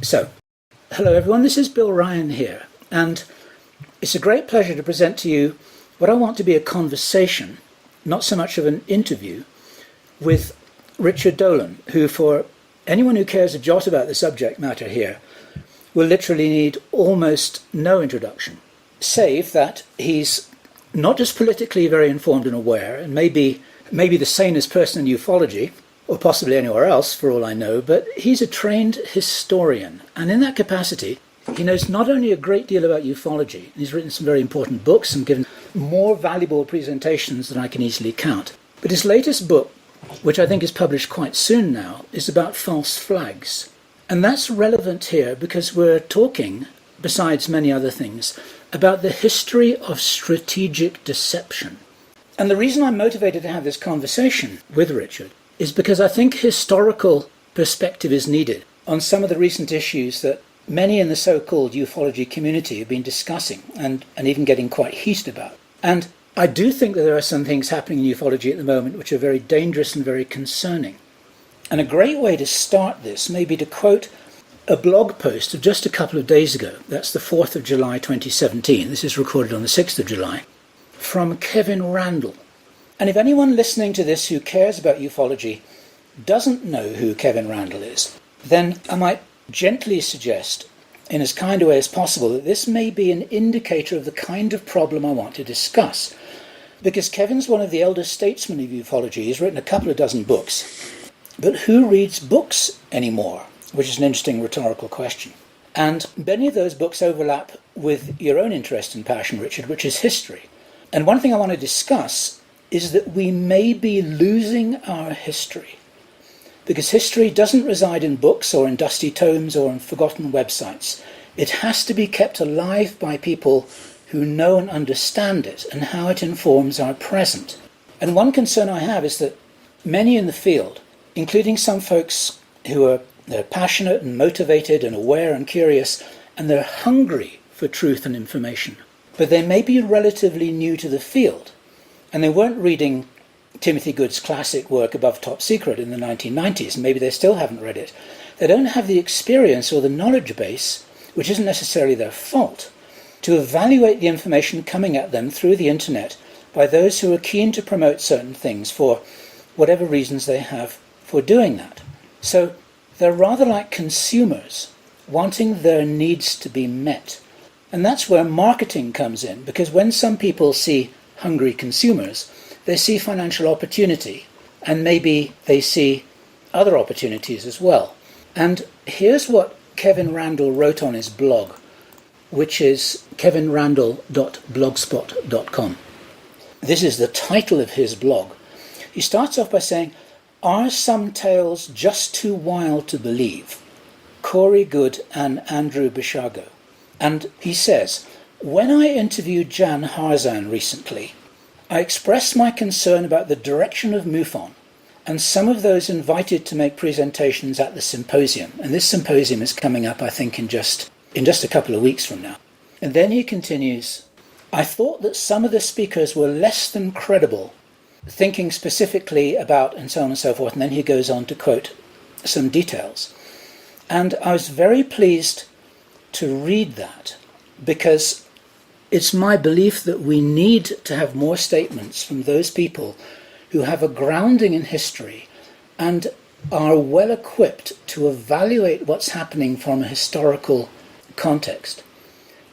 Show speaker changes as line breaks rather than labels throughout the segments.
So, hello everyone, this is Bill Ryan here, and it's a great pleasure to present to you what I want to be a conversation, not so much of an interview, with Richard Dolan, who, for anyone who cares a jot about the subject matter here, will literally need almost no introduction, save that he's not just politically very informed and aware, and maybe the sanest person in ufology, or possibly anywhere else for all I know, but he's a trained historian. And in that capacity, he knows not only a great deal about ufology, he's written some very important books and given more valuable presentations than I can easily count. But his latest book, which I think is published quite soon now, is about false flags. And that's relevant here because we're talking, besides many other things, about the history of strategic deception. And the reason I'm motivated to have this conversation with Richard is because I think historical perspective is needed on some of the recent issues that many in the so-called ufology community have been discussing and even getting quite heated about. And I do think that there are some things happening in ufology at the moment which are very dangerous and very concerning. And a great way to start this may be to quote a blog post of just a couple of days ago. That's the 4th of July 2017. This is recorded on the 6th of July. From Kevin Randle. And if anyone listening to this who cares about ufology doesn't know who Kevin Randle is, then I might gently suggest, in as kind a way as possible, that this may be an indicator of the kind of problem I want to discuss. Because Kevin's one of the elder statesmen of ufology. He's written a couple of dozen books. But who reads books anymore? Which is an interesting rhetorical question. And many of those books overlap with your own interest and passion, Richard, which is history. And one thing I want to discuss is that we may be losing our history. Because history doesn't reside in books or in dusty tomes or on forgotten websites. It has to be kept alive by people who know and understand it and how it informs our present. And one concern I have is that many in the field, including some folks who are they're passionate and motivated and aware and curious, and they're hungry for truth and information, but they may be relatively new to the field. And they weren't reading Timothy Goode's classic work Above Top Secret in the 1990s, and maybe they still haven't read it. They don't have the experience or the knowledge base, which isn't necessarily their fault, to evaluate the information coming at them through the internet by those who are keen to promote certain things for whatever reasons they have for doing that. So they're rather like consumers, wanting their needs to be met. And that's where marketing comes in, because when some people see hungry consumers, they see financial opportunity, and maybe they see other opportunities as well. And here's what Kevin Randle wrote on his blog, which is kevinrandle.blogspot.com. This is the title of his blog. He starts off by saying, "Are some tales just too wild to believe?" Coorey Goode and Andrew Bishago. And he says, "When I interviewed Jan Harzan recently, I expressed my concern about the direction of MUFON and some of those invited to make presentations at the symposium." And this symposium is coming up, I think, in just a couple of weeks from now. And then he continues, "I thought that some of the speakers were less than credible, thinking specifically about," and so on and so forth. And then he goes on to quote some details. And I was very pleased to read that, because it's my belief that we need to have more statements from those people who have a grounding in history and are well equipped to evaluate what's happening from a historical context.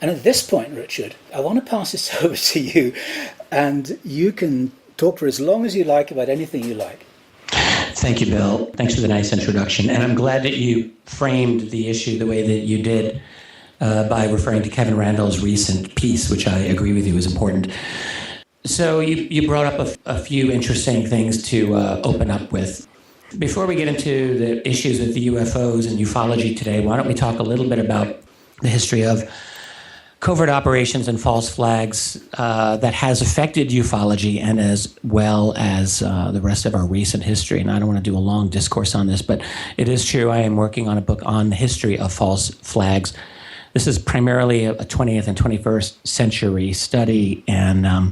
And at this point, Richard, I want to pass this over to you, and you can talk for as long as you like about anything you like.
Thank you, Bill. Thanks for the nice introduction. And I'm glad that you framed the issue the way that you did by referring to Kevin Randle's recent piece, which I agree with you is important. So you brought up a few interesting things to open up with. Before we get into the issues with the UFOs and ufology today, why don't we talk a little bit about the history of covert operations and false flags that has affected ufology and as well as the rest of our recent history. And I don't want to do a long discourse on this, but it is true. I am working on a book on the history of false flags. This is primarily a 20th and 21st century study, and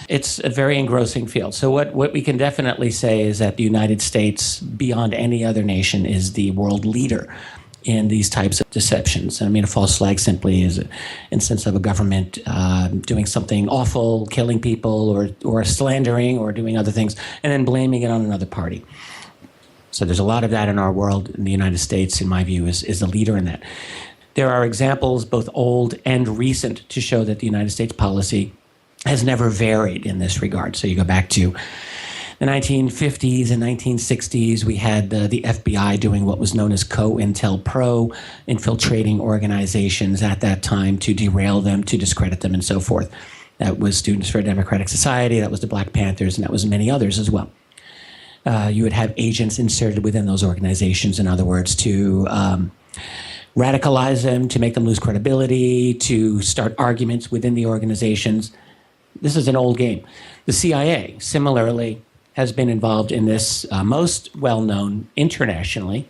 it's a very engrossing field. So what we can definitely say is that the United States, beyond any other nation, is the world leader in these types of deceptions. I mean, a false flag simply is an instance of a government doing something awful, killing people or slandering or doing other things, and then blaming it on another party. So there's a lot of that in our world, and the United States, in my view, is a leader in that. There are examples, both old and recent, to show that the United States policy has never varied in this regard. So you go back to the 1950s and 1960s, we had the FBI doing what was known as COINTELPRO, infiltrating organizations at that time to derail them, to discredit them, and so forth. That was Students for a Democratic Society, that was the Black Panthers, and that was many others as well. You would have agents inserted within those organizations, in other words, to radicalize them, to make them lose credibility, to start arguments within the organizations. This is an old game. The CIA, similarly, has been involved in this, most well-known internationally.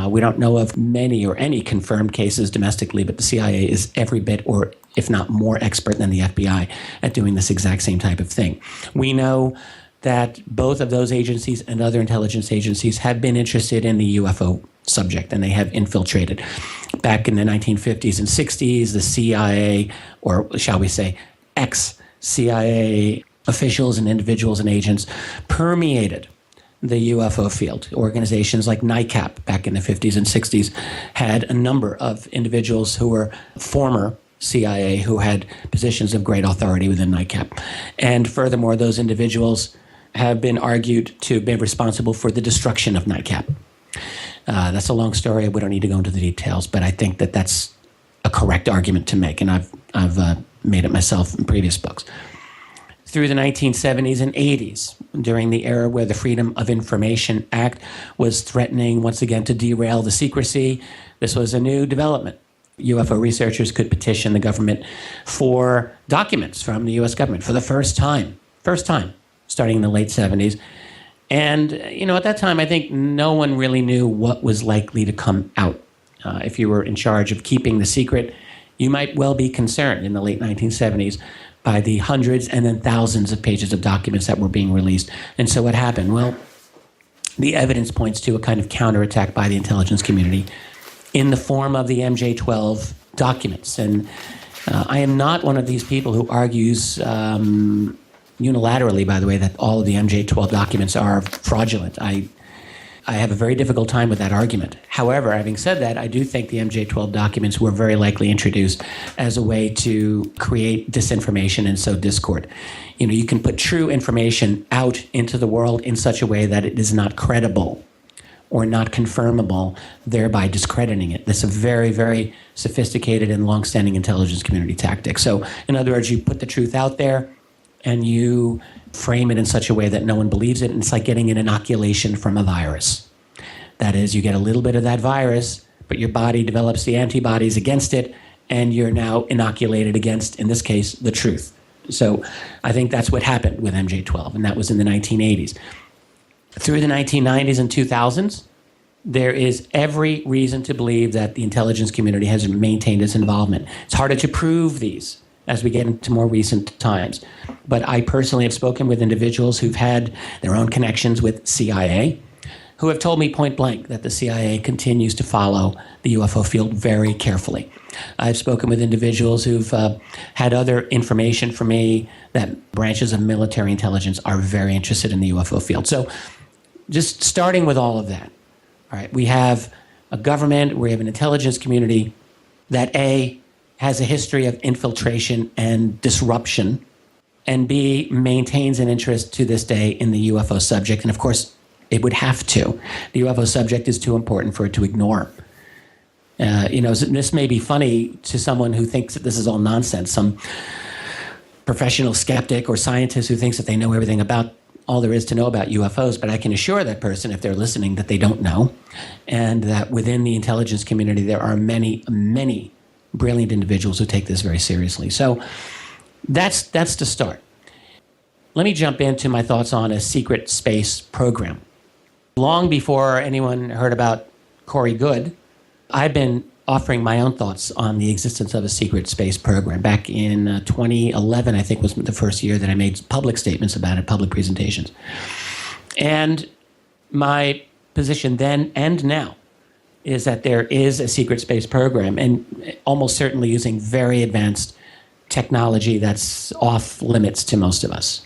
We don't know of many or any confirmed cases domestically, but the CIA is every bit, or if not more expert than the FBI at doing this exact same type of thing. We know that both of those agencies and other intelligence agencies have been interested in the UFO subject, and they have infiltrated. Back in the 1950s and 60s, the CIA, or shall we say, ex-CIA officials and individuals and agents permeated the UFO field. Organizations like NICAP back in the 50s and 60s had a number of individuals who were former CIA who had positions of great authority within NICAP. And furthermore, those individuals have been argued to be responsible for the destruction of NICAP. That's a long story. We don't need to go into the details, but I think that that's a correct argument to make, and I've made it myself in previous books. Through the 1970s and 80s, during the era where the Freedom of Information Act was threatening once again to derail the secrecy, this was a new development. UFO researchers could petition the government for documents from the U.S. government for the first time, starting in the late 70s. And, at that time, I think no one really knew what was likely to come out. If you were in charge of keeping the secret, you might well be concerned in the late 1970s by the hundreds and then thousands of pages of documents that were being released. And so what happened? Well, the evidence points to a kind of counterattack by the intelligence community in the form of the MJ-12 documents. And I am not one of these people who argues unilaterally, by the way, that all of the MJ-12 documents are fraudulent. I have a very difficult time with that argument. However, having said that, I do think the MJ-12 documents were very likely introduced as a way to create disinformation and sow discord. You can put true information out into the world in such a way that it is not credible or not confirmable, thereby discrediting it. That's a very, very sophisticated and long-standing intelligence community tactic. So, in other words, you put the truth out there and you frame it in such a way that no one believes it, and it's like getting an inoculation from a virus. That is, you get a little bit of that virus, but your body develops the antibodies against it, and you're now inoculated against, in this case, the truth. So I think that's what happened with MJ-12, and that was in the 1980s. Through the 1990s and 2000s, there is every reason to believe that the intelligence community has maintained its involvement. It's harder to prove these as we get into more recent times. But I personally have spoken with individuals who've had their own connections with CIA, who have told me point blank that the CIA continues to follow the UFO field very carefully. I've spoken with individuals who've had other information from me that branches of military intelligence are very interested in the UFO field. So just starting with all of that, all right, we have a government, we have an intelligence community that A, has a history of infiltration and disruption, and B, maintains an interest to this day in the UFO subject. And of course, it would have to. The UFO subject is too important for it to ignore. This may be funny to someone who thinks that this is all nonsense, some professional skeptic or scientist who thinks that they know everything about all there is to know about UFOs, but I can assure that person, if they're listening, that they don't know, and that within the intelligence community there are many, many brilliant individuals who take this very seriously. So that's to start. Let me jump into my thoughts on a secret space program. Long before anyone heard about Coorey Goode, I've been offering my own thoughts on the existence of a secret space program. Back in 2011, I think was the first year that I made public statements about it, public presentations. And my position then and now is that there is a secret space program, and almost certainly using very advanced technology that's off limits to most of us.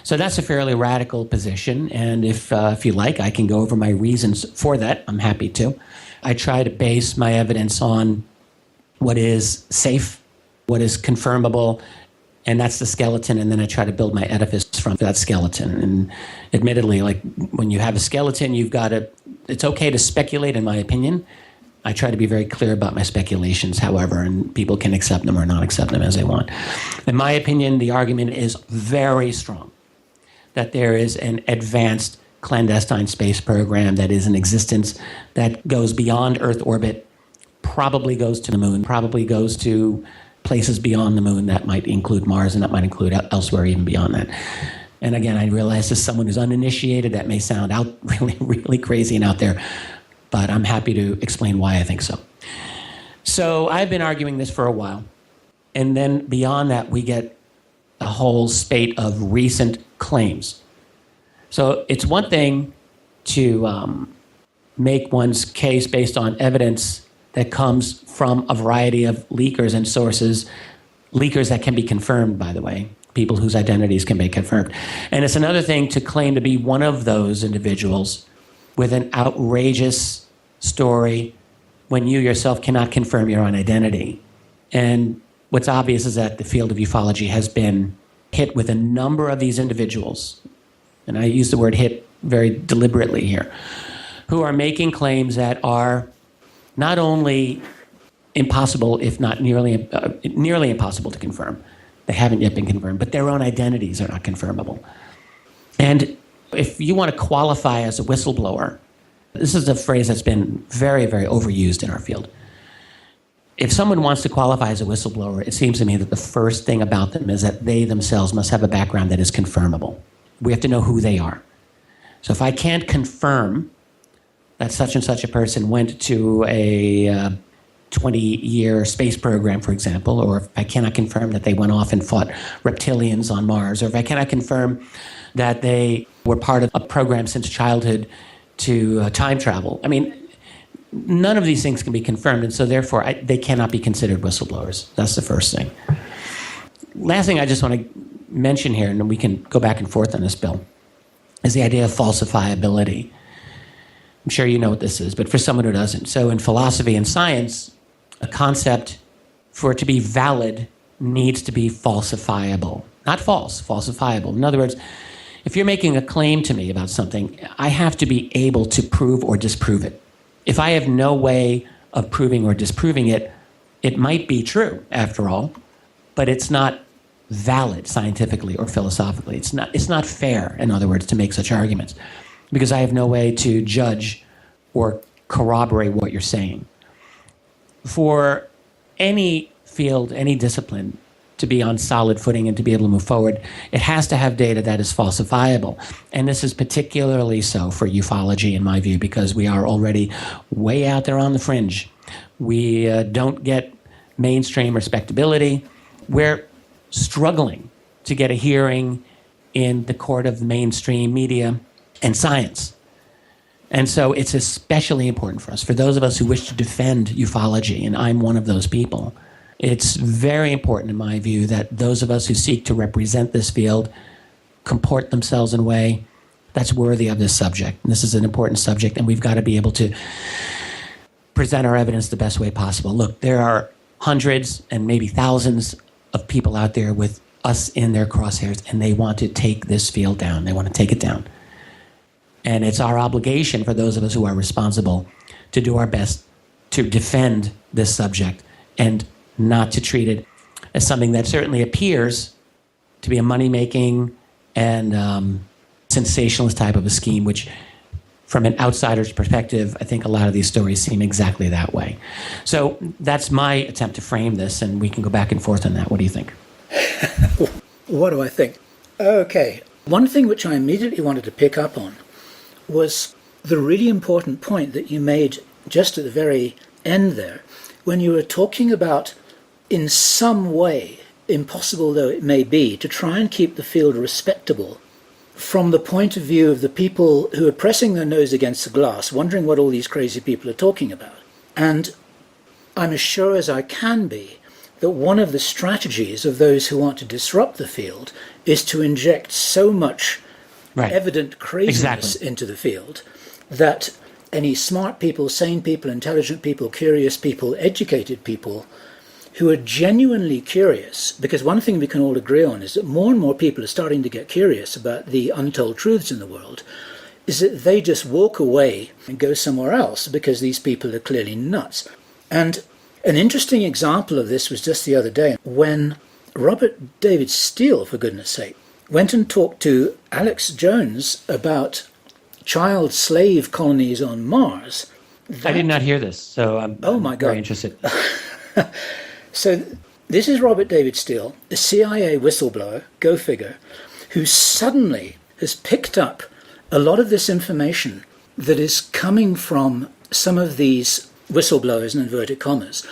So that's a fairly radical position, and if you like, I can go over my reasons for that. I'm happy to. I try to base my evidence on what is safe, what is confirmable, and that's the skeleton, and then I try to build my edifice from that skeleton. And admittedly, like when you have a skeleton, you've got to, it's okay to speculate, in my opinion. I try to be very clear about my speculations, however, and people can accept them or not accept them as they want. In my opinion, the argument is very strong that there is an advanced clandestine space program that is in existence that goes beyond Earth orbit, probably goes to the moon, probably goes to places beyond the moon. That might include Mars, and that might include elsewhere even beyond that. And again, I realize as someone who's uninitiated, that may sound out really, really crazy and out there, but I'm happy to explain why I think so. So I've been arguing this for a while. And then beyond that, we get a whole spate of recent claims. So it's one thing to make one's case based on evidence that comes from a variety of leakers and sources, leakers that can be confirmed, by the way, people whose identities can be confirmed. And it's another thing to claim to be one of those individuals with an outrageous story when you yourself cannot confirm your own identity. And what's obvious is that the field of ufology has been hit with a number of these individuals, and I use the word hit very deliberately here, who are making claims that are not only impossible, if not nearly impossible to confirm. They haven't yet been confirmed, but their own identities are not confirmable. And if you want to qualify as a whistleblower, this is a phrase that's been very, very overused in our field. If someone wants to qualify as a whistleblower, it seems to me that the first thing about them is that they themselves must have a background that is confirmable. We have to know who they are. So if I can't confirm that such and such a person went to a 20-year space program, for example, or if I cannot confirm that they went off and fought reptilians on Mars, or if I cannot confirm that they were part of a program since childhood to time travel. I mean, none of these things can be confirmed, and so therefore they cannot be considered whistleblowers. That's the first thing. Last thing I just want to mention here, and we can go back and forth on this, Bill, is the idea of falsifiability. I'm sure you know what this is, but for someone who doesn't. So in philosophy and science, a concept, for it to be valid, needs to be falsifiable. Not false, falsifiable. In other words, if you're making a claim to me about something, I have to be able to prove or disprove it. If I have no way of proving or disproving it, it might be true, after all, but it's not valid scientifically or philosophically. It's not fair, in other words, to make such arguments, because I have no way to judge or corroborate what you're saying. For any field, any discipline, to be on solid footing and to be able to move forward, it has to have data that is falsifiable. And this is particularly so for ufology, in my view, because we are already way out there on the fringe. We don't get mainstream respectability. We're struggling to get a hearing in the court of the mainstream media and science. And so it's especially important for us, for those of us who wish to defend ufology, and I'm one of those people. It's very important, in my view, that those of us who seek to represent this field comport themselves in a way that's worthy of this subject. And this is an important subject, and we've got to be able to present our evidence the best way possible. Look, there are hundreds and maybe thousands of people out there with us in their crosshairs, and they want to take this field down. They want to take it down. And it's our obligation for those of us who are responsible to do our best to defend this subject and not to treat it as something that certainly appears to be a money-making and sensationalist type of a scheme, which from an outsider's perspective, I think a lot of these stories seem exactly that way. So that's my attempt to frame this, and we can go back and forth on that. What do you think?
What do I think? Okay. One thing which I immediately wanted to pick up on was the really important point that you made just at the very end there, when you were talking about, in some way, impossible though it may be, to try and keep the field respectable from the point of view of the people who are pressing their nose against the glass, wondering what all these crazy people are talking about. And I'm as sure as I can be that one of the strategies of those who want to disrupt the field is to inject so much evident craziness into the field that any smart people, sane people, intelligent people, curious people, educated people who are genuinely curious, because one thing we can all agree on is that more and more people are starting to get curious about the untold truths in the world, is that they just walk away and go somewhere else because these people are clearly nuts. And an interesting example of this was just the other day when Robert David Steele, for goodness sake, went and talked to Alex Jones about child slave colonies on Mars.
I did not hear this, so I'm very interested.
So this is Robert David Steele, a CIA whistleblower, go figure, who suddenly has picked up a lot of this information that is coming from some of these whistleblowers in inverted commas,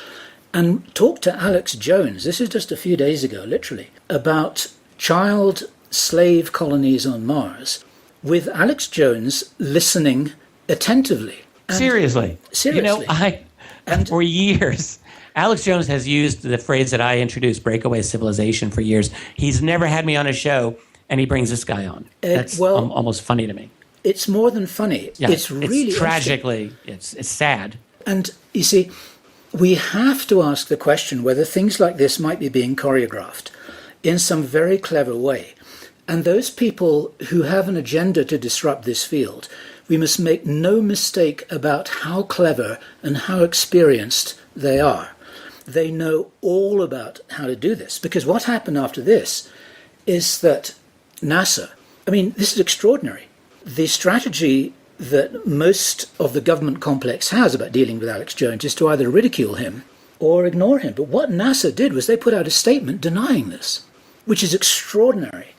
and talked to Alex Jones, this is just a few days ago, literally, about child slave colonies on Mars, with Alex Jones listening attentively.
Seriously.
Seriously.
You know, for years, Alex Jones has used the phrase that I introduced, breakaway civilization, for years. He's never had me on a show, and he brings this guy on. That's almost funny to me.
It's more than funny.
Yeah,
it's really
tragically, it's sad.
And you see, we have to ask the question whether things like this might be being choreographed in some very clever way. And those people who have an agenda to disrupt this field, we must make no mistake about how clever and how experienced they are. They know all about how to do this. Because what happened after this is that NASA, I mean, this is extraordinary. The strategy that most of the government complex has about dealing with Alex Jones is to either ridicule him or ignore him. But what NASA did was they put out a statement denying this, which is extraordinary.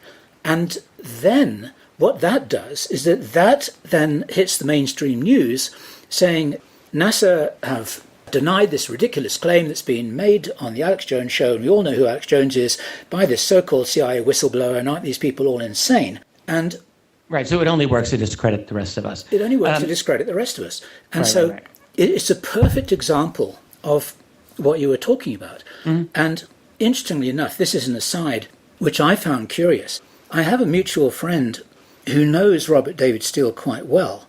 And then what that does is that then hits the mainstream news saying NASA have denied this ridiculous claim that's been made on the Alex Jones show, and we all know who Alex Jones is, by this so-called CIA whistleblower, and aren't these people all insane? And
right, so it only works to discredit the rest of us.
It only works to discredit the rest of us. And it's a perfect example of what you were talking about. Mm-hmm. And interestingly enough, this is an aside which I found curious. I have a mutual friend who knows Robert David Steele quite well,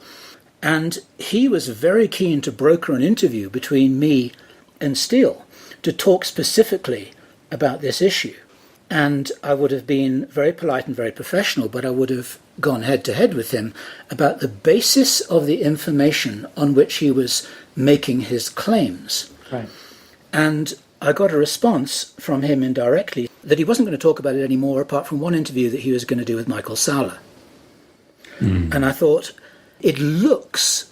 and he was very keen to broker an interview between me and Steele to talk specifically about this issue. And I would have been very polite and very professional, but I would have gone head-to-head with him about the basis of the information on which he was making his claims. Right. And I got a response from him indirectly that he wasn't going to talk about it anymore, apart from one interview that he was going to do with Michael Salla. Mm. And I thought, it looks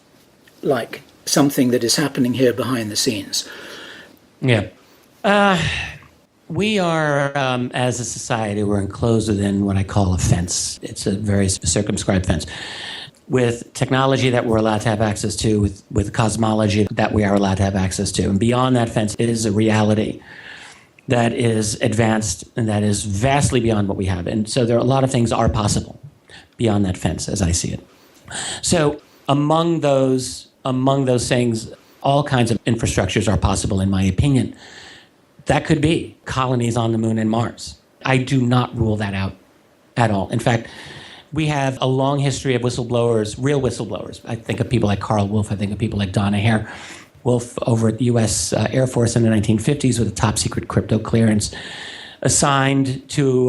like something that is happening here behind the scenes.
Yeah. We are, as a society, we're enclosed within what I call a fence. It's a very circumscribed fence. With technology that we're allowed to have access to, with cosmology that we are allowed to have access to. And beyond that fence is a reality that is advanced and that is vastly beyond what we have. And so there are a lot of things are possible beyond that fence, as I see it. So among those things, all kinds of infrastructures are possible, in my opinion. That could be colonies on the moon and Mars. I do not rule that out at all. In fact, we have a long history of whistleblowers, real whistleblowers. I think of people like Carl Wolf. I think of people like Donna Hare. Wolf over at the U.S. Air Force in the 1950s with a top-secret crypto clearance, assigned to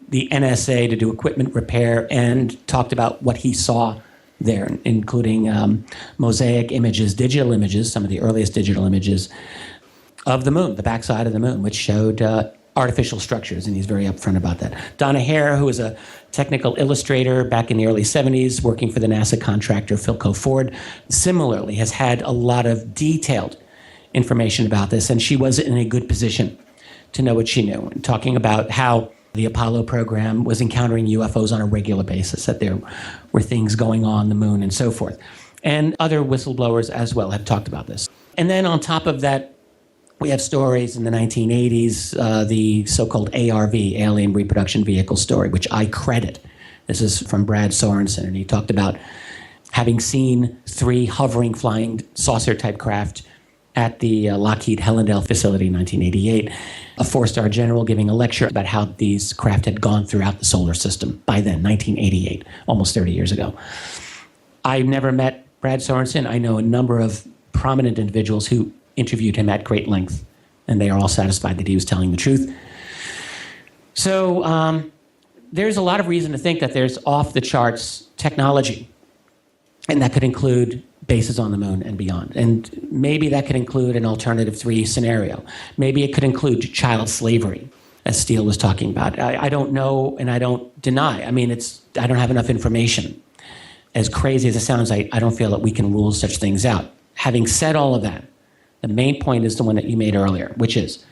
the NSA to do equipment repair, and talked about what he saw there, including mosaic images, digital images, some of the earliest digital images of the moon, the backside of the moon, which showed artificial structures, and he's very upfront about that. Donna Hare, who was a technical illustrator back in the early 70s, working for the NASA contractor Philco Ford, similarly has had a lot of detailed information about this, and she was in a good position to know what she knew, and talking about how the Apollo program was encountering UFOs on a regular basis, that there were things going on the moon and so forth. And other whistleblowers as well have talked about this. And then on top of that, we have stories in the 1980s, the so-called ARV, Alien Reproduction Vehicle story, which I credit This is from Brad Sorensen, and he talked about having seen 3 hovering flying saucer-type craft at the Lockheed Hellendale facility in 1988, a 4-star general giving a lecture about how these craft had gone throughout the solar system by then, 1988, almost 30 years ago. I never met Brad Sorensen. I know a number of prominent individuals who interviewed him at great length, and they are all satisfied that he was telling the truth. So there's a lot of reason to think that there's off-the-charts technology, and that could include bases on the moon and beyond. And maybe that could include an alternative 3 scenario. Maybe it could include child slavery, as Steele was talking about. I don't know, and I don't deny. I mean, I don't have enough information. As crazy as it sounds, I don't feel that we can rule such things out. Having said all of that, the main point is the one that you made earlier, which is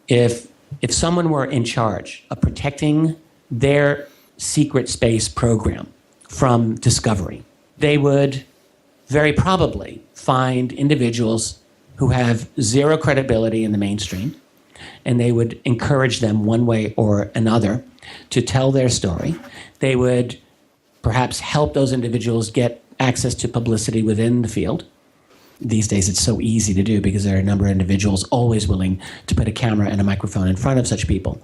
if someone were in charge of protecting their secret space program from discovery, they would very probably find individuals who have zero credibility in the mainstream, and they would encourage them one way or another to tell their story. They would perhaps help those individuals get access to publicity within the field. These days it's so easy to do because there are a number of individuals always willing to put a camera and a microphone in front of such people.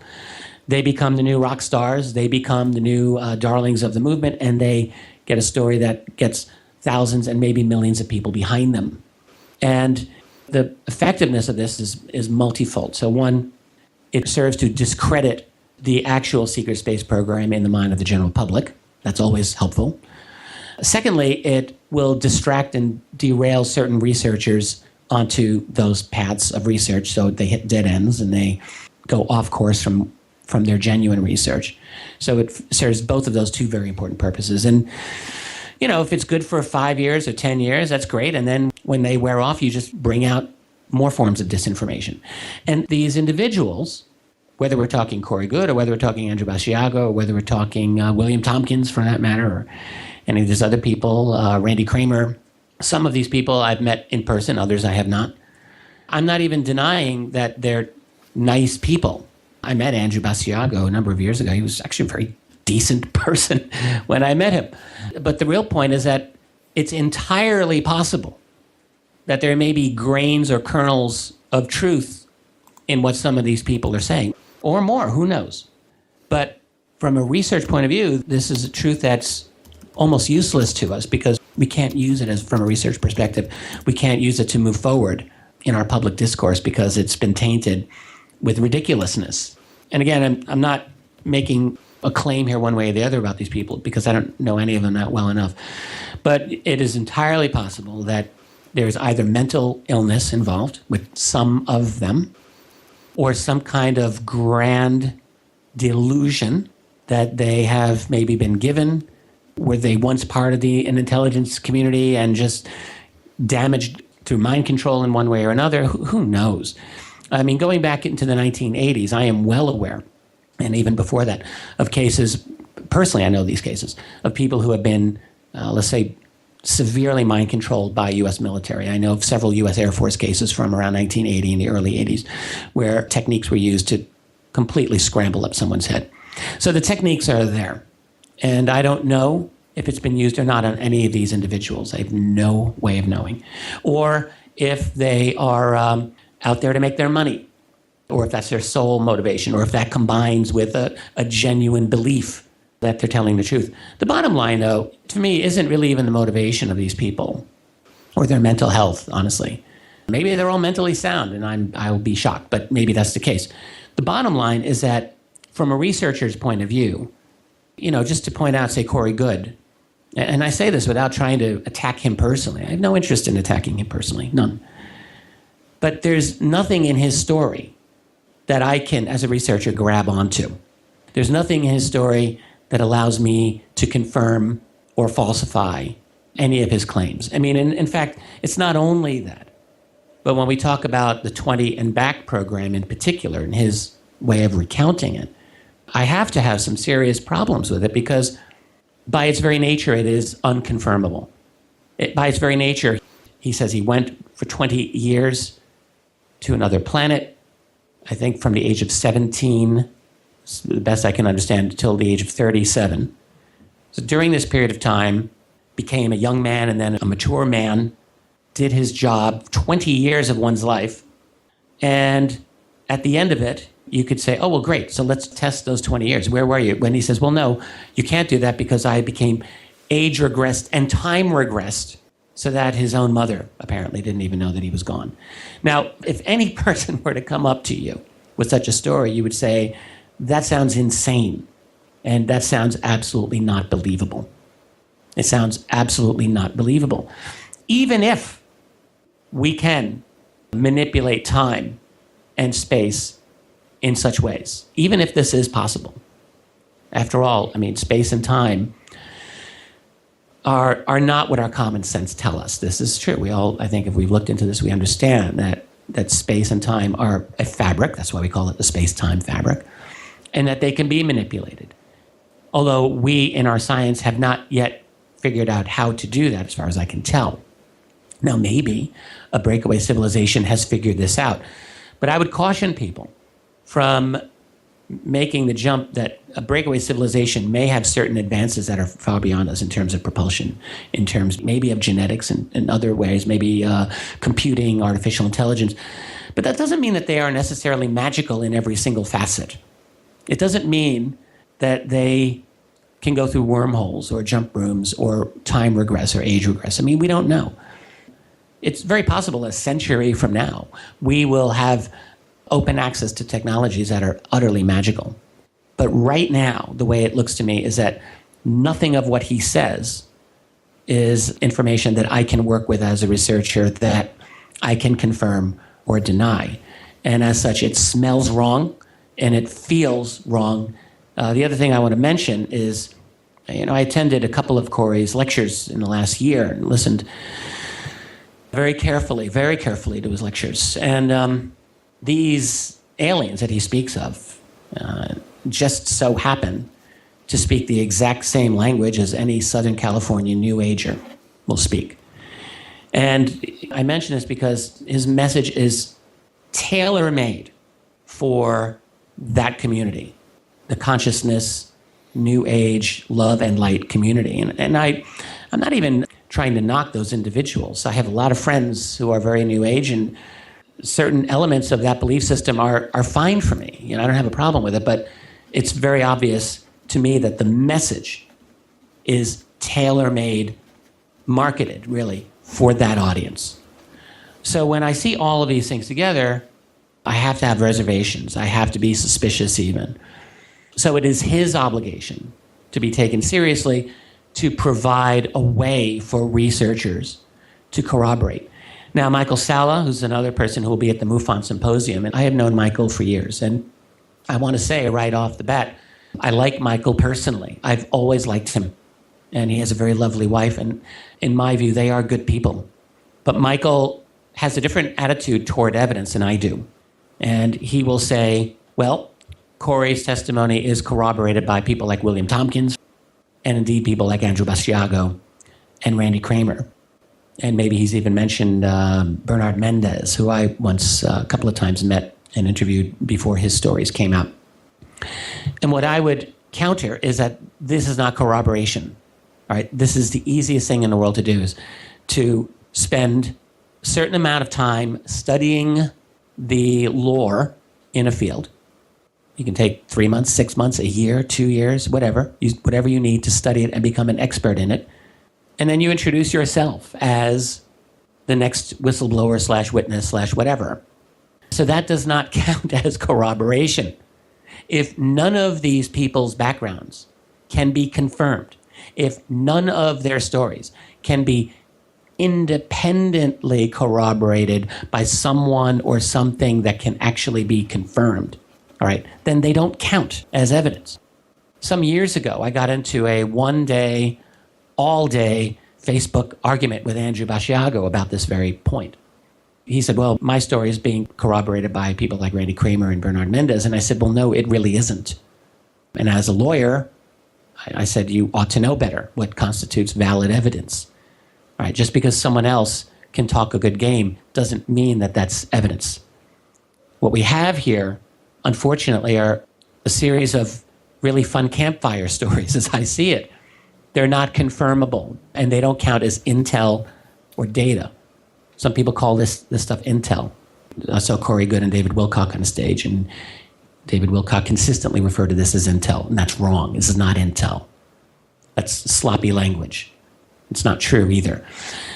They become the new rock stars, they become the new darlings of the movement, and they get a story that gets thousands and maybe millions of people behind them. And the effectiveness of this is multifold. So one, it serves to discredit the actual secret space program in the mind of the general public. That's always helpful. Secondly, it will distract and derail certain researchers onto those paths of research, so they hit dead ends and they go off course from their genuine research. So it serves both of those 2 very important purposes. And if it's good for 5 years or 10 years, that's great. And then when they wear off, you just bring out more forms of disinformation. And these individuals, whether we're talking Coorey Goode or whether we're talking Andrew Basiago or whether we're talking William Tompkins for that matter, or any of these other people, Randy Kramer, some of these people I've met in person, others I have not. I'm not even denying that they're nice people. I met Andrew Basiago a number of years ago. He was actually a very decent person when I met him. But the real point is that it's entirely possible that there may be grains or kernels of truth in what some of these people are saying, or more, who knows. But from a research point of view, this is a truth that's almost useless to us because we can't use it from a research perspective. We can't use it to move forward in our public discourse because it's been tainted with ridiculousness. And again, I'm not making a claim here one way or the other about these people because I don't know any of them that well enough. But it is entirely possible that there's either mental illness involved with some of them or some kind of grand delusion that they have maybe been given. Were they once part of an intelligence community and just damaged through mind control in one way or another? Who knows? I mean, going back into the 1980s, I am well aware, and even before that, of cases, personally I know these cases, of people who have been, let's say, severely mind controlled by U.S. military. I know of several U.S. Air Force cases from around 1980 in the early 80s where techniques were used to completely scramble up someone's head. So the techniques are there. And I don't know if it's been used or not on any of these individuals. I have no way of knowing. Or if they are out there to make their money, or if that's their sole motivation, or if that combines with a genuine belief that they're telling the truth. The bottom line, though, to me, isn't really even the motivation of these people or their mental health, honestly. Maybe they're all mentally sound, and I will be shocked, but maybe that's the case. The bottom line is that from a researcher's point of view, just to point out, say, Coorey Goode, and I say this without trying to attack him personally. I have no interest in attacking him personally, none. But there's nothing in his story that I can, as a researcher, grab onto. There's nothing in his story that allows me to confirm or falsify any of his claims. I mean, in fact, it's not only that, but when we talk about the 20 and back program in particular, and his way of recounting it, I have to have some serious problems with it because by its very nature, it is unconfirmable. By its very nature, he says he went for 20 years to another planet, I think from the age of 17, the best I can understand, till the age of 37. So during this period of time, became a young man and then a mature man, did his job 20 years of one's life. And at the end of it, you could say, oh, well, great. So let's test those 20 years. Where were you? When he says, well, no, you can't do that because I became age regressed and time regressed so that his own mother apparently didn't even know that he was gone. Now, if any person were to come up to you with such a story, you would say, that sounds insane. And that sounds absolutely not believable. It sounds absolutely not believable. Even if we can manipulate time and space in such ways, even if this is possible. After all, I mean, space and time are not what our common sense tell us. This is true. We all, I think if we've looked into this, we understand that space and time are a fabric. That's why we call it the space-time fabric, and that they can be manipulated. Although we in our science have not yet figured out how to do that, as far as I can tell. Now, maybe a breakaway civilization has figured this out, but I would caution people from making the jump that a breakaway civilization may have certain advances that are far beyond us in terms of propulsion, in terms maybe of genetics and in other ways, maybe computing, artificial intelligence. But that doesn't mean that they are necessarily magical in every single facet. It doesn't mean that they can go through wormholes or jump rooms or time regress or age regress. I mean, we don't know. It's very possible a century from now, we will have open access to technologies that are utterly magical. But right now, the way it looks to me is that nothing of what he says is information that I can work with as a researcher that I can confirm or deny. And as such, it smells wrong and it feels wrong. The other thing I want to mention is, I attended a couple of Coorey's lectures in the last year and listened very carefully to his lectures. And these aliens that he speaks of just so happen to speak the exact same language as any Southern California New Ager will speak. And I mention this because his message is tailor-made for that community, the consciousness, New Age, love and light community. And I'm not even trying to knock those individuals. I have a lot of friends who are very New Age, and certain elements of that belief system are fine for me. I don't have a problem with it, but it's very obvious to me that the message is tailor-made, marketed, really, for that audience. So when I see all of these things together, I have to have reservations. I have to be suspicious even. So it is his obligation to be taken seriously to provide a way for researchers to corroborate. Now, Michael Salla, who's another person who will be at the MUFON Symposium, and I have known Michael for years, and I want to say right off the bat, I like Michael personally. I've always liked him, and he has a very lovely wife, and in my view, they are good people. But Michael has a different attitude toward evidence than I do, and he will say, well, Coorey's testimony is corroborated by people like William Tompkins, and indeed people like Andrew Basiago and Randy Kramer. And maybe he's even mentioned Bernard Mendez, who I once a couple of times met and interviewed before his stories came out. And what I would counter is that this is not corroboration. All right, this is the easiest thing in the world to do, is to spend a certain amount of time studying the lore in a field. You can take 3 months, 6 months, a year, 2 years, whatever you need to study it and become an expert in it. And then you introduce yourself as the next whistleblower / witness / whatever. So that does not count as corroboration. If none of these people's backgrounds can be confirmed, if none of their stories can be independently corroborated by someone or something that can actually be confirmed, all right, then they don't count as evidence. Some years ago, I got into a one-day, all-day Facebook argument with Andrew Basiago about this very point. He said, well, my story is being corroborated by people like Randy Kramer and Bernard Mendez. And I said, well, no, it really isn't. And as a lawyer, I said, you ought to know better what constitutes valid evidence. All right, just because someone else can talk a good game doesn't mean that that's evidence. What we have here, unfortunately, are a series of really fun campfire stories, as I see it. They're not confirmable, and they don't count as intel or data. Some people call this stuff intel. I saw Coorey Goode and David Wilcock on the stage, and David Wilcock consistently referred to this as intel, and that's wrong. This is not intel. That's sloppy language. It's not true either.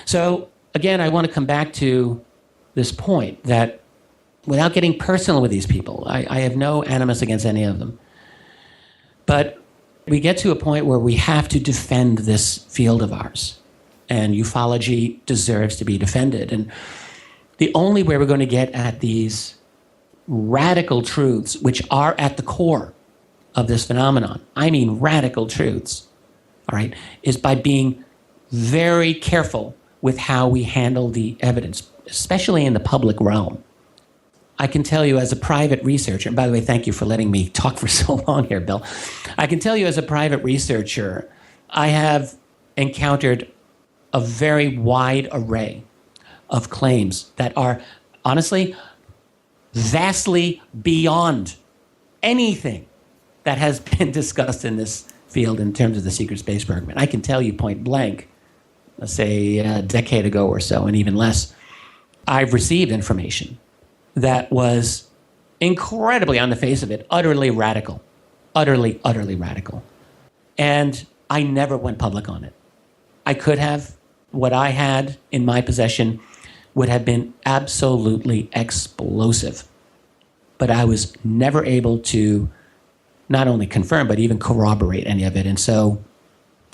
So, again, I want to come back to this point that without getting personal with these people, I have no animus against any of them. But we get to a point where we have to defend this field of ours. And ufology deserves to be defended. And the only way we're going to get at these radical truths, which are at the core of this phenomenon, I mean radical truths, all right, is by being very careful with how we handle the evidence, especially in the public realm. I can tell you as a private researcher, and by the way, thank you for letting me talk for so long here, Bill. I can tell you as a private researcher, I have encountered a very wide array of claims that are, honestly, vastly beyond anything that has been discussed in this field in terms of the secret space program. And I can tell you point blank, let's say a decade ago or so, and even less, I've received information that was incredibly, on the face of it, utterly radical. Utterly, utterly radical. And I never went public on it. I could have. What I had in my possession would have been absolutely explosive. But I was never able to not only confirm, but even corroborate any of it. And so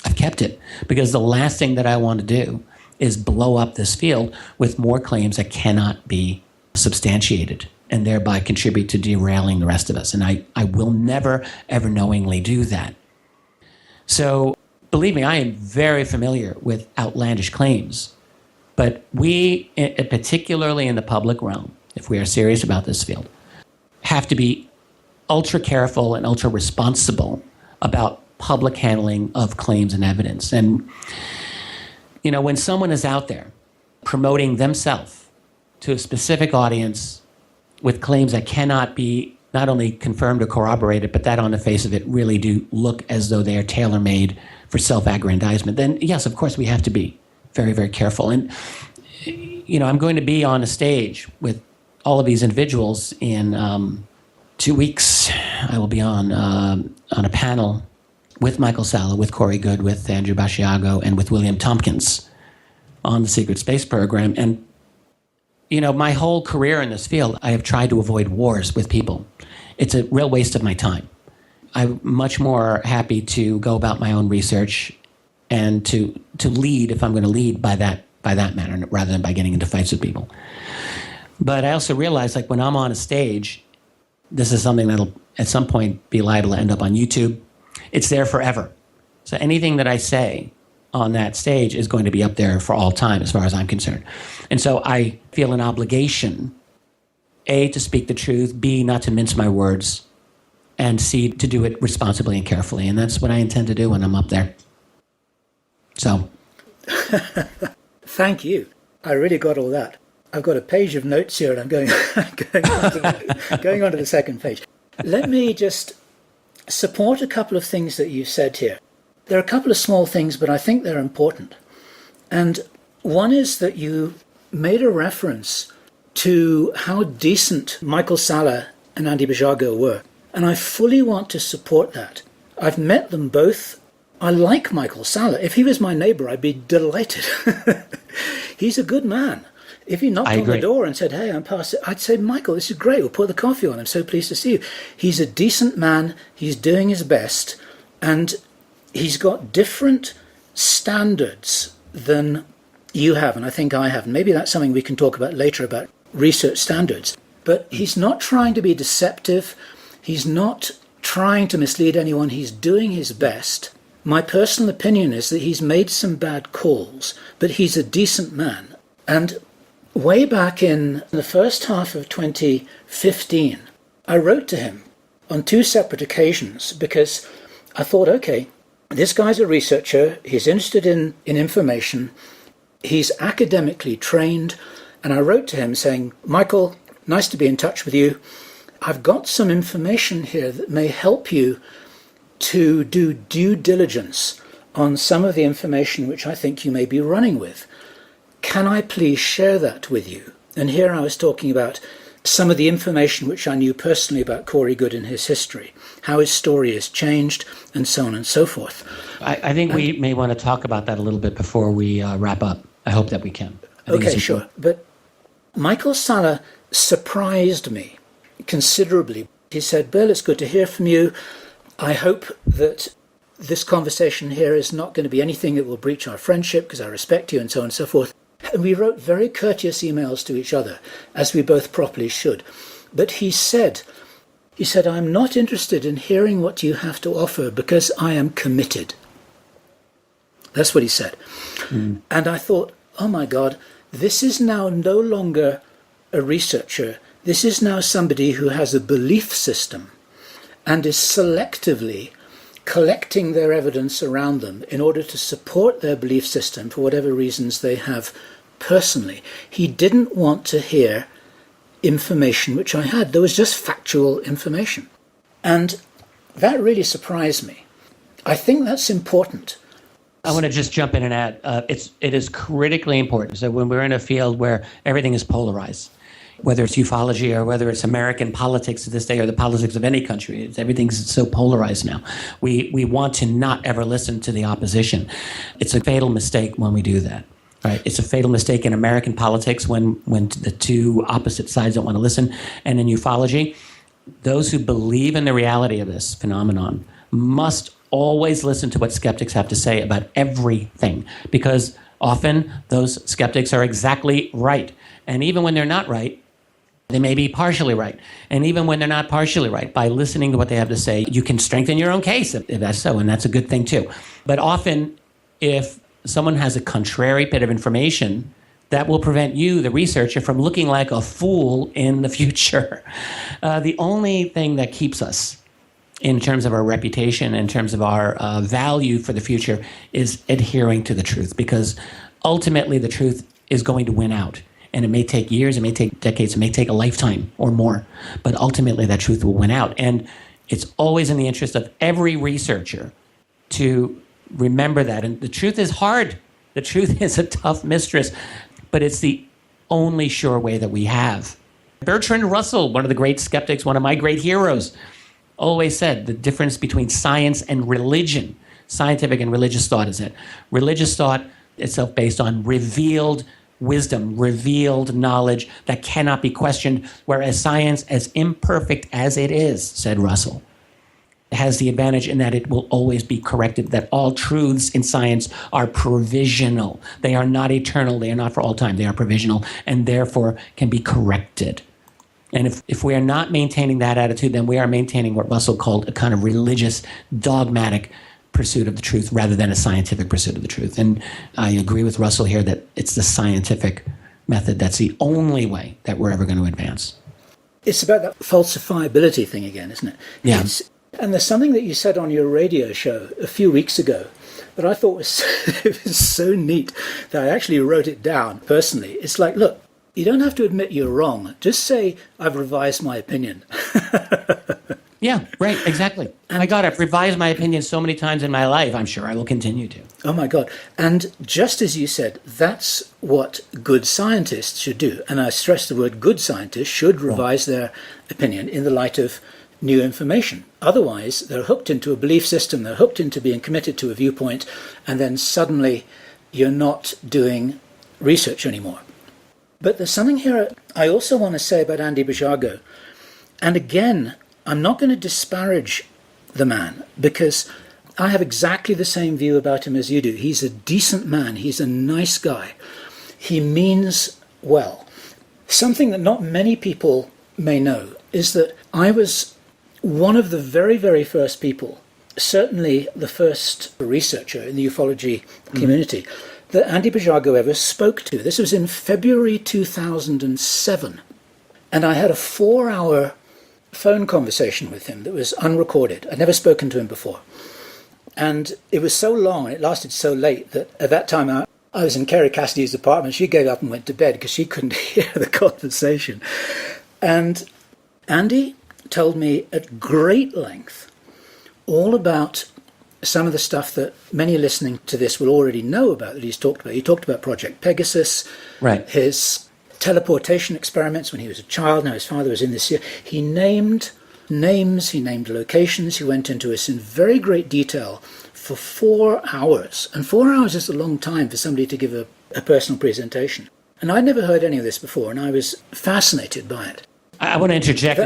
I've kept it, because the last thing that I want to do is blow up this field with more claims that cannot be substantiated and thereby contribute to derailing the rest of us. And I will never, ever knowingly do that. So believe me, I am very familiar with outlandish claims. But we, particularly in the public realm, if we are serious about this field, have to be ultra careful and ultra responsible about public handling of claims and evidence. And, you know, when someone is out there promoting themselves to a specific audience with claims that cannot be not only confirmed or corroborated, but that on the face of it really do look as though they are tailor-made for self-aggrandizement, then yes, of course, we have to be very, very careful. And, you know, I'm going to be on a stage with all of these individuals in 2 weeks. I will be on a panel with Michael Salla, with Coorey Goode, with Andrew Basciago, and with William Tompkins on the secret space program. And, you know, my whole career in this field, I have tried to avoid wars with people. It's a real waste of my time. I'm much more happy to go about my own research and to lead, if I'm going to lead, by that manner, rather than by getting into fights with people. But I also realize, like, when I'm on a stage, this is something that'll at some point be liable to end up on YouTube. It's there forever. So anything that I say on that stage is going to be up there for all time, as far as I'm concerned. And so I feel an obligation, A, to speak the truth, B, not to mince my words, and C, to do it responsibly and carefully. And that's what I intend to do when I'm up there. So.
Thank you. I really got all that. I've got a page of notes here, and I'm going on to the second page. Let me just support a couple of things that you said here. There are a couple of small things, but I think they're important. And one is that you made a reference to how decent Michael Salla and Andy Basciago were. And I fully want to support that. I've met them both. I like Michael Salla. If he was my neighbor, I'd be delighted. He's a good man. If he knocked on the door and said, hey, I'm past it, I'd say, Michael, this is great. We'll put the coffee on. I'm so pleased to see you. He's a decent man. He's doing his best. And he's got different standards than you have, and I think I have. And maybe that's something we can talk about later, about research standards. But he's not trying to be deceptive. He's not trying to mislead anyone. He's doing his best. My personal opinion is that he's made some bad calls, but he's a decent man. And way back in the first half of 2015, I wrote to him on 2 separate occasions because I thought, okay, this guy's a researcher. He's interested in information. He's academically trained. And I wrote to him saying, Michael, nice to be in touch with you. I've got some information here that may help you to do due diligence on some of the information which I think you may be running with. Can I please share that with you? And here I was talking about some of the information which I knew personally about Coorey Goode and his history, how his story has changed, and so on and so forth.
I think we may want to talk about that a little bit before we wrap up. I hope that we can.
Okay, sure. But Michael Salla surprised me considerably. He said, Bill, it's good to hear from you. I hope that this conversation here is not going to be anything that will breach our friendship because I respect you and so on and so forth. And we wrote very courteous emails to each other, as we both properly should. But he said, I'm not interested in hearing what you have to offer because I am committed. That's what he said. Mm. And I thought, oh my God, this is now no longer a researcher. This is now somebody who has a belief system and is selectively collecting their evidence around them in order to support their belief system for whatever reasons they have personally. He didn't want to hear information which I had. There was just factual information. And that really surprised me. I think that's important.
I want to just jump in and add, it is critically important. So when we're in a field where everything is polarized, whether it's ufology or whether it's American politics to this day or the politics of any country, everything's so polarized now. We want to not ever listen to the opposition. It's a fatal mistake when we do that. Right? It's a fatal mistake in American politics when the two opposite sides don't want to listen. And in ufology, those who believe in the reality of this phenomenon must always listen to what skeptics have to say about everything, because often those skeptics are exactly right. And even when they're not right, they may be partially right. And even when they're not partially right, by listening to what they have to say, you can strengthen your own case if that's so, and that's a good thing too. But often, if someone has a contrary bit of information, that will prevent you, the researcher, from looking like a fool in the future. The only thing that keeps us in terms of our reputation, in terms of our value for the future, is adhering to the truth, because ultimately the truth is going to win out. And it may take years, it may take decades, it may take a lifetime or more, but ultimately that truth will win out. And it's always in the interest of every researcher to remember that. And the truth is hard. The truth is a tough mistress, but it's the only sure way that we have. Bertrand Russell, one of the great skeptics, one of my great heroes, always said the difference between science and religion, scientific and religious thought, is that religious thought itself based on revealed wisdom, revealed knowledge that cannot be questioned, whereas science, as imperfect as it is, said Russell, has the advantage in that it will always be corrected, that all truths in science are provisional. They are not eternal. They are not for all time. They are provisional and therefore can be corrected. And if we are not maintaining that attitude, then we are maintaining what Russell called a kind of religious, dogmatic pursuit of the truth rather than a scientific pursuit of the truth. And I agree with Russell here that it's the scientific method that's the only way that we're ever going to advance.
It's about that falsifiability thing again, isn't it?
Yeah.
And there's something that you said on your radio show a few weeks ago that I thought was, it was so neat that I actually wrote it down personally. It's like, look, you don't have to admit you're wrong. Just say, I've revised my opinion.
Yeah, right, exactly. My God, I've revised my opinion so many times in my life. I'm sure I will continue to.
Oh, my God. And just as you said, that's what good scientists should do. And I stress the word good scientists should revise their opinion in the light of new information. Otherwise, they're hooked into a belief system, they're hooked into being committed to a viewpoint, and then suddenly you're not doing research anymore. But there's something here I also want to say about Andy Bouchardon. And again, I'm not going to disparage the man, because I have exactly the same view about him as you do. He's a decent man. He's a nice guy. He means well. Something that not many people may know is that I was one of the very, very first people, certainly the first researcher in the ufology community, that Andy Bouchardon ever spoke to. This was in February 2007. And I had a 4-hour phone conversation with him that was unrecorded. I'd never spoken to him before. And it was so long, and it lasted so late, that at that time I was in Kerry Cassidy's apartment. She gave up and went to bed because she couldn't hear the conversation. And Andy told me at great length all about some of the stuff that many listening to this will already know about that he's talked about. He talked about Project Pegasus,
right,
his teleportation experiments when he was a child. Now his father was in this year. He named names, he named locations, he went into this in very great detail for 4 hours. And 4 hours is a long time for somebody to give a personal presentation. And I'd never heard any of this before, and I was fascinated by it.
I want to interject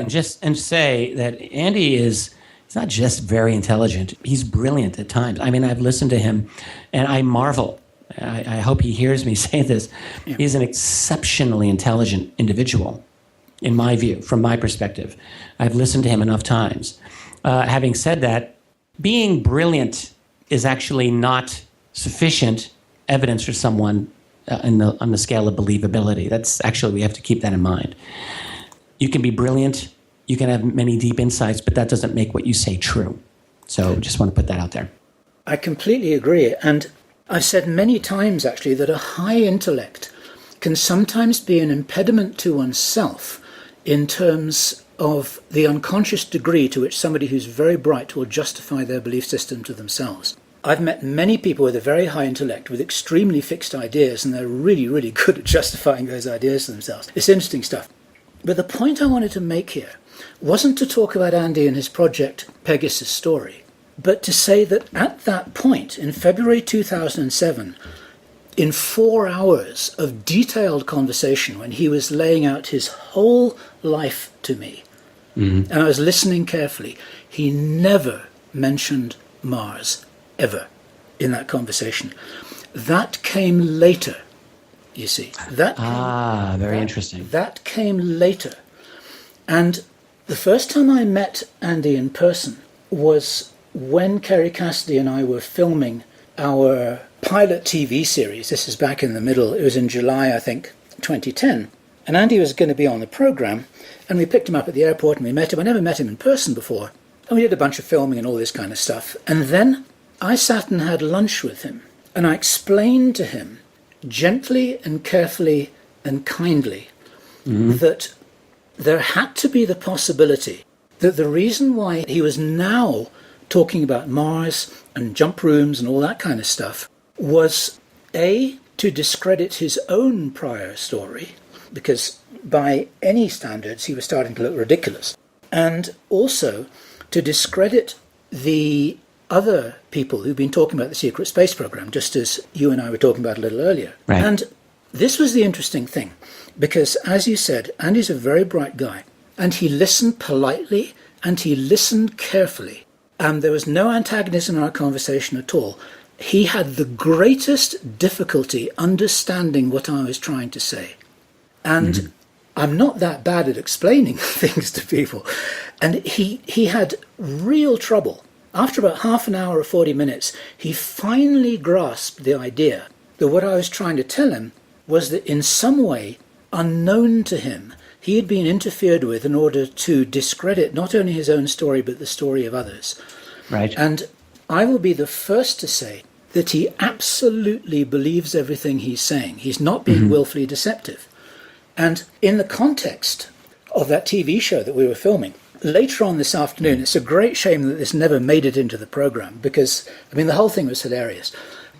and say that Andy he's not just very intelligent, he's brilliant at times. I mean, I've listened to him, and I marvel. I hope he hears me say this. Yeah. He's an exceptionally intelligent individual, in my view, from my perspective. I've listened to him enough times. Having said that, being brilliant is actually not sufficient evidence for someone on the scale of believability. That's actually, we have to keep that in mind. You can be brilliant, you can have many deep insights, but that doesn't make what you say true. So just want to put that out there.
I completely agree. And I've said many times, actually, that a high intellect can sometimes be an impediment to oneself in terms of the unconscious degree to which somebody who's very bright will justify their belief system to themselves. I've met many people with a very high intellect with extremely fixed ideas, and they're really, really good at justifying those ideas to themselves. It's interesting stuff. But the point I wanted to make here wasn't to talk about Andy and his Project Pegasus story, but to say that at that point, in February 2007, in 4 hours of detailed conversation, when he was laying out his whole life to me, and I was listening carefully, he never mentioned Mars, ever, in that conversation. That came later, you see.
Very interesting.
That came later. And the first time I met Andy in person was when Kerry Cassidy and I were filming our pilot TV series. This is back in the middle. It was in July, I think, 2010. And Andy was going to be on the program, and we picked him up at the airport and we met him. I never met him in person before. And we did a bunch of filming and all this kind of stuff. And then I sat and had lunch with him, and I explained to him gently and carefully and kindly that there had to be the possibility that the reason why he was now talking about Mars and jump rooms and all that kind of stuff was A, to discredit his own prior story, because by any standards he was starting to look ridiculous, and also to discredit the other people who've been talking about the secret space program, just as you and I were talking about a little earlier.
Right.
And this was the interesting thing, because as you said, Andy's a very bright guy, and he listened politely and he listened carefully. And there was no antagonism in our conversation at all. He had the greatest difficulty understanding what I was trying to say. And I'm not that bad at explaining things to people. And he had real trouble. After about half an hour or 40 minutes, he finally grasped the idea that what I was trying to tell him was that in some way, unknown to him, he had been interfered with in order to discredit not only his own story, but the story of others.
Right.
And I will be the first to say that he absolutely believes everything he's saying. He's not being willfully deceptive. And in the context of that TV show that we were filming, later on this afternoon, it's a great shame that this never made it into the program because, I mean, the whole thing was hilarious.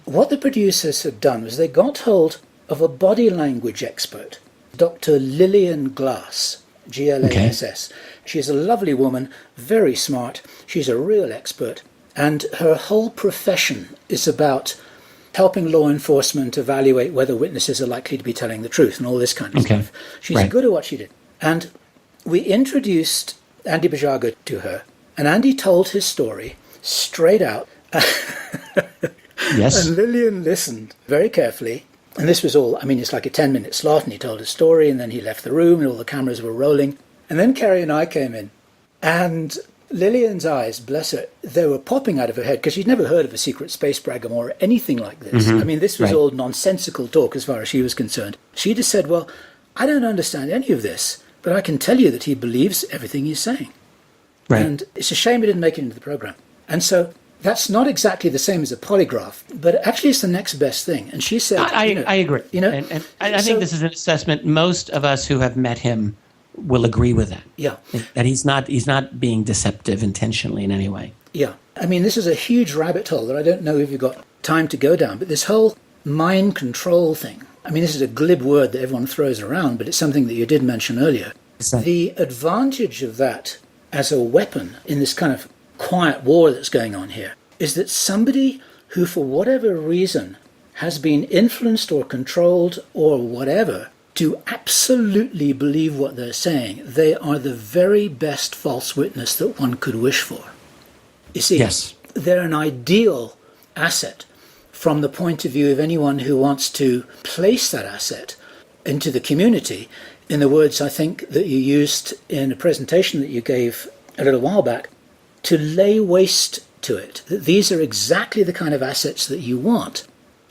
What the producers had done was they got hold of a body language expert, Dr. Lillian Glass, Glass. Okay. She's a lovely woman, very smart. She's a real expert. And her whole profession is about helping law enforcement evaluate whether witnesses are likely to be telling the truth and all this kind of stuff. She's good at what she did. And we introduced Andy Bajaga to her, and Andy told his story straight out.
Yes.
And Lillian listened very carefully. And this was all, I mean, it's like a 10-minute slot, and he told his story, and then he left the room, and all the cameras were rolling. And then Kerry and I came in, and Lillian's eyes, bless her, they were popping out of her head, because she'd never heard of a secret space program or anything like this. I mean, this was all nonsensical talk as far as she was concerned. She just said, well, I don't understand any of this, but I can tell you that he believes everything he's saying.
Right.
And it's a shame he didn't make it into the program. And so that's not exactly the same as a polygraph, but actually it's the next best thing. And she said...
I agree. You know, and I think this is an assessment most of us who have met him will agree with that.
Yeah.
That he's not being deceptive intentionally in any way.
Yeah. I mean, this is a huge rabbit hole that I don't know if you've got time to go down, but this whole mind control thing, I mean, this is a glib word that everyone throws around, but it's something that you did mention earlier. The advantage of that as a weapon in this kind of quiet war that's going on here is that somebody who, for whatever reason, has been influenced or controlled or whatever to absolutely believe what they're saying, they are the very best false witness that one could wish for. You see,
Yes.
they're an ideal asset from the point of view of anyone who wants to place that asset into the community. In the words, I think, that you used in a presentation that you gave a little while back, to lay waste to it. That these are exactly the kind of assets that you want.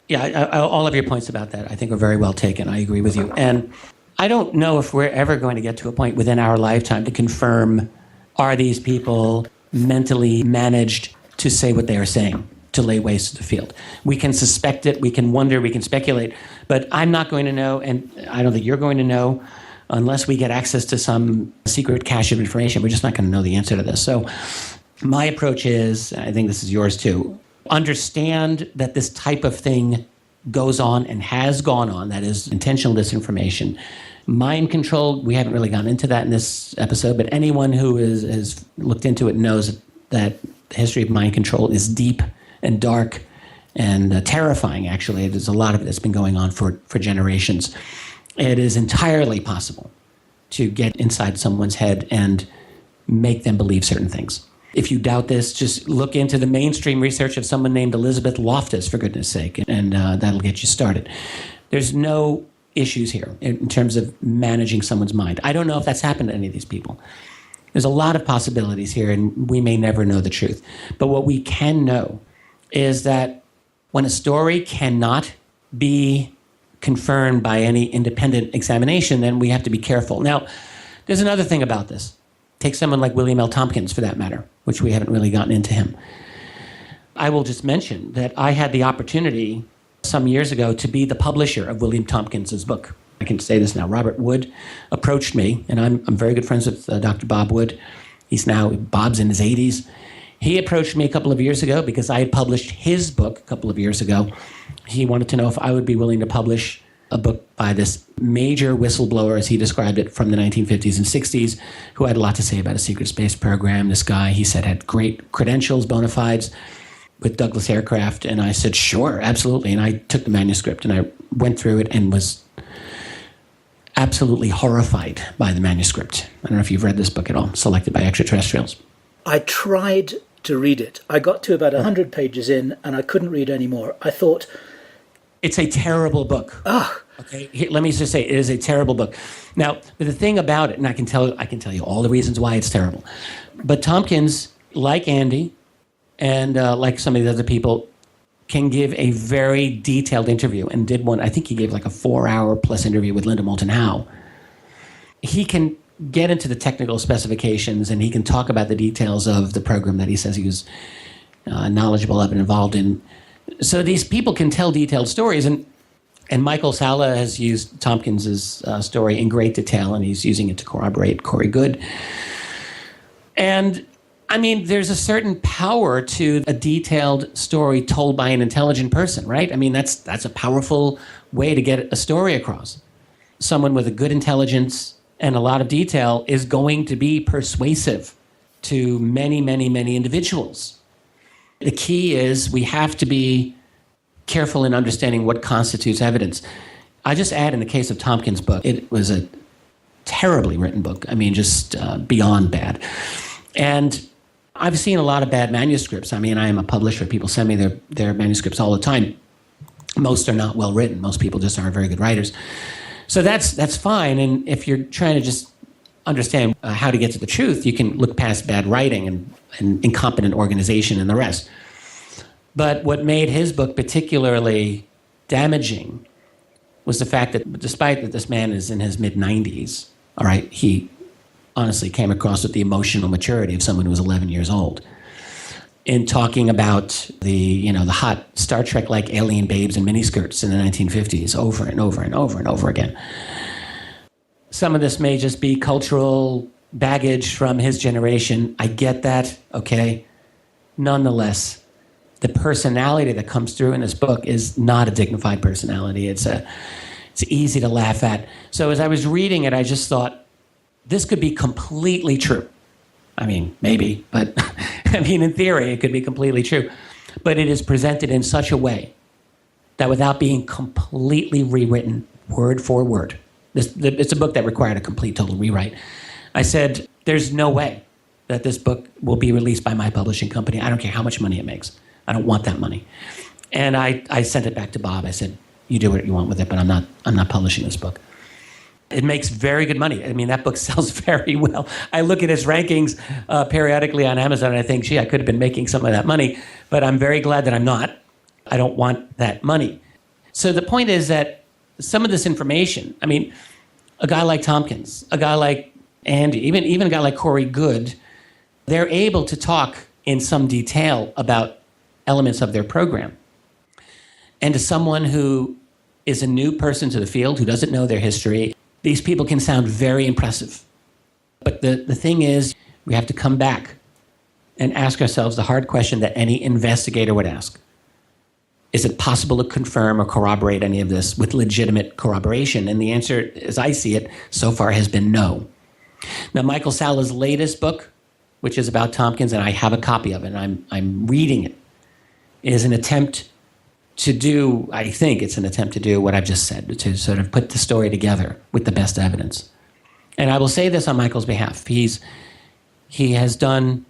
Yeah, all of your points about that, I think, are very well taken. I agree with you. And I don't know if we're ever going to get to a point within our lifetime to confirm, are these people mentally managed to say what they are saying, to lay waste to the field. We can suspect it, we can wonder, we can speculate, but I'm not going to know, and I don't think you're going to know, unless we get access to some secret cache of information. We're just not going to know the answer to this. So my approach is, I think this is yours too, understand that this type of thing goes on and has gone on, that is intentional disinformation. Mind control, we haven't really gone into that in this episode, but anyone who has looked into it knows that the history of mind control is deep and dark and terrifying, actually. There's a lot of it that's been going on for generations. It is entirely possible to get inside someone's head and make them believe certain things. If you doubt this, just look into the mainstream research of someone named Elizabeth Loftus, for goodness sake, and that'll get you started. There's no issues here in terms of managing someone's mind. I don't know if that's happened to any of these people. There's a lot of possibilities here, and we may never know the truth. But what we can know is that when a story cannot be confirmed by any independent examination, then we have to be careful. Now, there's another thing about this. Take someone like William L. Tompkins, for that matter, which we haven't really gotten into him. I will just mention that I had the opportunity some years ago to be the publisher of William Tompkins' book. I can say this now. Robert Wood approached me, and I'm very good friends with Dr. Bob Wood. Bob's in his 80s. He approached me a couple of years ago because I had published his book a couple of years ago. He wanted to know if I would be willing to publish a book by this major whistleblower, as he described it, from the 1950s and 60s, who had a lot to say about a secret space program. This guy, he said, had great credentials, bona fides, with Douglas Aircraft. And I said, sure, absolutely. And I took the manuscript and I went through it and was absolutely horrified by the manuscript. I don't know if you've read this book at all, Selected by Extraterrestrials.
I tried to read it. I got to about 100 pages in and I couldn't read any more. I thought,
it's a terrible book. Okay, let me just say, it is a terrible book. Now, the thing about it, and I can tell you all the reasons why it's terrible, but Tompkins, like Andy, and like some of the other people, can give a very detailed interview, and did one. I think he gave like a 4-hour plus interview with Linda Moulton Howe. He can get into the technical specifications, and he can talk about the details of the program that he says he was knowledgeable of and involved in. So these people can tell detailed stories, and Michael Salla has used Tompkins' story in great detail, and he's using it to corroborate Coorey Goode. And I mean, there's a certain power to a detailed story told by an intelligent person, right? I mean, that's a powerful way to get a story across. Someone with a good intelligence and a lot of detail is going to be persuasive to many, many, many individuals. The key is we have to be careful in understanding what constitutes evidence. I just add, in the case of Tompkins' book, it was a terribly written book. I mean, just beyond bad. And I've seen a lot of bad manuscripts. I mean, I am a publisher. People send me their manuscripts all the time. Most are not well written. Most people just aren't very good writers. So that's fine. And if you're trying to just understand how to get to the truth, you can look past bad writing and incompetent organization and the rest. But what made his book particularly damaging was the fact that despite that this man is in his mid-90s, all right, he honestly came across with the emotional maturity of someone who was 11 years old in talking about the hot Star Trek-like alien babes in miniskirts in the 1950s over and over and over and over again. Some of this may just be cultural baggage from his generation. I get that, okay? nonetheless, the personality that comes through in this book is not a dignified personality. It's easy to laugh at. So as I was reading it, I just thought, this could be completely true. I mean, maybe, but I mean, in theory, it could be completely true. But it is presented in such a way that without being completely rewritten word for word, it's a book that required a complete, total rewrite. I said, there's no way that this book will be released by my publishing company. I don't care how much money it makes. I don't want that money. And I sent it back to Bob. I said, you do what you want with it, but I'm not publishing this book. It makes very good money. I mean, that book sells very well. I look at its rankings periodically on Amazon, and I think, gee, I could have been making some of that money, but I'm very glad that I'm not. I don't want that money. So the point is that some of this information, I mean, a guy like Tompkins, a guy like Andy, even a guy like Coorey Goode, they're able to talk in some detail about elements of their program. And to someone who is a new person to the field, who doesn't know their history, these people can sound very impressive. But the thing is, we have to come back and ask ourselves the hard question that any investigator would ask. Is it possible to confirm or corroborate any of this with legitimate corroboration? And the answer, as I see it, so far has been no. Now, Michael Sala's latest book, which is about Tompkins, and I have a copy of it, and I'm reading it, is an attempt to do, I think it's an attempt to do what I've just said, to sort of put the story together with the best evidence. And I will say this on Michael's behalf. He has done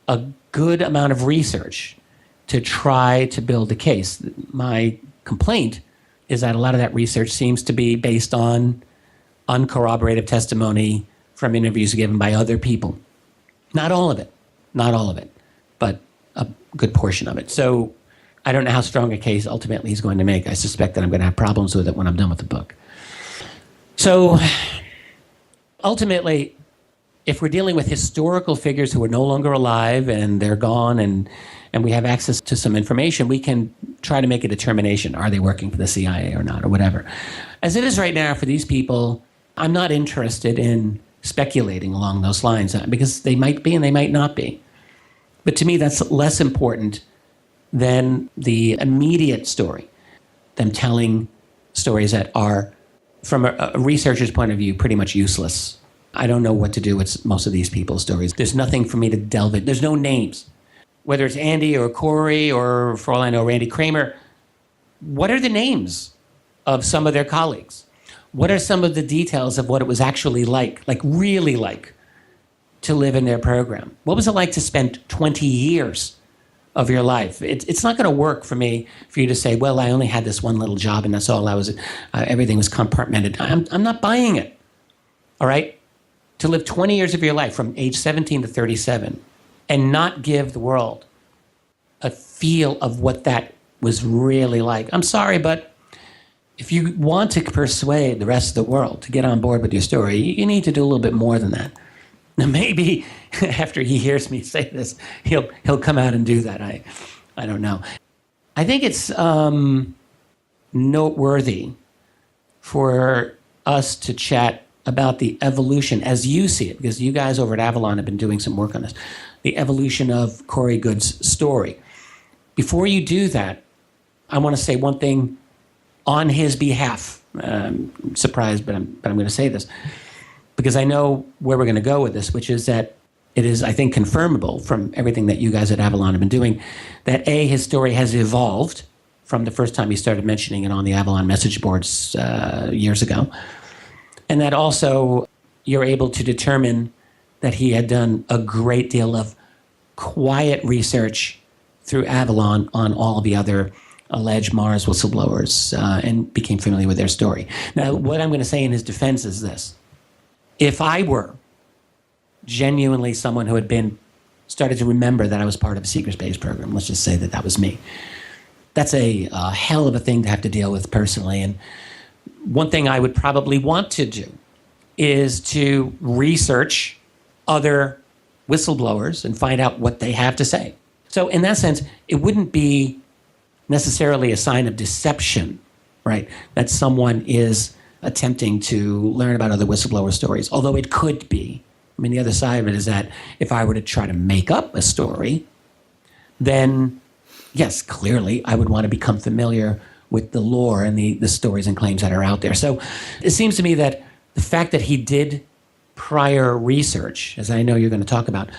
a good amount of research to try to build a case. My complaint is that a lot of that research seems to be based on uncorroborated testimony from interviews given by other people. Not all of it, but a good portion of it. So I don't know how strong a case ultimately he's going to make. I suspect that I'm going to have problems with it when I'm done with the book. So ultimately, if we're dealing with historical figures who are no longer alive and they're gone and we have access to some information, we can try to make a determination. Are they working for the CIA or not, or whatever? As it is right now for these people, I'm not interested in speculating along those lines because they might be and they might not be. But to me, that's less important than the immediate story, them telling stories that are, from a researcher's point of view, pretty much useless. I don't know what to do with most of these people's stories. There's nothing for me to delve in. There's no names. Whether it's Andy or Coorey or, for all I know, Randy Kramer, what are the names of some of their colleagues? What are some of the details of what it was actually like really like, to live in their program? What was it like to spend 20 years of your life? It's not going to work for me for you to say, well, I only had this one little job and that's all I was, everything was compartmented. I'm not buying it, all right? To live 20 years of your life from age 17 to 37 and not give the world a feel of what that was really like. I'm sorry, but if you want to persuade the rest of the world to get on board with your story, you need to do a little bit more than that. Now, maybe after he hears me say this, he'll come out and do that. I don't know. I think it's noteworthy for us to chat about the evolution as you see it, because you guys over at Avalon have been doing some work on this, the evolution of Coorey Goode's story. Before you do that, I want to say one thing on his behalf. I'm surprised, but I'm going to say this, because I know where we're going to go with this, which is that it is, I think, confirmable from everything that you guys at Avalon have been doing, that A, his story has evolved from the first time he started mentioning it on the Avalon message boards years ago, and that also you're able to determine that he had done a great deal of quiet research through Avalon on all of the other alleged Mars whistleblowers and became familiar with their story. Now, what I'm going to say in his defense is this. If I were genuinely someone who had started to remember that I was part of a secret space program, let's just say that that was me, that's a hell of a thing to have to deal with personally. And one thing I would probably want to do is to research other whistleblowers and find out what they have to say. So in that sense, it wouldn't be necessarily a sign of deception, right, that someone is attempting to learn about other whistleblower stories, although it could be. I mean, the other side of it is that if I were to try to make up a story, then yes, clearly I would want to become familiar with the lore and the stories and claims that are out there. So it seems to me that the fact that he did prior research, as I know you're going to talk about,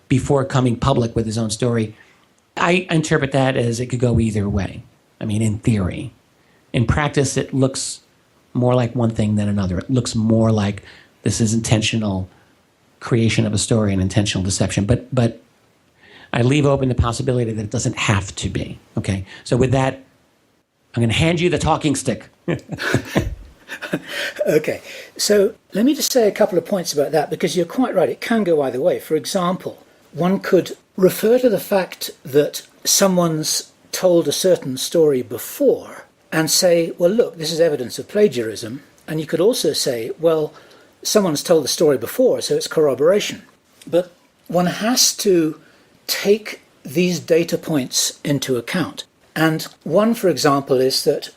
before coming public with his own story, I interpret that as it could go either way. I mean, in theory. In practice, it looks more like one thing than another. It looks more like this is intentional creation of a story and intentional deception. But I leave open the possibility that it doesn't have to be. Okay? So with that, I'm going to hand you the talking stick.
Okay, so let me just say a couple of points about that, because you're quite right, it can go either way. For example, one could refer to the fact that someone's told a certain story before and say, well, look, this is evidence of plagiarism. And you could also say, well, someone's told the story before, so it's corroboration. But one has to take these data points into account. And one, for example, is that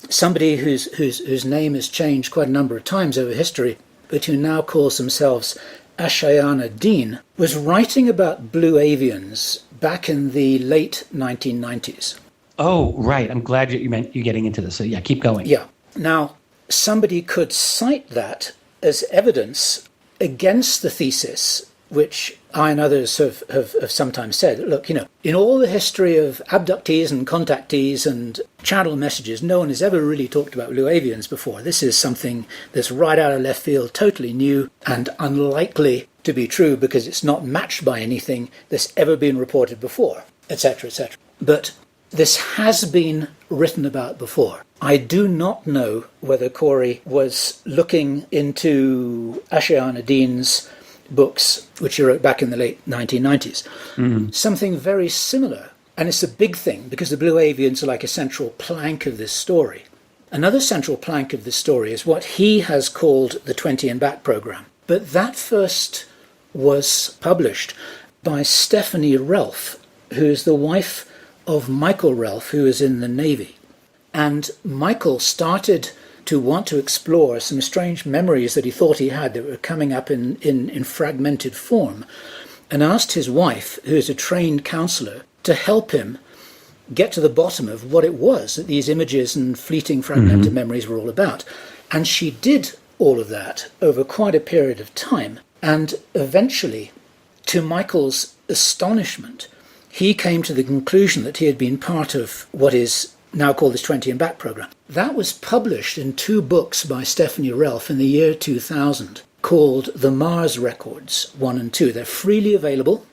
somebody whose name has changed quite a number of times over history, but who now calls themselves Ashayana Dean, was writing about blue avians back in the late 1990s.
Oh, right. I'm glad you're getting into this. So yeah, keep going.
Yeah. Now, somebody could cite that as evidence against the thesis, which I and others have sometimes said, look, in all the history of abductees and contactees and channel messages, no one has ever really talked about blue avians before. This is something that's right out of left field, totally new and unlikely to be true because it's not matched by anything that's ever been reported before, etc., etc. But this has been written about before. I do not know whether Coorey was looking into Ashayana Dean's books, which he wrote back in the late 1990s. Mm-hmm. Something very similar, and it's a big thing because the blue avians are like a central plank of this story. Another central plank of this story is what he has called the 20 and Back program. But that first was published by Stephanie Relf, who is the wife of Michael Relf, who is in the Navy. And Michael started to want to explore some strange memories that he thought he had that were coming up in fragmented form, and asked his wife, who is a trained counselor, to help him get to the bottom of what it was that these images and fleeting fragmented memories were all about. And she did all of that over quite a period of time, and eventually, to Michael's astonishment, he came to the conclusion that he had been part of what is now called this 20 and Back program. That was published in 2 books by Stephanie Relf in the year 2000 called The Mars Records 1 and 2. They're freely available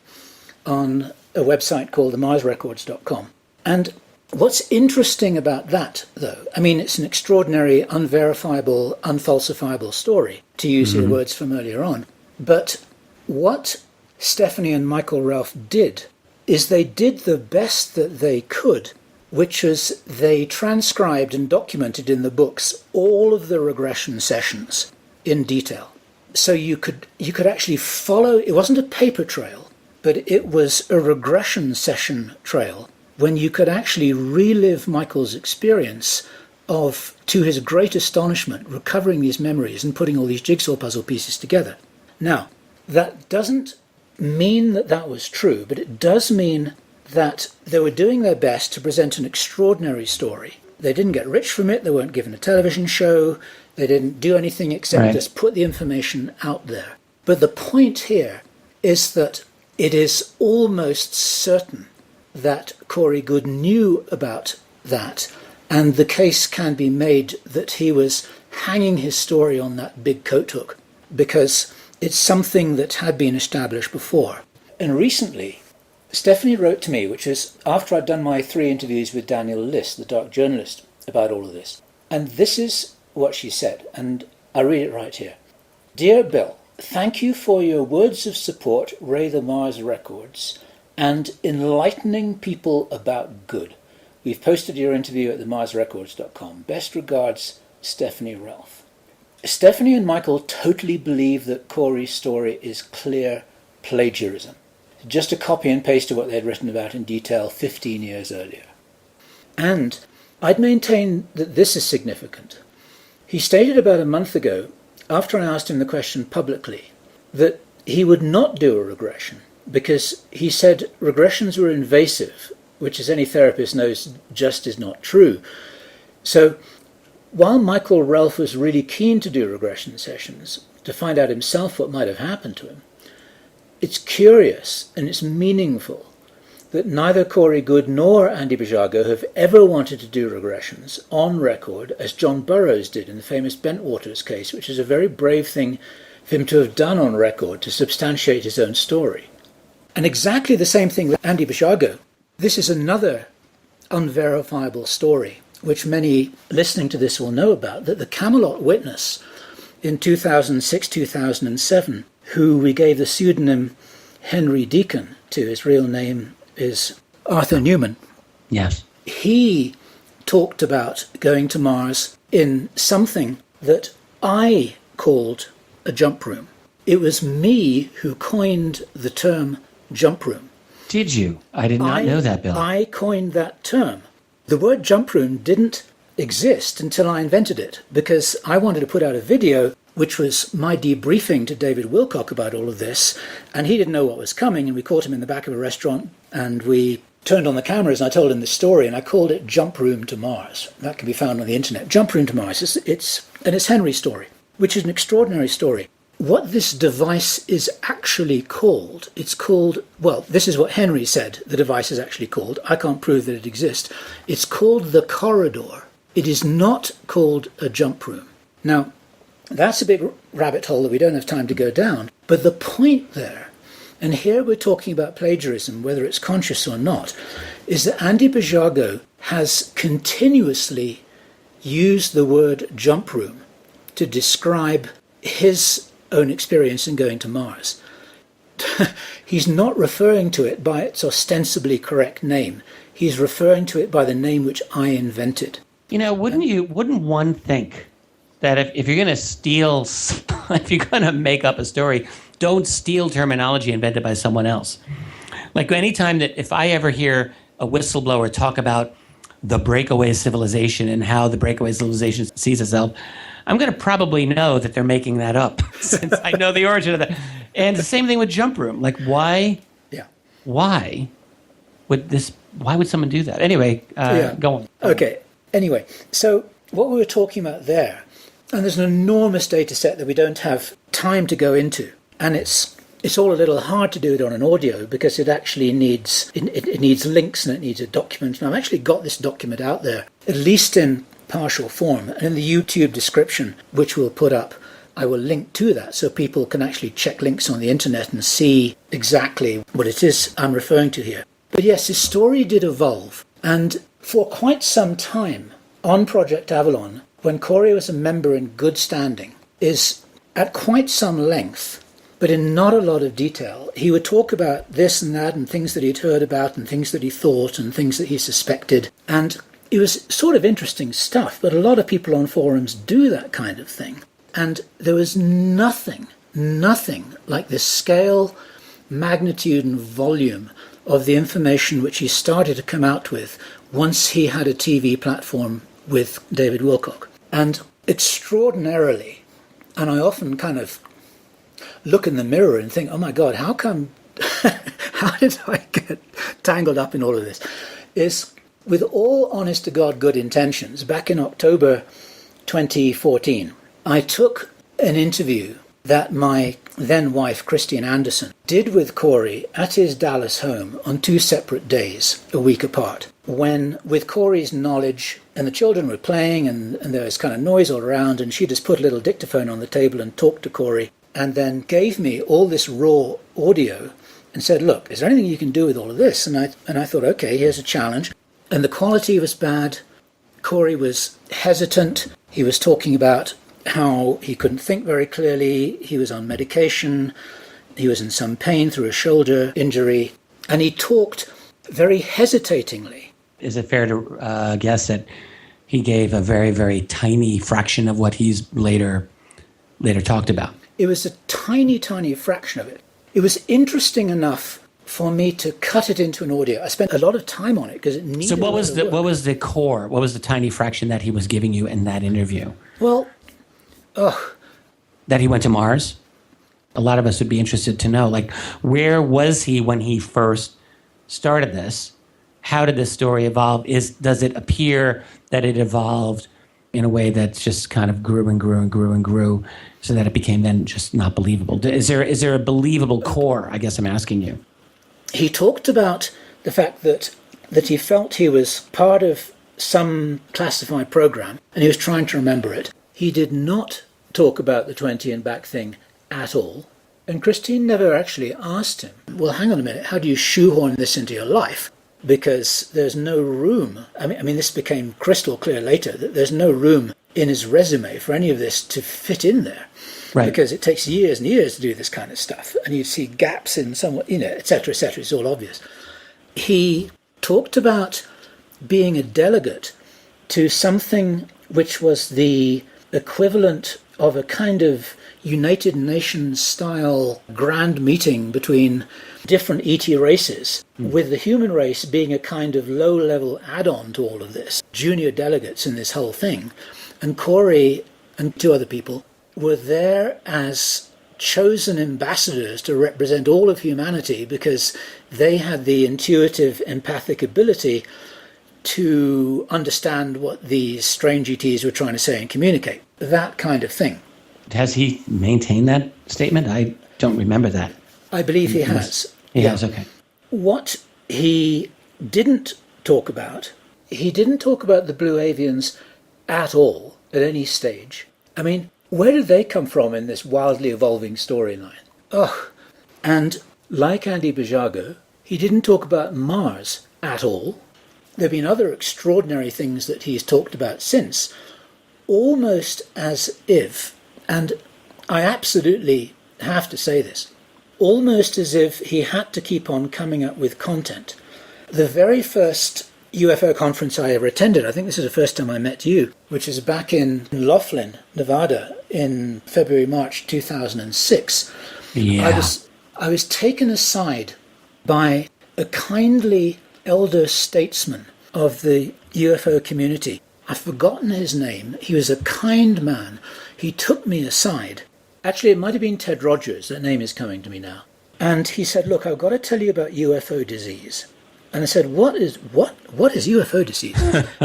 on a website called themarsrecords.com. And what's interesting about that, though, I mean, it's an extraordinary, unverifiable, unfalsifiable story, to use your words from earlier on. But what Stephanie and Michael Relf did is they did the best that they could, which is they transcribed and documented in the books all of the regression sessions in detail. So you could actually follow, it wasn't a paper trail, but it was a regression session trail when you could actually relive Michael's experience of, to his great astonishment, recovering these memories and putting all these jigsaw puzzle pieces together. Now, that doesn't mean that that was true, but it does mean that they were doing their best to present an extraordinary story. They didn't get rich from it, they weren't given a television show, they didn't do anything except just put the information out there. But the point here is that it is almost certain that Coorey Goode knew about that, and the case can be made that he was hanging his story on that big coat hook, because it's something that had been established before. And recently, Stephanie wrote to me, which is after I'd done my 3 interviews with Daniel List, the dark journalist, about all of this. And this is what she said, and I read it right here. Dear Bill, thank you for your words of support, Ray the Mars Records, and enlightening people about good. We've posted your interview at themarsrecords.com. Best regards, Stephanie Relf. Stephanie and Michael totally believe that Coorey's story is clear plagiarism. Just a copy and paste of what they had written about in detail 15 years earlier. And I'd maintain that this is significant. He stated about a month ago, after I asked him the question publicly, that he would not do a regression. because he said regressions were invasive, which, as any therapist knows, just is not true. So while Michael Ralph was really keen to do regression sessions to find out himself what might have happened to him, it's curious and it's meaningful that neither Coorey Goode nor Andy Bjago have ever wanted to do regressions on record, as John Burroughs did in the famous Bentwaters case, which is a very brave thing for him to have done on record to substantiate his own story. And exactly the same thing with Andy Bjago. This is another unverifiable story, which many listening to this will know about, that the Camelot witness in 2006-2007, who we gave the pseudonym Henry Deacon to, his real name is Arthur Newman.
Yes.
He talked about going to Mars in something that I called a jump room. It was me who coined the term jump room.
Did you? I did not know that, Bill.
I coined that term. The word jump room didn't exist until I invented it, because I wanted to put out a video which was my debriefing to David Wilcock about all of this, and he didn't know what was coming, and we caught him in the back of a restaurant, and we turned on the cameras, and I told him the story, and I called it Jump Room to Mars. That can be found on the internet. Jump Room to Mars. It's Henry's story, which is an extraordinary story. What this device is actually called, it's called, well, this is what Henry said the device is actually called. I can't prove that it exists. It's called the corridor. It is not called a jump room. Now, that's a big rabbit hole that we don't have time to go down. But the point there, and here we're talking about plagiarism, whether it's conscious or not, is that Andy Bjago has continuously used the word jump room to describe his own experience in going to Mars. He's not referring to it by its ostensibly correct name. He's referring to it by the name which I invented.
You know, wouldn't one think that if you're going to steal, if you're going to make up a story, don't steal terminology invented by someone else. Like anytime that if I ever hear a whistleblower talk about the breakaway civilization and how the breakaway civilization sees itself, I'm going to probably know that they're making that up since I know the origin of that. And the same thing with jump room. Like why? Yeah. Why would someone do that? Anyway, go on.
Okay. Anyway, so what we were talking about there, and there's an enormous data set that we don't have time to go into, and it's all a little hard to do it on an audio because it actually needs it needs links and it needs a document. And I've actually got this document out there, at least in partial form, and in the YouTube description, which we'll put up, I will link to that so people can actually check links on the internet and see exactly what it is I'm referring to here. But yes, his story did evolve, and for quite some time on Project Avalon, when Coorey was a member in good standing, is at quite some length, but in not a lot of detail, he would talk about this and that and things that he'd heard about and things that he thought and things that he suspected. And it was sort of interesting stuff, but a lot of people on forums do that kind of thing. And there was nothing like the scale, magnitude and volume of the information which he started to come out with once he had a TV platform with David Wilcock. And extraordinarily, and I often kind of look in the mirror and think, oh my God, how did I get tangled up in all of this? Is with all honest to God good intentions, back in October 2014, I took an interview that my then wife, Christian Anderson, did with Coorey at his Dallas home on 2 separate days, a week apart, when, with Coorey's knowledge, and the children were playing and there was kind of noise all around, and she just put a little dictaphone on the table and talked to Coorey, and then gave me all this raw audio and said, look, is there anything you can do with all of this? And I thought, okay, here's a challenge. And the quality was bad. Coorey was hesitant. He was talking about how he couldn't think very clearly. He was on medication. He was in some pain through a shoulder injury. And he talked very hesitatingly.
Is it fair to guess that he gave a very, very tiny fraction of what he's later talked about?
It was a tiny, tiny fraction of it. It was interesting enough for me to cut it into an audio. I spent a lot of time on it because it needed.
So what was the core? What was the tiny fraction that he was giving you in that interview?
Well,
that he went to Mars? a lot of us would be interested to know, like, where was he when he first started this? How did this story evolve? Does it appear that it evolved in a way that just kind of grew and grew and grew and grew so that it became then just not believable? Is there a believable core, I guess I'm asking you?
He talked about the fact that he felt he was part of some classified program and he was trying to remember it. He did not talk about the 20 and back thing at all. And Christine never actually asked him, well, hang on a minute, how do you shoehorn this into your life? Because there's no room. I mean, this became crystal clear later, that there's no room in his resume for any of this to fit in there.
Right.
Because it takes years and years to do this kind of stuff. And you see gaps in some, et cetera, it's all obvious. He talked about being a delegate to something which was the equivalent of a kind of United Nations style grand meeting between different ET races, with the human race being a kind of low-level add-on to all of this, junior delegates in this whole thing. And Coorey and two other people were there as chosen ambassadors to represent all of humanity because they had the intuitive, empathic ability to understand what these strange ETs were trying to say and communicate. That kind of thing.
Has he maintained that statement? I don't remember that.
I believe he has.
He has, okay.
What he didn't talk about the Blue Avians at all, at any stage. I mean, where did they come from in this wildly evolving storyline? And like Andy Bjago, he didn't talk about Mars at all. There have been other extraordinary things that he's talked about since, almost as if, and I absolutely have to say this, almost as if he had to keep on coming up with content. The very first UFO conference I ever attended, I think this is the first time I met you, which is back in Laughlin, Nevada, in February, March 2006.
Yeah.
I was taken aside by a kindly elder statesman of the UFO community. I've forgotten his name. He was a kind man. He took me aside. Actually, it might have been Ted Rogers. That name is coming to me now. And he said, look, I've got to tell you about UFO disease. And I said, what is UFO disease?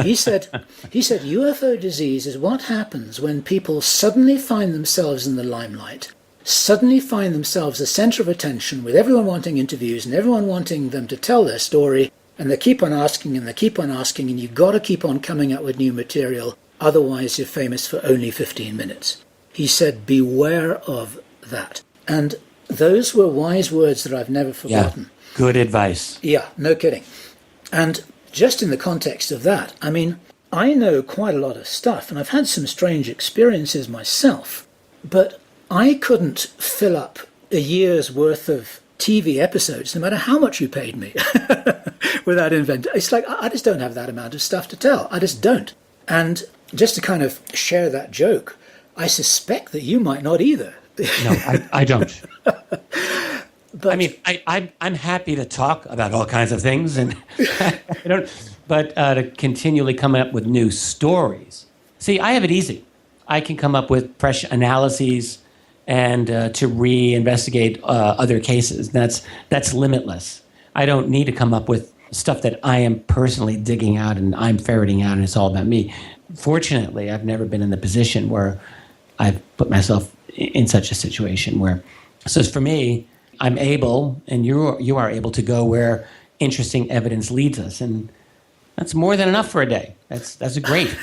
He said, UFO disease is what happens when people suddenly find themselves in the limelight, suddenly find themselves the center of attention, with everyone wanting interviews and everyone wanting them to tell their story, and they keep on asking and they keep on asking, and you've got to keep on coming up with new material, otherwise you're famous for only 15 minutes. He said, beware of that. And those were wise words that I've never forgotten.
Yeah. Good advice.
Yeah, no kidding. And just in the context of that, I mean, I know quite a lot of stuff, and I've had some strange experiences myself, but I couldn't fill up a year's worth of TV episodes, no matter how much you paid me, without inventing. It's like, I just don't have that amount of stuff to tell. I just don't. And just to kind of share that joke, I suspect that you might not either.
No, I don't.
But,
I mean, I'm happy to talk about all kinds of things, and but to continually come up with new stories. See, I have it easy. I can come up with fresh analyses and to re-investigate other cases. That's limitless. I don't need to come up with stuff that I am personally digging out and I'm ferreting out, and it's all about me. Fortunately, I've never been in the position where I've put myself in such a situation where. So for me, I'm able, and you are able to go where interesting evidence leads us, and that's more than enough for a day. That's great.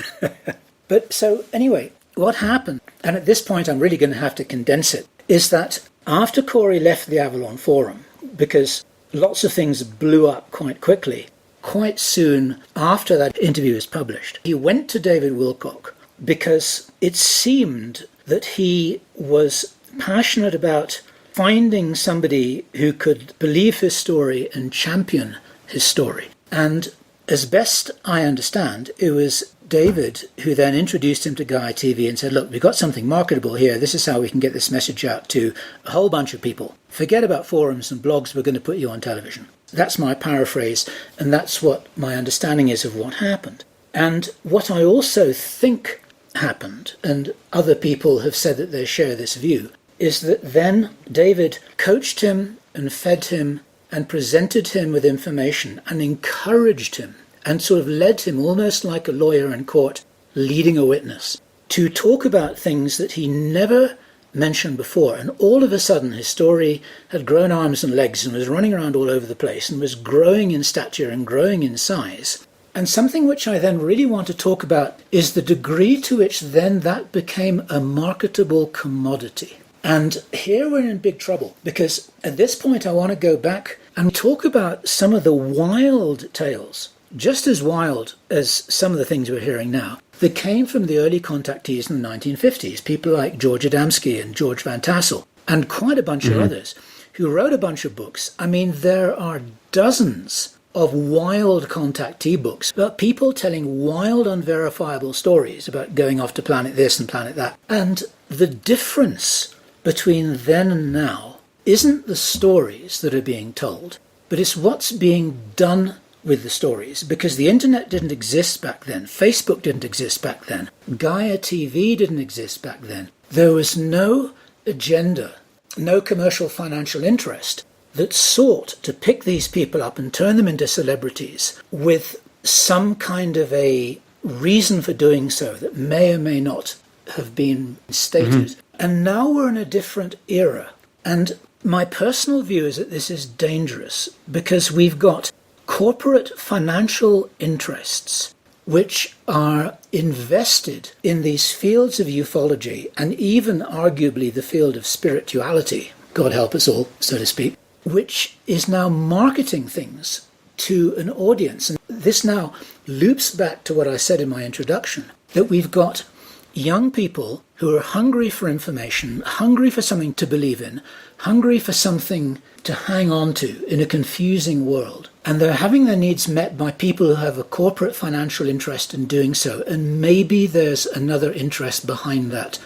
But so anyway, what happened, and at this point I'm really going to have to condense it, is that after Coorey left the Avalon Forum, because lots of things blew up quite quickly, quite soon after that interview was published, he went to David Wilcock because it seemed that he was passionate about finding somebody who could believe his story and champion his story. And as best I understand, it was David who then introduced him to Guy TV and said, look, we've got something marketable here. This is how we can get this message out to a whole bunch of people. Forget about forums and blogs. We're going to put you on television. That's my paraphrase, and that's what my understanding is of what happened. And what I also think happened, and other people have said that they share this view, is that then David coached him and fed him and presented him with information and encouraged him and sort of led him almost like a lawyer in court, leading a witness, to talk about things that he never mentioned before. And all of a sudden his story had grown arms and legs and was running around all over the place and was growing in stature and growing in size. And something which I then really want to talk about is the degree to which then that became a marketable commodity. And here we're in big trouble, because at this point I want to go back and talk about some of the wild tales, just as wild as some of the things we're hearing now, that came from the early contactees in the 1950s, people like George Adamski and George Van Tassel, and quite a bunch of others, who wrote a bunch of books. I mean, there are dozens of wild contactee books about people telling wild, unverifiable stories about going off to planet this and planet that. And the difference between then and now isn't the stories that are being told, but it's what's being done with the stories, because the internet didn't exist back then, Facebook didn't exist back then, Gaia TV didn't exist back then. There was no agenda, no commercial financial interest that sought to pick these people up and turn them into celebrities with some kind of a reason for doing so that may or may not have been stated. And now we're in a different era. And my personal view is that this is dangerous, because we've got corporate financial interests which are invested in these fields of ufology and even arguably the field of spirituality, God help us all, so to speak, which is now marketing things to an audience. And this now loops back to what I said in my introduction, that we've got young people who are hungry for information, hungry for something to believe in, hungry for something to hang on to in a confusing world. And they're having their needs met by people who have a corporate financial interest in doing so. And maybe there's another interest behind that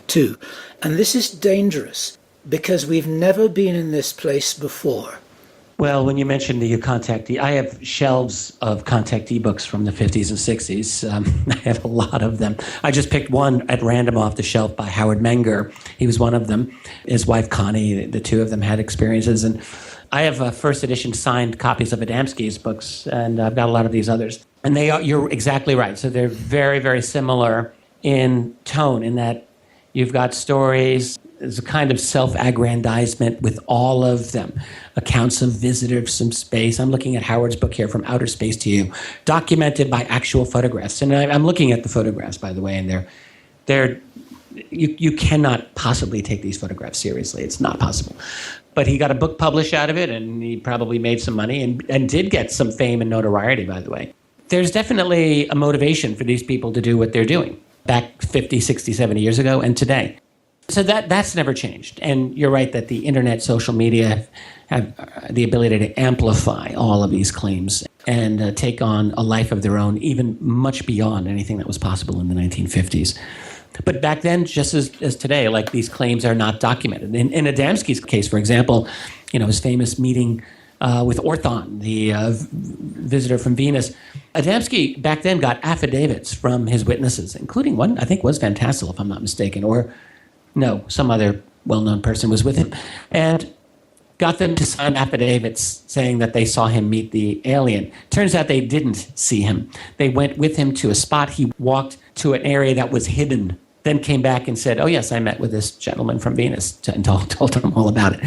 too. And this is dangerous, because we've never been in this place before.
Well, when you mentioned the contactee, I have shelves of contactee books from the 50s and 60s. I have a lot of them. I just picked one at random off the shelf by Howard Menger. He was one of them. His wife, Connie, the two of them had experiences. And I have first edition signed copies of Adamski's books, and I've got a lot of these others. And you're exactly right. So they're very, very similar in tone, in that you've got stories. There's a kind of self-aggrandizement with all of them. Accounts of visitors from space. I'm looking at Howard's book here, From Outer Space to You, documented by actual photographs. And I'm looking at the photographs, by the way, and you cannot possibly take these photographs seriously. It's not possible. But he got a book published out of it, and he probably made some money and did get some fame and notoriety, by the way. There's definitely a motivation for these people to do what they're doing back 50, 60, 70 years ago and today. So that's never changed. And you're right that the internet, social media have the ability to amplify all of these claims and take on a life of their own, even much beyond anything that was possible in the 1950s. But back then, just as today, like, these claims are not documented. In Adamski's case, for example, his famous meeting with Orthon, the visitor from Venus, Adamski back then got affidavits from his witnesses, including one, I think, was Van Tassel, if I'm not mistaken, or no, some other well-known person was with him, and got them to sign affidavits saying that they saw him meet the alien. Turns out they didn't see him. They went with him to a spot. He walked to an area that was hidden, then came back and said, oh, yes, I met with this gentleman from Venus, and told them all about it.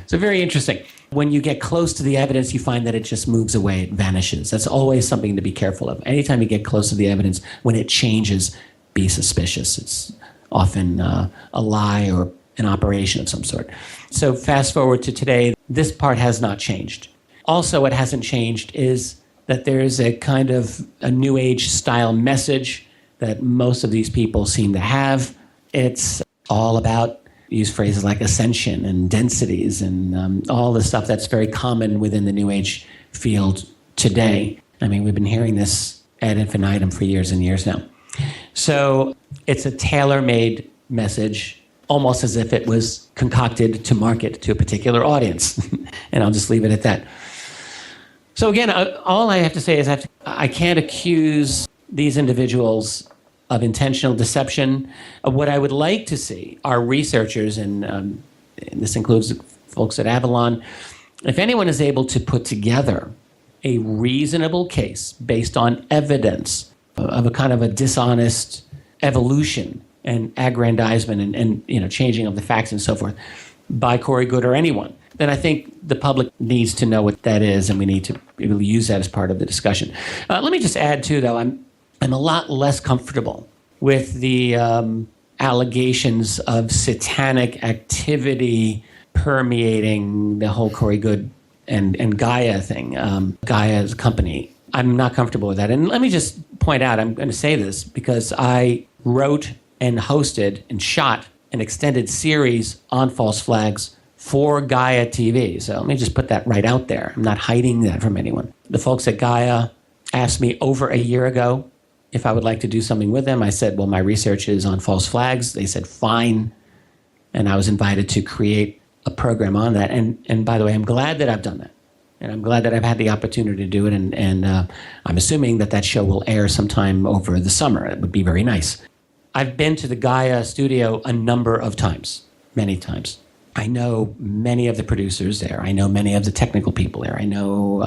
So very interesting. When you get close to the evidence, you find that it just moves away, it vanishes. That's always something to be careful of. Anytime you get close to the evidence, when it changes, be suspicious. It's often a lie or an operation of some sort. So fast forward to today, this part has not changed. Also, what hasn't changed is that there is a kind of a New Age style message that most of these people seem to have. It's all about, use phrases like ascension and densities and all the stuff that's very common within the New Age field today. I mean, we've been hearing this ad infinitum for years and years now. So it's a tailor-made message, almost as if it was concocted to market to a particular audience. And I'll just leave it at that. So again, all I have to say is I can't accuse these individuals of intentional deception. What I would like to see are researchers, and this includes folks at Avalon, if anyone is able to put together a reasonable case based on evidence of a kind of a dishonest evolution and aggrandizement and changing of the facts and so forth by Coorey Goode or anyone, then I think the public needs to know what that is, and we need to be able to use that as part of the discussion. Let me just add, too, though, I'm a lot less comfortable with the allegations of satanic activity permeating the whole Coorey Goode and Gaia thing, Gaia's company. I'm not comfortable with that. And let me just point out, I'm going to say this because I wrote and hosted and shot an extended series on false flags for Gaia TV. So let me just put that right out there. I'm not hiding that from anyone. The folks at Gaia asked me over a year ago if I would like to do something with them. I said, well, my research is on false flags. They said, fine. And I was invited to create a program on that. And by the way, I'm glad that I've done that. And I'm glad that I've had the opportunity to do it. And I'm assuming that show will air sometime over the summer. It would be very nice. I've been to the Gaia studio a number of times, many times. I know many of the producers there. I know many of the technical people there. I know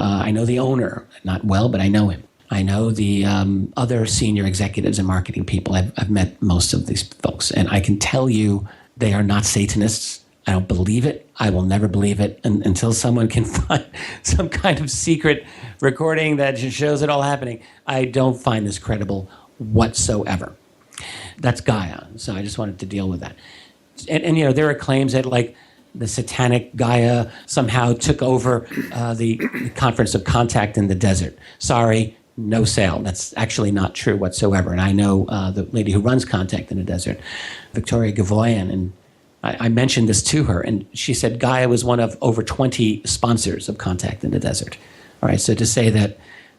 the owner, not well, but I know him. I know the other senior executives and marketing people. I've met most of these folks, and I can tell you they are not Satanists. I don't believe it. I will never believe it until someone can find some kind of secret recording that just shows it all happening. I don't find this credible whatsoever. That's Gaia. So I just wanted to deal with that. And there are claims that like the satanic Gaia somehow took over the Conference of Contact in the desert. Sorry, no sale. That's actually not true whatsoever. And I know the lady who runs Contact in the desert, Victoria Gavoyan, and I mentioned this to her, and she said Gaia was one of over 20 sponsors of Contact in the desert. All right, so to say that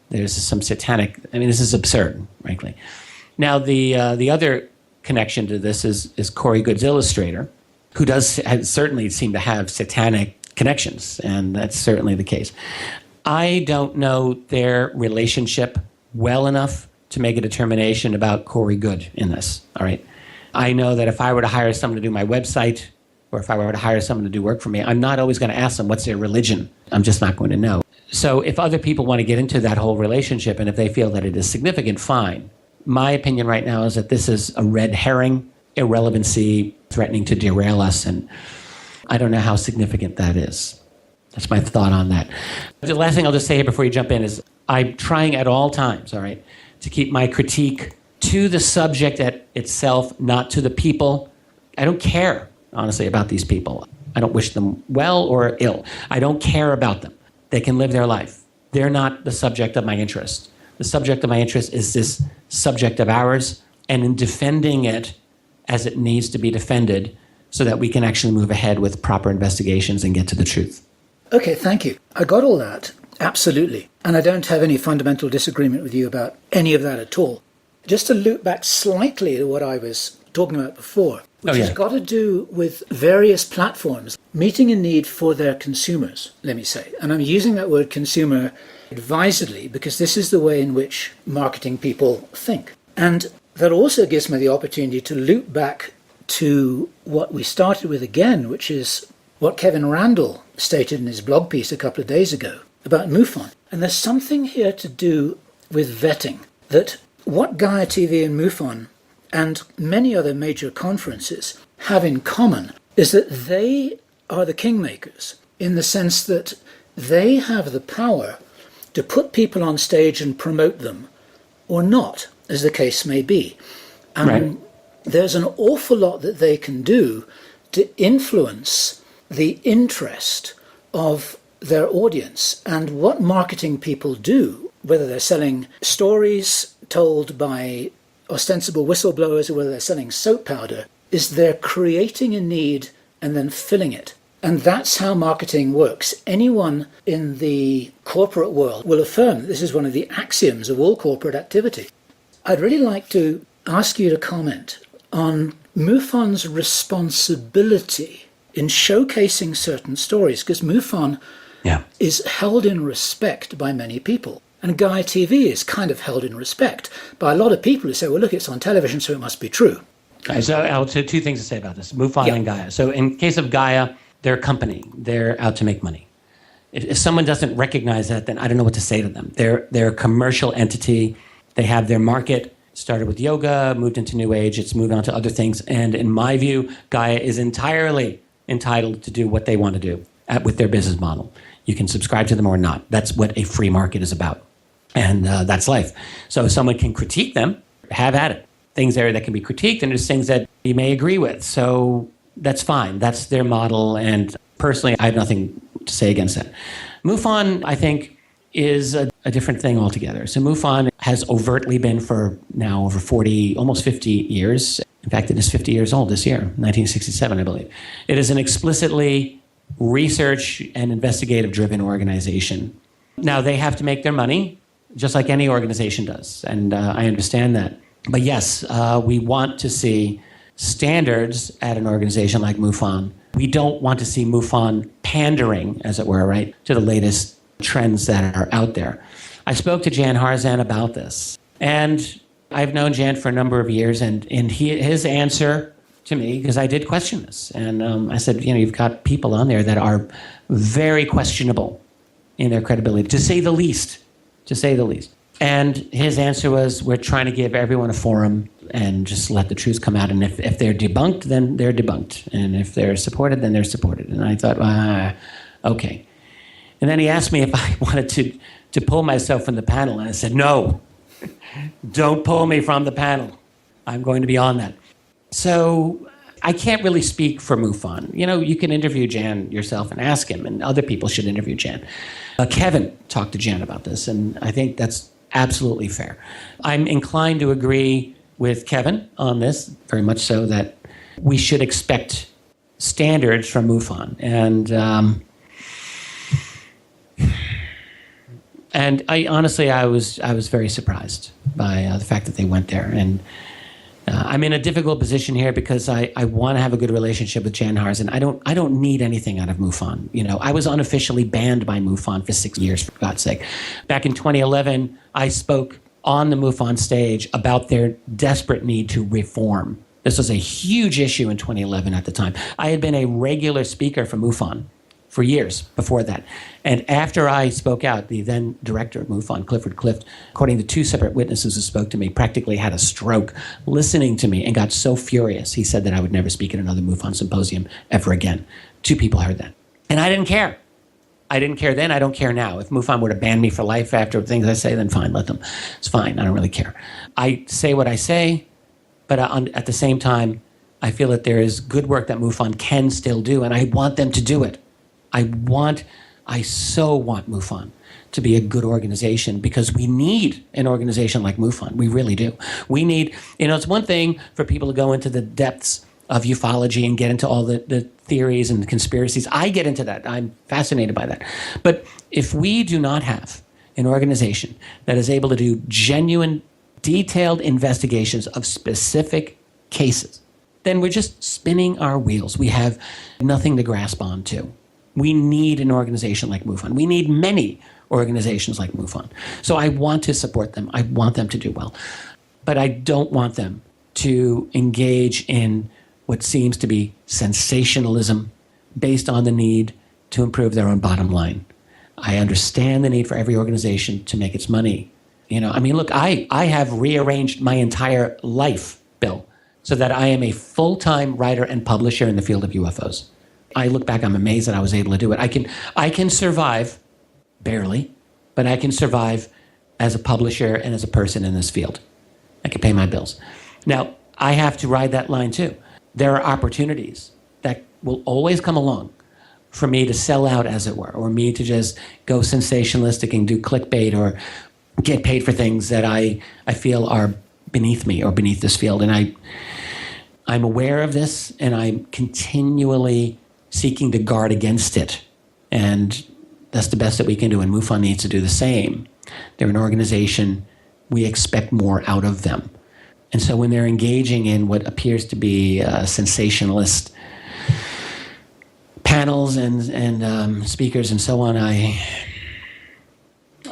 there's some satanic, this is absurd, frankly. Now, the other connection to this is Coorey Goode's illustrator, who certainly seem to have satanic connections, and that's certainly the case. I don't know their relationship well enough to make a determination about Coorey Goode in this, all right? I know that if I were to hire someone to do my website, or if I were to hire someone to do work for me, I'm not always going to ask them what's their religion. I'm just not going to know. So if other people want to get into that whole relationship, and if they feel that it is significant, fine. My opinion right now is that this is a red herring, irrelevancy, threatening to derail us, and I don't know how significant that is. That's my thought on that. The last thing I'll just say here before you jump in is I'm trying at all times, all right, to keep my critique to the subject itself, not to the people. I don't care, honestly, about these people. I don't wish them well or ill. I don't care about them. They can live their life. They're not the subject of my interest. The subject of my interest is this subject of ours, and in defending it as it needs to be defended so that we can actually move ahead with proper investigations and get to the truth.
Okay, thank you. I got all that, absolutely. And I don't have any fundamental disagreement with you about any of that at all. Just to loop back slightly to what I was talking about before, which has got to do with various platforms meeting a need for their consumers, let me say. And I'm using that word consumer advisedly because this is the way in which marketing people think. And that also gives me the opportunity to loop back to what we started with again, which is what Kevin Randall stated in his blog piece a couple of days ago about MUFON. And there's something here to do with vetting, that what Gaia TV and MUFON and many other major conferences have in common is that they are the kingmakers in the sense that they have the power to put people on stage and promote them, or not, as the case may be. And there's an awful lot that they can do to influence the interest of their audience. And what marketing people do, whether they're selling stories told by ostensible whistleblowers or whether they're selling soap powder, is they're creating a need and then filling it. And that's how marketing works. Anyone in the corporate world will affirm that this is one of the axioms of all corporate activity. I'd really like to ask you to comment on MUFON's responsibility in showcasing certain stories, because MUFON is held in respect by many people. And Gaia TV is kind of held in respect by a lot of people who say, well, look, it's on television, so it must be true.
All right, so I'll say two things to say about this, MUFON and Gaia. So in case of Gaia, they're a company. They're out to make money. If someone doesn't recognize that, then I don't know what to say to them. They're a commercial entity. They have their market, started with yoga, moved into New Age, it's moved on to other things. And in my view, Gaia is entirely entitled to do what they want to do with their business model. You can subscribe to them or not. That's what a free market is about. And that's life. So if someone can critique them, have at it. Things there that can be critiqued, and there's things that you may agree with. So that's fine. That's their model. And personally, I have nothing to say against that. MUFON, I think, is a different thing altogether. So MUFON has overtly been for now over 40, almost 50 years. In fact, it is 50 years old this year, 1967, I believe. It is an explicitly research and investigative-driven organization. Now, they have to make their money, just like any organization does, and I understand that. But yes, we want to see standards at an organization like MUFON. We don't want to see MUFON pandering, as it were, right, to the latest trends that are out there. I spoke to Jan Harzan about this, and I've known Jan for a number of years, and his answer to me, because I did question this, and I said, you've got people on there that are very questionable in their credibility, to say the least. And his answer was, we're trying to give everyone a forum and just let the truth come out. And if they're debunked, then they're debunked. And if they're supported, then they're supported. And I thought, okay. And then he asked me if I wanted to pull myself from the panel. And I said, no, don't pull me from the panel. I'm going to be on that. So I can't really speak for MUFON. You can interview Jan yourself and ask him, and other people should interview Jan. Kevin talked to Jan about this, and I think that's absolutely fair. I'm inclined to agree with Kevin on this, very much so, that we should expect standards from MUFON. And I honestly, I was very surprised by the fact that they went there. And I'm in a difficult position here because I want to have a good relationship with Jan Harzan. I don't need anything out of MUFON. I was unofficially banned by MUFON for 6 years, for God's sake. Back in 2011, I spoke on the MUFON stage about their desperate need to reform. This was a huge issue in 2011 at the time. I had been a regular speaker for MUFON for years before that. And after I spoke out, the then director of MUFON, Clifford Clift, according to two separate witnesses who spoke to me, practically had a stroke listening to me and got so furious, he said that I would never speak at another MUFON symposium ever again. Two people heard that. And I didn't care. I didn't care then, I don't care now. If MUFON were to ban me for life after things I say, then fine, let them. It's fine, I don't really care. I say what I say, but at the same time, I feel that there is good work that MUFON can still do, and I want them to do it. I so want MUFON to be a good organization, because we need an organization like MUFON. We really do. We need, it's one thing for people to go into the depths of ufology and get into all the theories and the conspiracies. I get into that. I'm fascinated by that. But if we do not have an organization that is able to do genuine, detailed investigations of specific cases, then we're just spinning our wheels. We have nothing to grasp on to. We need an organization like MUFON. We need many organizations like MUFON. So I want to support them. I want them to do well. But I don't want them to engage in what seems to be sensationalism based on the need to improve their own bottom line. I understand the need for every organization to make its money. Look, I have rearranged my entire life, Bill, so that I am a full-time writer and publisher in the field of UFOs. I look back, I'm amazed that I was able to do it. I can survive, barely, but I can survive as a publisher and as a person in this field. I can pay my bills. Now, I have to ride that line too. There are opportunities that will always come along for me to sell out, as it were, or me to just go sensationalistic and do clickbait or get paid for things that I feel are beneath me or beneath this field. And I'm aware of this, and I'm continually seeking to guard against it. And that's the best that we can do, and MUFON needs to do the same. They're an organization. We expect more out of them. And so when they're engaging in what appears to be sensationalist panels and speakers and so on,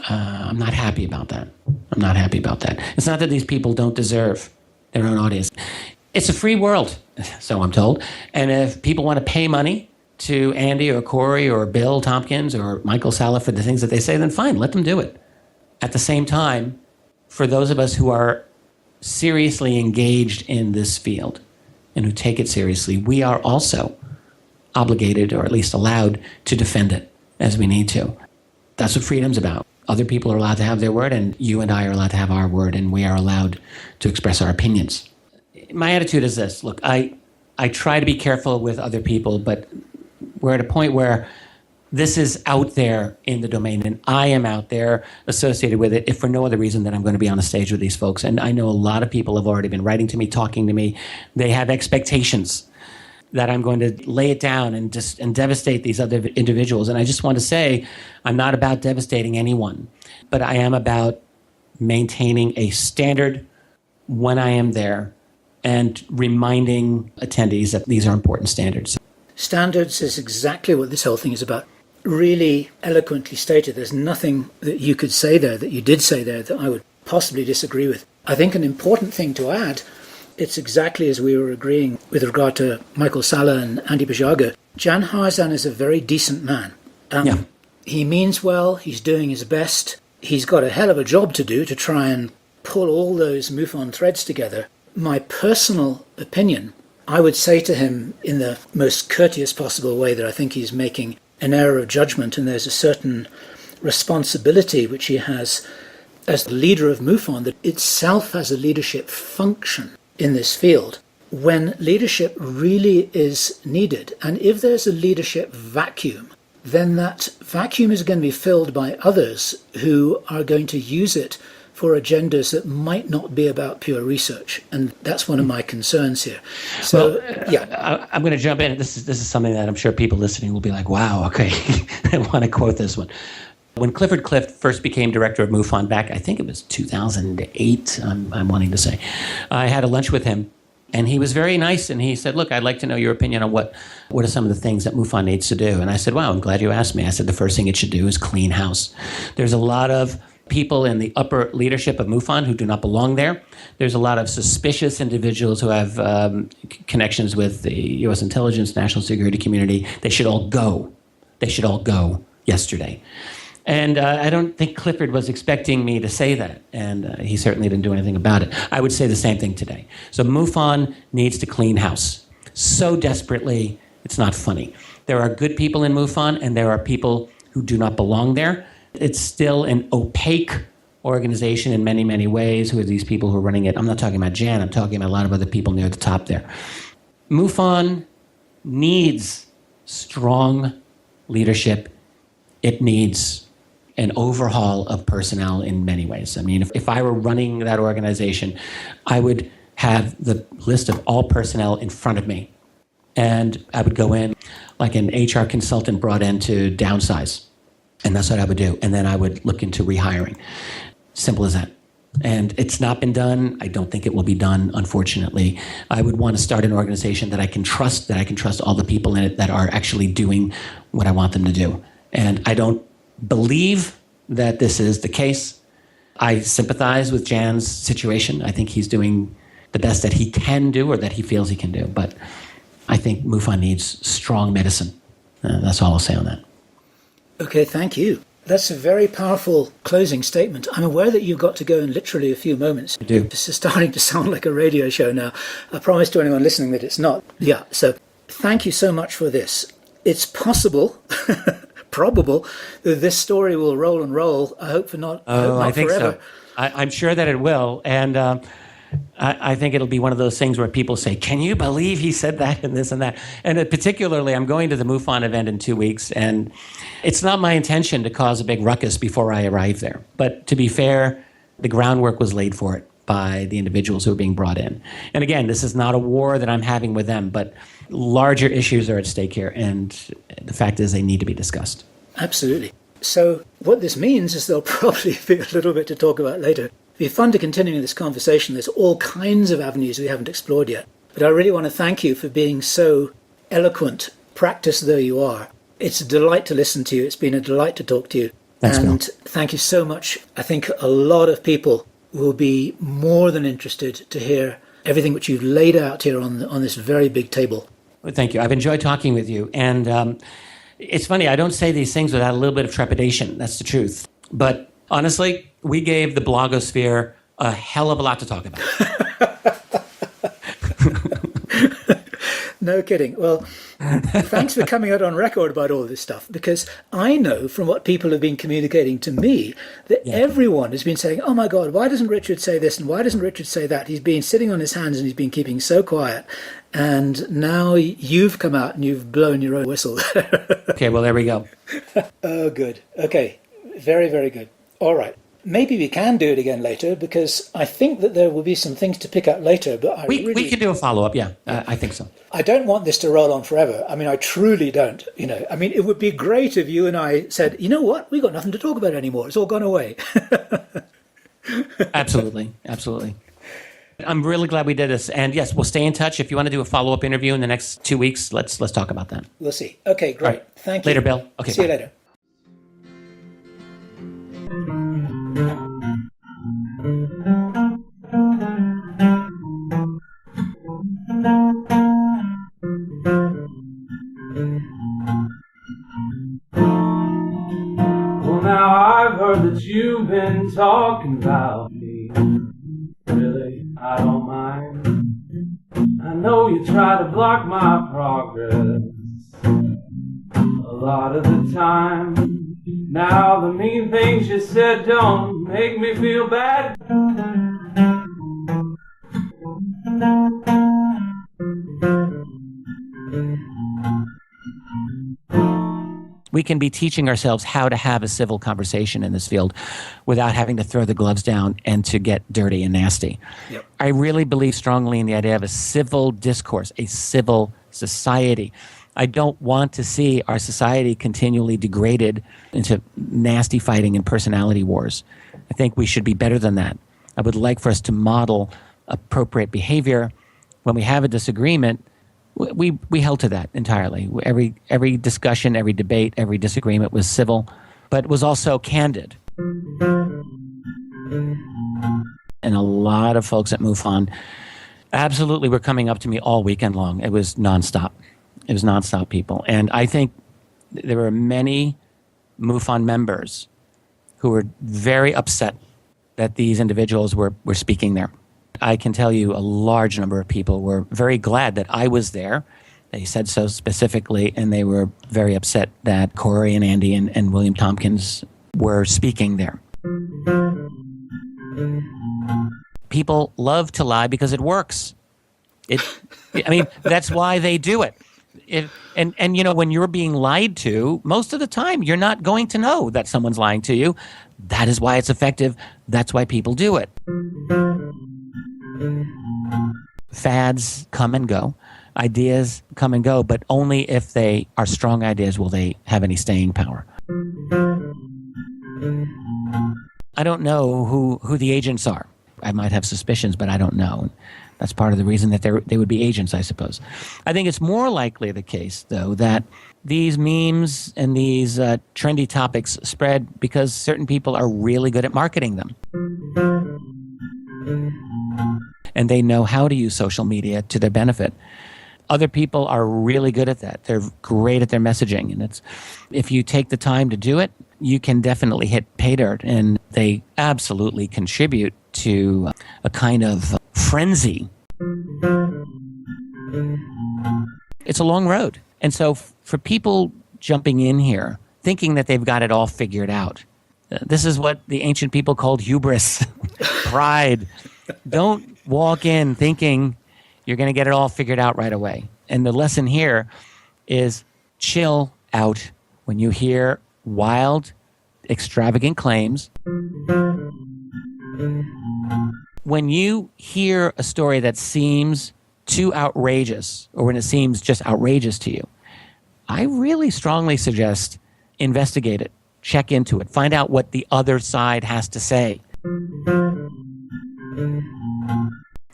I'm not happy about that. I'm not happy about that. It's not that these people don't deserve their own audience. It's a free world, so I'm told. And if people want to pay money to Andy or Coorey or Bill Tompkins or Michael Salla for the things that they say, then fine, let them do it. At the same time, for those of us who are seriously engaged in this field and who take it seriously, we are also obligated, or at least allowed, to defend it as we need to. That's what freedom's about. Other people are allowed to have their word, and you and I are allowed to have our word, and we are allowed to express our opinions. My attitude is this. Look, I try to be careful with other people, but we're at a point where this is out there in the domain, and I am out there associated with it, if for no other reason than I'm going to be on a stage with these folks. And I know a lot of people have already been writing to me, talking to me. They have expectations that I'm going to lay it down and devastate these other individuals. And I just want to say, I'm not about devastating anyone, but I am about maintaining a standard when I am there and reminding attendees that these are important standards.
Standards is exactly what this whole thing is about. Really eloquently stated. There's nothing that you could say there, that you did say there, that I would possibly disagree with. I think an important thing to add, it's exactly as we were agreeing with regard to Michael Salla and Andy Bajaga. Jan Harzan is a very decent man.
Yeah.
He means well, he's doing his best. He's got a hell of a job to do to try and pull all those MUFON threads together. My personal opinion, I would say to him in the most courteous possible way that I think he's making an error of judgment, and there's a certain responsibility which he has as the leader of MUFON that itself has a leadership function in this field when leadership really is needed. And if there's a leadership vacuum, then that vacuum is going to be filled by others who are going to use it for agendas that might not be about pure research. And that's one of my concerns here. So, yeah.
I'm going to jump in. This is something that I'm sure people listening will be like, wow, okay, I want to quote this one. When Clifford Clift first became director of MUFON back, I think it was 2008, I'm wanting to say, I had a lunch with him, and he was very nice, and he said, look, I'd like to know your opinion on what are some of the things that MUFON needs to do. And I said, wow, I'm glad you asked me. I said, the first thing it should do is clean house. There's a lot of people in the upper leadership of MUFON who do not belong there. There's a lot of suspicious individuals who have connections with the U.S. intelligence, national security community. They should all go. They should all go yesterday. And I don't think Clifford was expecting me to say that, and he certainly didn't do anything about it. I would say the same thing today. So MUFON needs to clean house so desperately, it's not funny. There are good people in MUFON, and there are people who do not belong there. It's still an opaque organization in many, many ways. Who are these people who are running it? I'm not talking about Jan. I'm talking about a lot of other people near the top there. MUFON needs strong leadership. It needs an overhaul of personnel in many ways. I mean, if I were running that organization, I would have the list of all personnel in front of me. And I would go in like an HR consultant brought in to downsize. And that's what I would do. And then I would look into rehiring. Simple as that. And it's not been done. I don't think it will be done, unfortunately. I would want to start an organization that I can trust all the people in it that are actually doing what I want them to do. And I don't believe that this is the case. I sympathize with Jan's situation. I think he's doing the best that he can do or that he feels he can do. But I think MUFON needs strong medicine. That's all I'll say on that.
Okay, thank you. That's a very powerful closing statement. I'm aware that you've got to go in literally a few moments.
I do.
This is starting to sound like a radio show now. I promise to anyone listening that it's not. Yeah, so thank you so much for this. It's possible, probable, that this story will roll and roll. I hope for not,
I think
forever.
so. I'm sure that it will. And I think it'll be one of those things where people say, can you believe he said that and this and that? And particularly, I'm going to the MUFON event in 2 weeks, and it's not my intention to cause a big ruckus before I arrive there. But to be fair, the groundwork was laid for it by the individuals who are being brought in. And again, this is not a war that I'm having with them, but larger issues are at stake here, and the fact is they need to be discussed.
Absolutely. So what this means is there'll probably be a little bit to talk about later. It'd be fun to continue this conversation. There's all kinds of avenues we haven't explored yet. But I really want to thank you for being so eloquent, practiced though you are. It's a delight to listen to you. It's been a delight to talk to you.
Thanks,
and
Bill.
thank you so much. I think a lot of people will be more than interested to hear everything which you've laid out here on this very big table.
Well, thank you. I've enjoyed talking with you. And it's funny, I don't say these things without a little bit of trepidation. That's the truth. But honestly, we gave the blogosphere a hell of a lot to talk about.
No kidding. Well, thanks for coming out on record about all this stuff, because I know from what people have been communicating to me that everyone has been saying, oh my God, why doesn't Richard say this and why doesn't Richard say that? He's been sitting on his hands and he's been keeping so quiet. And now you've come out and you've blown your own whistle.
Okay, well, there we go.
Oh, good. Okay. Very, very good. All right. Maybe we can do it again later, because I think that there will be some things to pick up later. But
we can do a follow-up, yeah. I think so.
I don't want this to roll on forever. I mean, I truly don't. I mean, it would be great if you and I said, you know what, we've got nothing to talk about anymore. It's all gone away.
Absolutely. Absolutely. I'm really glad we did this. And yes, we'll stay in touch. If you want to do a follow-up interview in the next 2 weeks, let's talk about that.
We'll see. Okay, great.
Right.
Thank you.
Later, Bill. Okay,
see
bye.
you later.
Well, now I've heard that you've been talking about me. Really, I don't mind. I know you try to block my progress a lot of the time. Now the mean things you said don't make me feel bad.
We can be teaching ourselves how to have a civil conversation in this field without having to throw the gloves down and to get dirty and nasty.
Yep.
I really believe strongly in the idea of a civil discourse, a civil society. I don't want to see our society continually degraded into nasty fighting and personality wars. I think we should be better than that. I would like for us to model appropriate behavior. When we have a disagreement, we held to that entirely. Every discussion, every debate, every disagreement was civil, but was also candid. And a lot of folks at MUFON absolutely were coming up to me all weekend long. It was nonstop. It was nonstop, people. And I think there were many MUFON members who were very upset that these individuals were speaking there. I can tell you a large number of people were very glad that I was there. They said so specifically, and they were very upset that Coorey and Andy and William Tompkins were speaking there. People love to lie because it works. I mean, that's why they do it. And you know, when you're being lied to, most of the time you're not going to know that someone's lying to you. That is why it's effective. That's why people do it. Fads come and go. Ideas come and go, but only if they are strong ideas will they have any staying power. I don't know who the agents are. I might have suspicions, but I don't know. That's part of the reason that they would be agents, I suppose. I think it's more likely the case, though, that these memes and these trendy topics spread because certain people are really good at marketing them. And they know how to use social media to their benefit. Other people are really good at that. They're great at their messaging. And if you take the time to do it, you can definitely hit pay dirt. And they absolutely contribute to a kind of frenzy. It's a long road. And so for people jumping in here, thinking that they've got it all figured out, this is what the ancient people called hubris, pride. Don't walk in thinking you're going to get it all figured out right away. And the lesson here is chill out when you hear wild, extravagant claims. When you hear a story that seems too outrageous, or when it seems just outrageous to you, I really strongly suggest investigate it, check into it, find out what the other side has to say.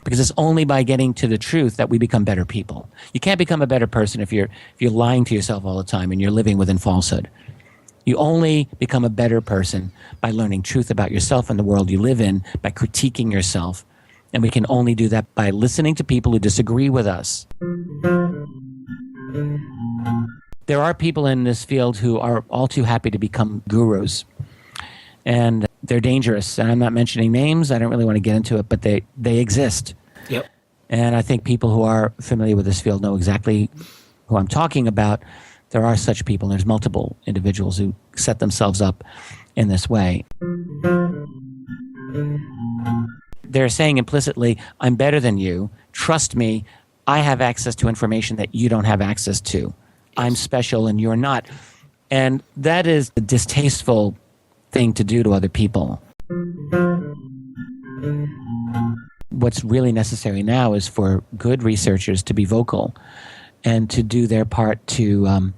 Because it's only by getting to the truth that we become better people. You can't become a better person if you're lying to yourself all the time and you're living within falsehood. You only become a better person by learning truth about yourself and the world you live in, by critiquing yourself. And we can only do that by listening to people who disagree with us. There are people in this field who are all too happy to become gurus. And they're dangerous. And I'm not mentioning names. I don't really want to get into it, but they exist.
Yep.
And I think people who are familiar with this field know exactly who I'm talking about. There are such people. There's multiple individuals who set themselves up in this way. They're saying implicitly, I'm better than you. Trust me, I have access to information that you don't have access to. I'm special and you're not. And that is a distasteful thing to do to other people. What's really necessary now is for good researchers to be vocal and to do their part to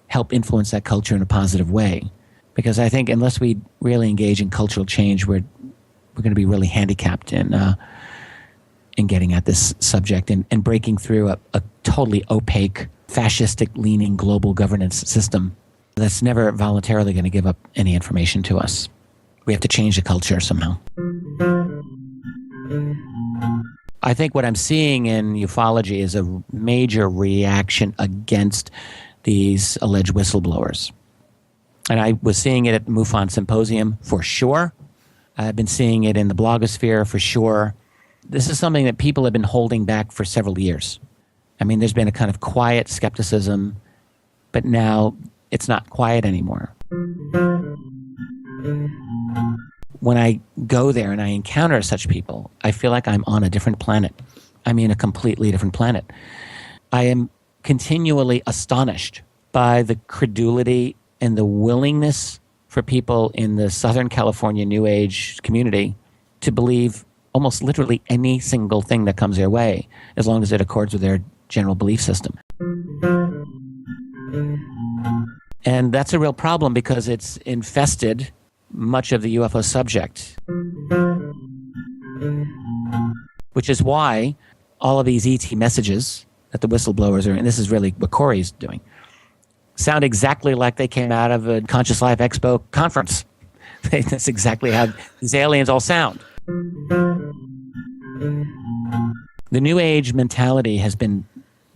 help influence that culture in a positive way. Because I think unless we really engage in cultural change, we're going to be really handicapped in getting at this subject and breaking through a totally opaque, fascistic-leaning global governance system that's never voluntarily going to give up any information to us. We have to change the culture somehow. I think what I'm seeing in ufology is a major reaction against these alleged whistleblowers. And I was seeing it at the MUFON Symposium for sure. I've been seeing it in the blogosphere for sure. This is something that people have been holding back for several years. I mean, there's been a kind of quiet skepticism, but now it's not quiet anymore. When I go there and I encounter such people, I feel like I'm on a different planet. I mean, a completely different planet. I am continually astonished by the credulity and the willingness for people in the Southern California New Age community to believe almost literally any single thing that comes their way, as long as it accords with their general belief system. And that's a real problem because it's infested much of the UFO subject. Which is why all of these ET messages that the whistleblowers are, and this is really what Coorey's doing, sound exactly like they came out of a Conscious Life Expo conference. That's exactly how these aliens all sound. The New Age mentality has been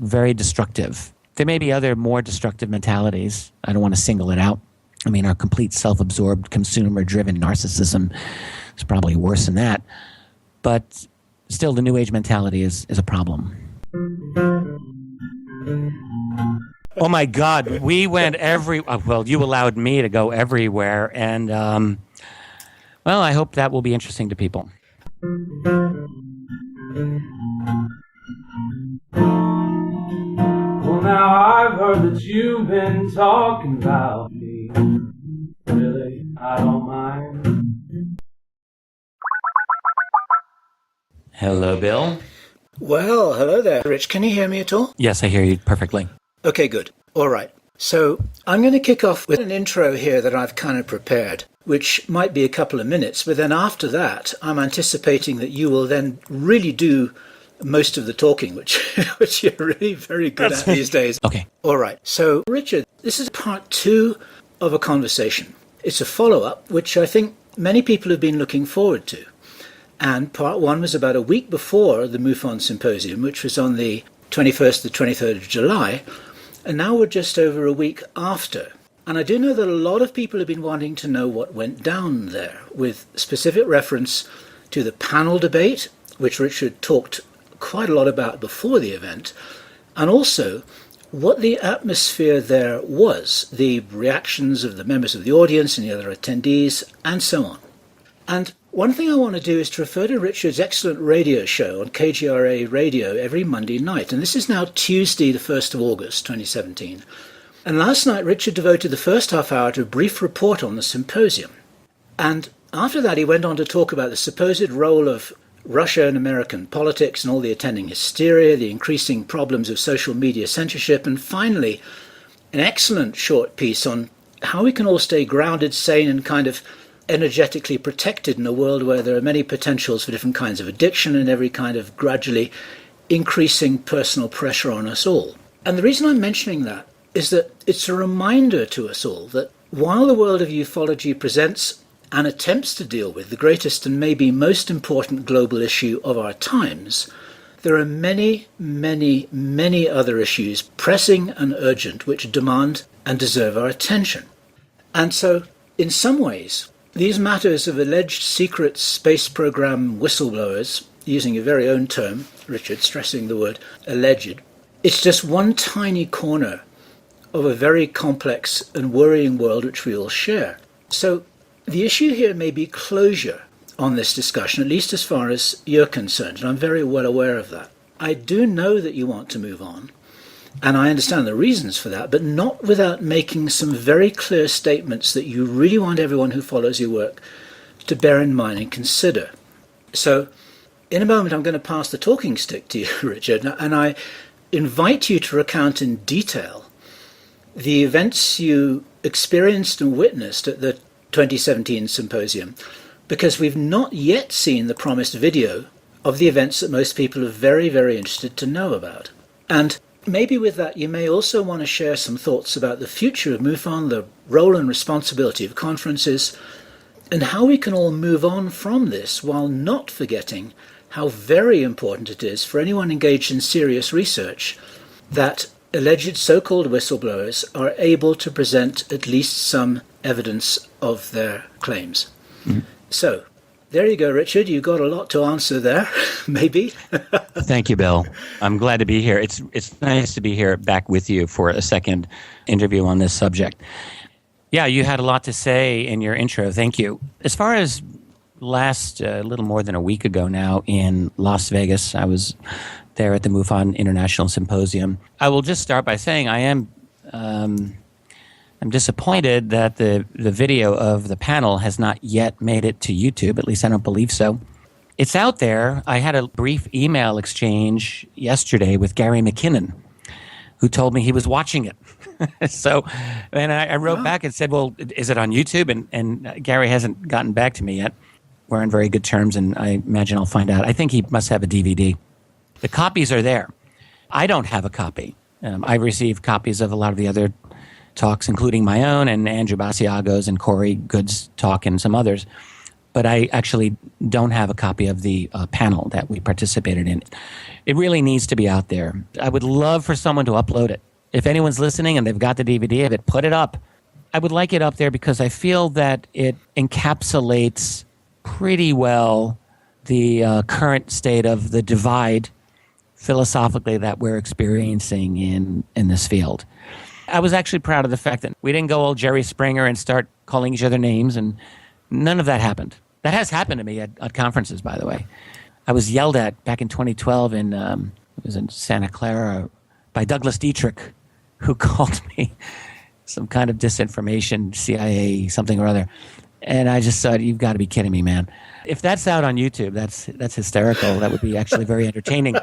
very destructive. There may be other more destructive mentalities. I don't want to single it out. I mean, our complete self-absorbed, consumer-driven narcissism is probably worse than that. But still, the New Age mentality is a problem. Oh, my God. We went well, you allowed me to go everywhere. And, well, I hope that will be interesting to people.
Well, now I've heard that you've been talking about me. Really, I don't mind.
Hello, Bill.
Well, hello there, Rich. Can you hear me at all?
Yes, I hear you perfectly.
Okay, good. All right. So I'm going to kick off with an intro here that I've kind of prepared, which might be a couple of minutes. But then after that, I'm anticipating that you will then really do most of the talking, which you're really very good at these days.
Okay.
All right. So, Richard, this is part 2 of a conversation. It's a follow-up, which I think many people have been looking forward to. And part 1 was about a week before the MUFON Symposium, which was on the 21st to 23rd of July. And now we're just over a week after. And I do know that a lot of people have been wanting to know what went down there, with specific reference to the panel debate, which Richard talked quite a lot about before the event, and also what the atmosphere there was, the reactions of the members of the audience and the other attendees, and so on. And one thing I want to do is to refer to Richard's excellent radio show on KGRA Radio every Monday night, and this is now Tuesday, the 1st of August, 2017. And last night, Richard devoted the first half hour to a brief report on the symposium. And after that, he went on to talk about the supposed role of Russia and American politics and all the attending hysteria, the increasing problems of social media censorship, and finally, an excellent short piece on how we can all stay grounded, sane, and kind of energetically protected in a world where there are many potentials for different kinds of addiction and every kind of gradually increasing personal pressure on us all. And the reason I'm mentioning that is that it's a reminder to us all that while the world of ufology presents and attempts to deal with the greatest and maybe most important global issue of our times, there are many, many, many other issues, pressing and urgent, which demand and deserve our attention. And so, in some ways, these matters of alleged secret space program whistleblowers, using your very own term, Richard, stressing the word alleged, it's just one tiny corner of a very complex and worrying world which we all share. So the issue here may be closure on this discussion, at least as far as you're concerned, and I'm very well aware of that. I do know that you want to move on, and I understand the reasons for that, but not without making some very clear statements that you really want everyone who follows your work to bear in mind and consider. So in a moment, I'm going to pass the talking stick to you, Richard, and I invite you to recount in detail the events you experienced and witnessed at the 2017 symposium, because we've not yet seen the promised video of the events that most people are very, very interested to know about. And maybe with that, you may also want to share some thoughts about the future of MUFON, the role and responsibility of conferences, and how we can all move on from this while not forgetting how very important it is for anyone engaged in serious research that alleged so-called whistleblowers are able to present at least some evidence of their claims. Mm-hmm. So, there you go, Richard. You got a lot to answer there, maybe.
Thank you, Bill. I'm glad to be here. It's nice to be here back with you for a second interview on this subject. Yeah, you had a lot to say in your intro. Thank you. As far as last, a little more than a week ago now in Las Vegas, I was there at the MUFON International Symposium. I will just start by saying I'm disappointed that the video of the panel has not yet made it to YouTube. At least I don't believe so. It's out there. I had a brief email exchange yesterday with Gary McKinnon, who told me he was watching it. And I wrote back and said, well, is it on YouTube? And Gary hasn't gotten back to me yet. We're on very good terms, and I imagine I'll find out. I think he must have a DVD. The copies are there. I don't have a copy. I received copies of a lot of the other talks, including my own and Andrew Basiago's and Coorey Goode's talk and some others. But I actually don't have a copy of the panel that we participated in. It really needs to be out there. I would love for someone to upload it. If anyone's listening and they've got the DVD of it, put it up. I would like it up there because I feel that it encapsulates pretty well the current state of the divide philosophically that we're experiencing in this field. I was actually proud of the fact that we didn't go all Jerry Springer and start calling each other names, and none of that happened. That has happened to me at conferences, by the way. I was yelled at back in 2012 it was in Santa Clara by Douglas Dietrich, who called me some kind of disinformation, CIA, something or other. And I just thought, you've got to be kidding me, man. If that's out on YouTube, that's hysterical. That would be actually very entertaining.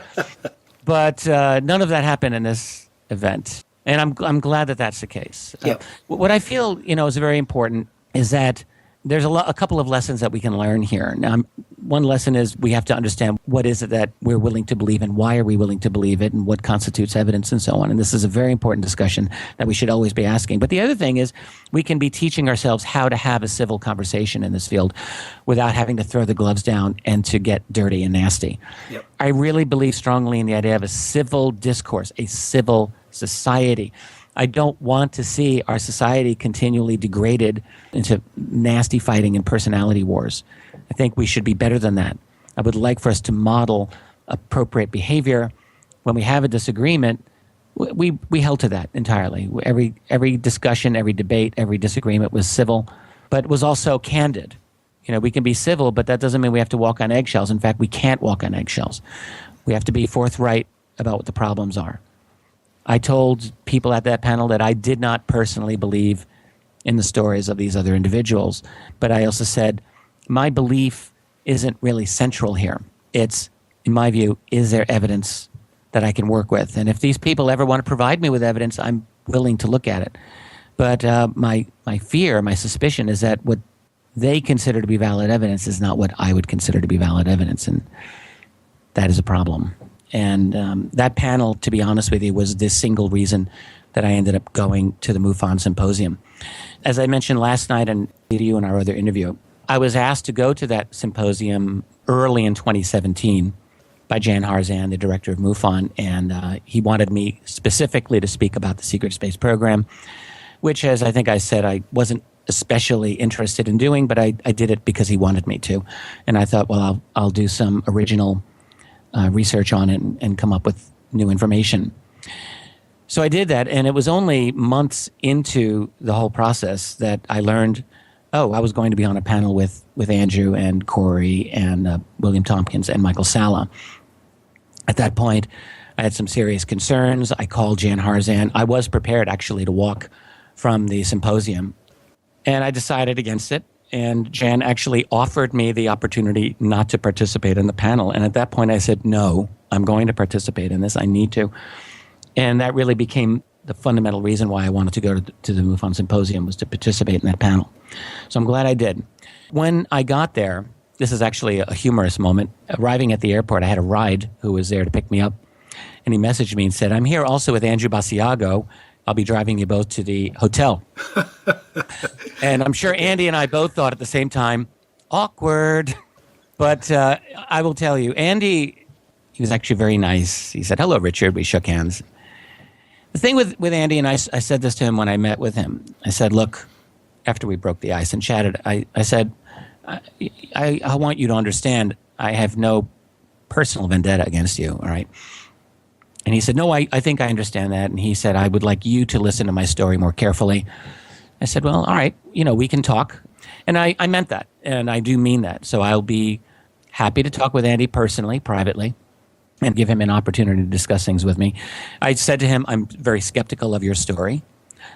But none of that happened in this event. And I'm glad that that's the case.
Yep.
What I feel, is very important is that there's a couple of lessons that we can learn here. Now, one lesson is we have to understand what is it that we're willing to believe and why are we willing to believe it and what constitutes evidence and so on. And this is a very important discussion that we should always be asking. But the other thing is we can be teaching ourselves how to have a civil conversation in this field without having to throw the gloves down and to get dirty and nasty. Yep. I really believe strongly in the idea of a civil discourse, a civil society. I don't want to see our society continually degraded into nasty fighting and personality wars. I think we should be better than that. I would like for us to model appropriate behavior. When we have a disagreement, we held to that entirely. Every discussion, every debate, every disagreement was civil, but was also candid. We can be civil, but that doesn't mean we have to walk on eggshells. In fact, we can't walk on eggshells. We have to be forthright about what the problems are. I told people at that panel that I did not personally believe in the stories of these other individuals, but I also said my belief isn't really central here. It's, in my view, is there evidence that I can work with? And if these people ever want to provide me with evidence, I'm willing to look at it. But my fear, my suspicion is that what they consider to be valid evidence is not what I would consider to be valid evidence, and that is a problem. And that panel, to be honest with you, was the single reason that I ended up going to the MUFON symposium. As I mentioned last night and to you in our other interview, I was asked to go to that symposium early in 2017 by Jan Harzan, the director of MUFON, and he wanted me specifically to speak about the secret space program, which, as I think I said, I wasn't especially interested in doing, but I did it because he wanted me to. And I thought, well, I'll do some original research on it and come up with new information. So I did that, and it was only months into the whole process that I learned, I was going to be on a panel with Andrew and Coorey and William Tompkins and Michael Salla. At that point, I had some serious concerns. I called Jan Harzan. I was prepared, actually, to walk from the symposium, and I decided against it. And Jan actually offered me the opportunity not to participate in the panel. And at that point, I said, no, I'm going to participate in this. I need to. And that really became the fundamental reason why I wanted to go to the MUFON symposium, was to participate in that panel. So I'm glad I did. When I got there, this is actually a humorous moment. Arriving at the airport, I had a ride who was there to pick me up. And he messaged me and said, I'm here also with Andrew Basiago. I'll be driving you both to the hotel. And I'm sure Andy and I both thought at the same time, awkward. But I will tell you, Andy, he was actually very nice. He said, hello, Richard. We shook hands. The thing with Andy, and I said this to him when I met with him, I said, look, after we broke the ice and chatted, I said, I want you to understand I have no personal vendetta against you, all right? And he said, no, I think I understand that. And he said, I would like you to listen to my story more carefully. I said, well, all right, we can talk. And I meant that, and I do mean that. So I'll be happy to talk with Andy personally, privately, and give him an opportunity to discuss things with me. I said to him, I'm very skeptical of your story.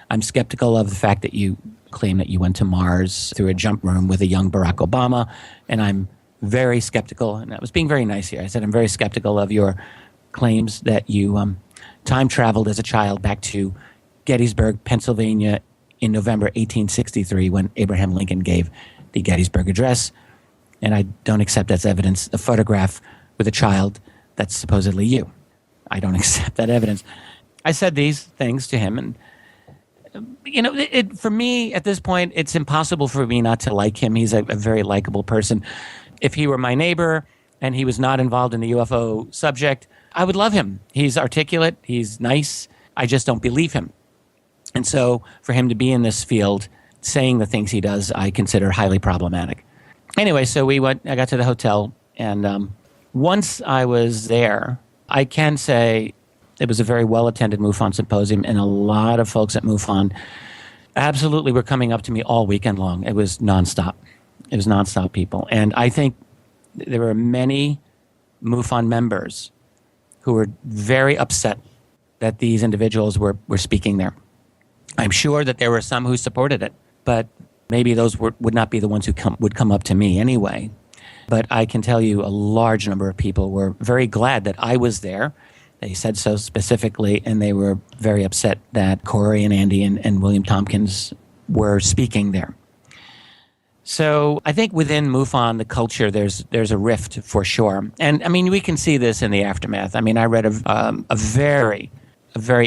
I'm skeptical of the fact that you claim that you went to Mars through a jump room with a young Barack Obama, and I'm very skeptical, and I was being very nice here. I said, I'm very skeptical of your claims that you time traveled as a child back to Gettysburg, Pennsylvania in November 1863 when Abraham Lincoln gave the Gettysburg Address. And I don't accept as evidence a photograph with a child that's supposedly you. I don't accept that evidence. I said these things to him, and for me at this point, it's impossible for me not to like him. He's a very likable person. If he were my neighbor and he was not involved in the UFO subject, I would love him. He's articulate. He's nice. I just don't believe him. And so for him to be in this field saying the things he does, I consider highly problematic. Anyway, so I got to the hotel, and once I was there, I can say it was a very well-attended MUFON symposium, and a lot of folks at MUFON absolutely were coming up to me all weekend long. It was nonstop. It was nonstop people. And I think there were many MUFON members who were very upset that these individuals were speaking there. I'm sure that there were some who supported it, but maybe those would not be the ones who would come up to me anyway. But I can tell you a large number of people were very glad that I was there. They said so specifically, and they were very upset that Coorey and Andy and William Tompkins were speaking there. So I think within MUFON, the culture, there's a rift for sure. And I mean, we can see this in the aftermath. I mean, I read a very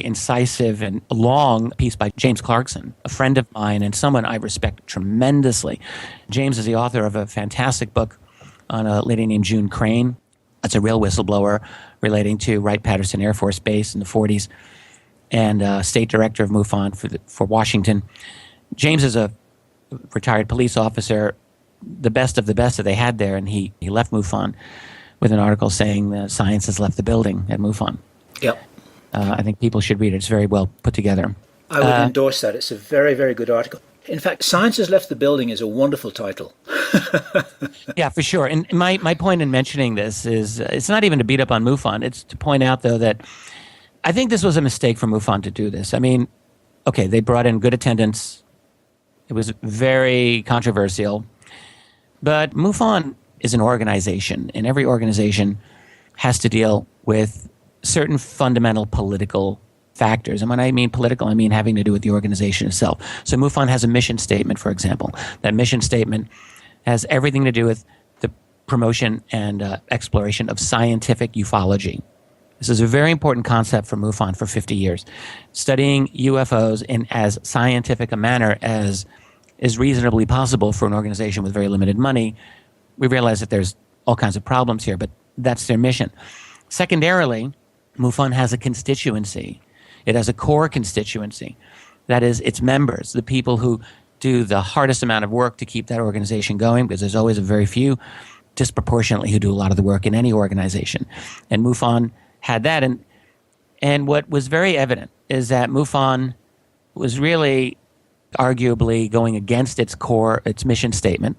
incisive and long piece by James Clarkson, a friend of mine and someone I respect tremendously. James is the author of a fantastic book on a lady named June Crane. That's a real whistleblower relating to Wright-Patterson Air Force Base in the 40s, and state director of MUFON for Washington. James is a retired police officer, the best of the best that they had there, and he left MUFON with an article saying that science has left the building at MUFON.
Yep.
I think people should read it. It's very well put together.
I would endorse that. It's a very, very good article. In fact, Science Has Left the Building is a wonderful title.
Yeah, for sure. And my point in mentioning this is it's not even to beat up on MUFON. It's to point out, though, that I think this was a mistake for MUFON to do this. I mean, okay, they brought in good attendance. It was very controversial. But MUFON is an organization, and every organization has to deal with certain fundamental political factors. And when I mean political, I mean having to do with the organization itself. So MUFON has a mission statement, for example. That mission statement has everything to do with the promotion and exploration of scientific ufology. This is a very important concept for MUFON for 50 years. Studying UFOs in as scientific a manner as is reasonably possible for an organization with very limited money. We realize that there's all kinds of problems here, but that's their mission. Secondarily, MUFON has a constituency. It has a core constituency. That is, its members, the people who do the hardest amount of work to keep that organization going, because there's always a very few disproportionately who do a lot of the work in any organization. And MUFON had that. And what was very evident is that MUFON was really arguably going against its core, its mission statement.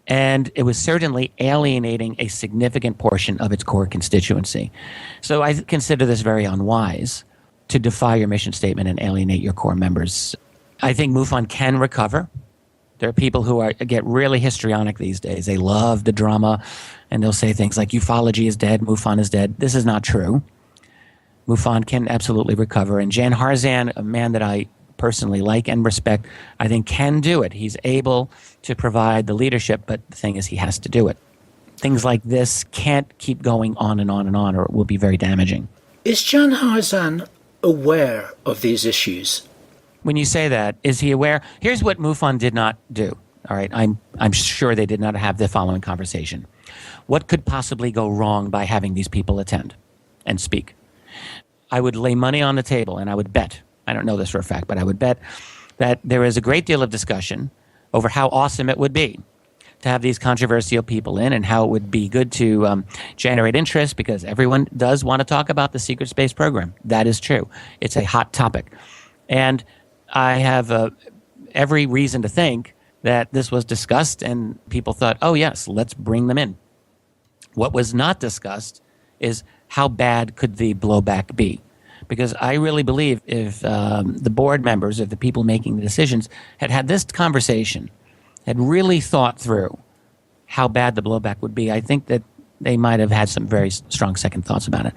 And it was certainly alienating a significant portion of its core constituency. So I consider this very unwise to defy your mission statement and alienate your core members. I think MUFON can recover. There are people who get really histrionic these days. They love the drama, and they'll say things like ufology is dead, MUFON is dead. This is not true. MUFON can absolutely recover. And Jan Harzan, a man that I personally like and respect, I think can do it. He's able to provide the leadership, but the thing is he has to do it. Things like this can't keep going on and on and on, or it will be very damaging.
Is Jan Harzan aware of these issues?
When you say that, is he aware? Here's what MUFON did not do. All right, I'm sure they did not have the following conversation. What could possibly go wrong by having these people attend and speak? I would lay money on the table, and I would bet, I don't know this for a fact, but I would bet that there is a great deal of discussion over how awesome it would be to have these controversial people in, and how it would be good to generate interest, because everyone does want to talk about the secret space program. That is true. It's a hot topic. And I have every reason to think that this was discussed, and people thought, oh yes, let's bring them in. What was not discussed is how bad could the blowback be? Because I really believe if the board members, if the people making the decisions had this conversation, had really thought through how bad the blowback would be, I think that they might have had some very strong second thoughts about it.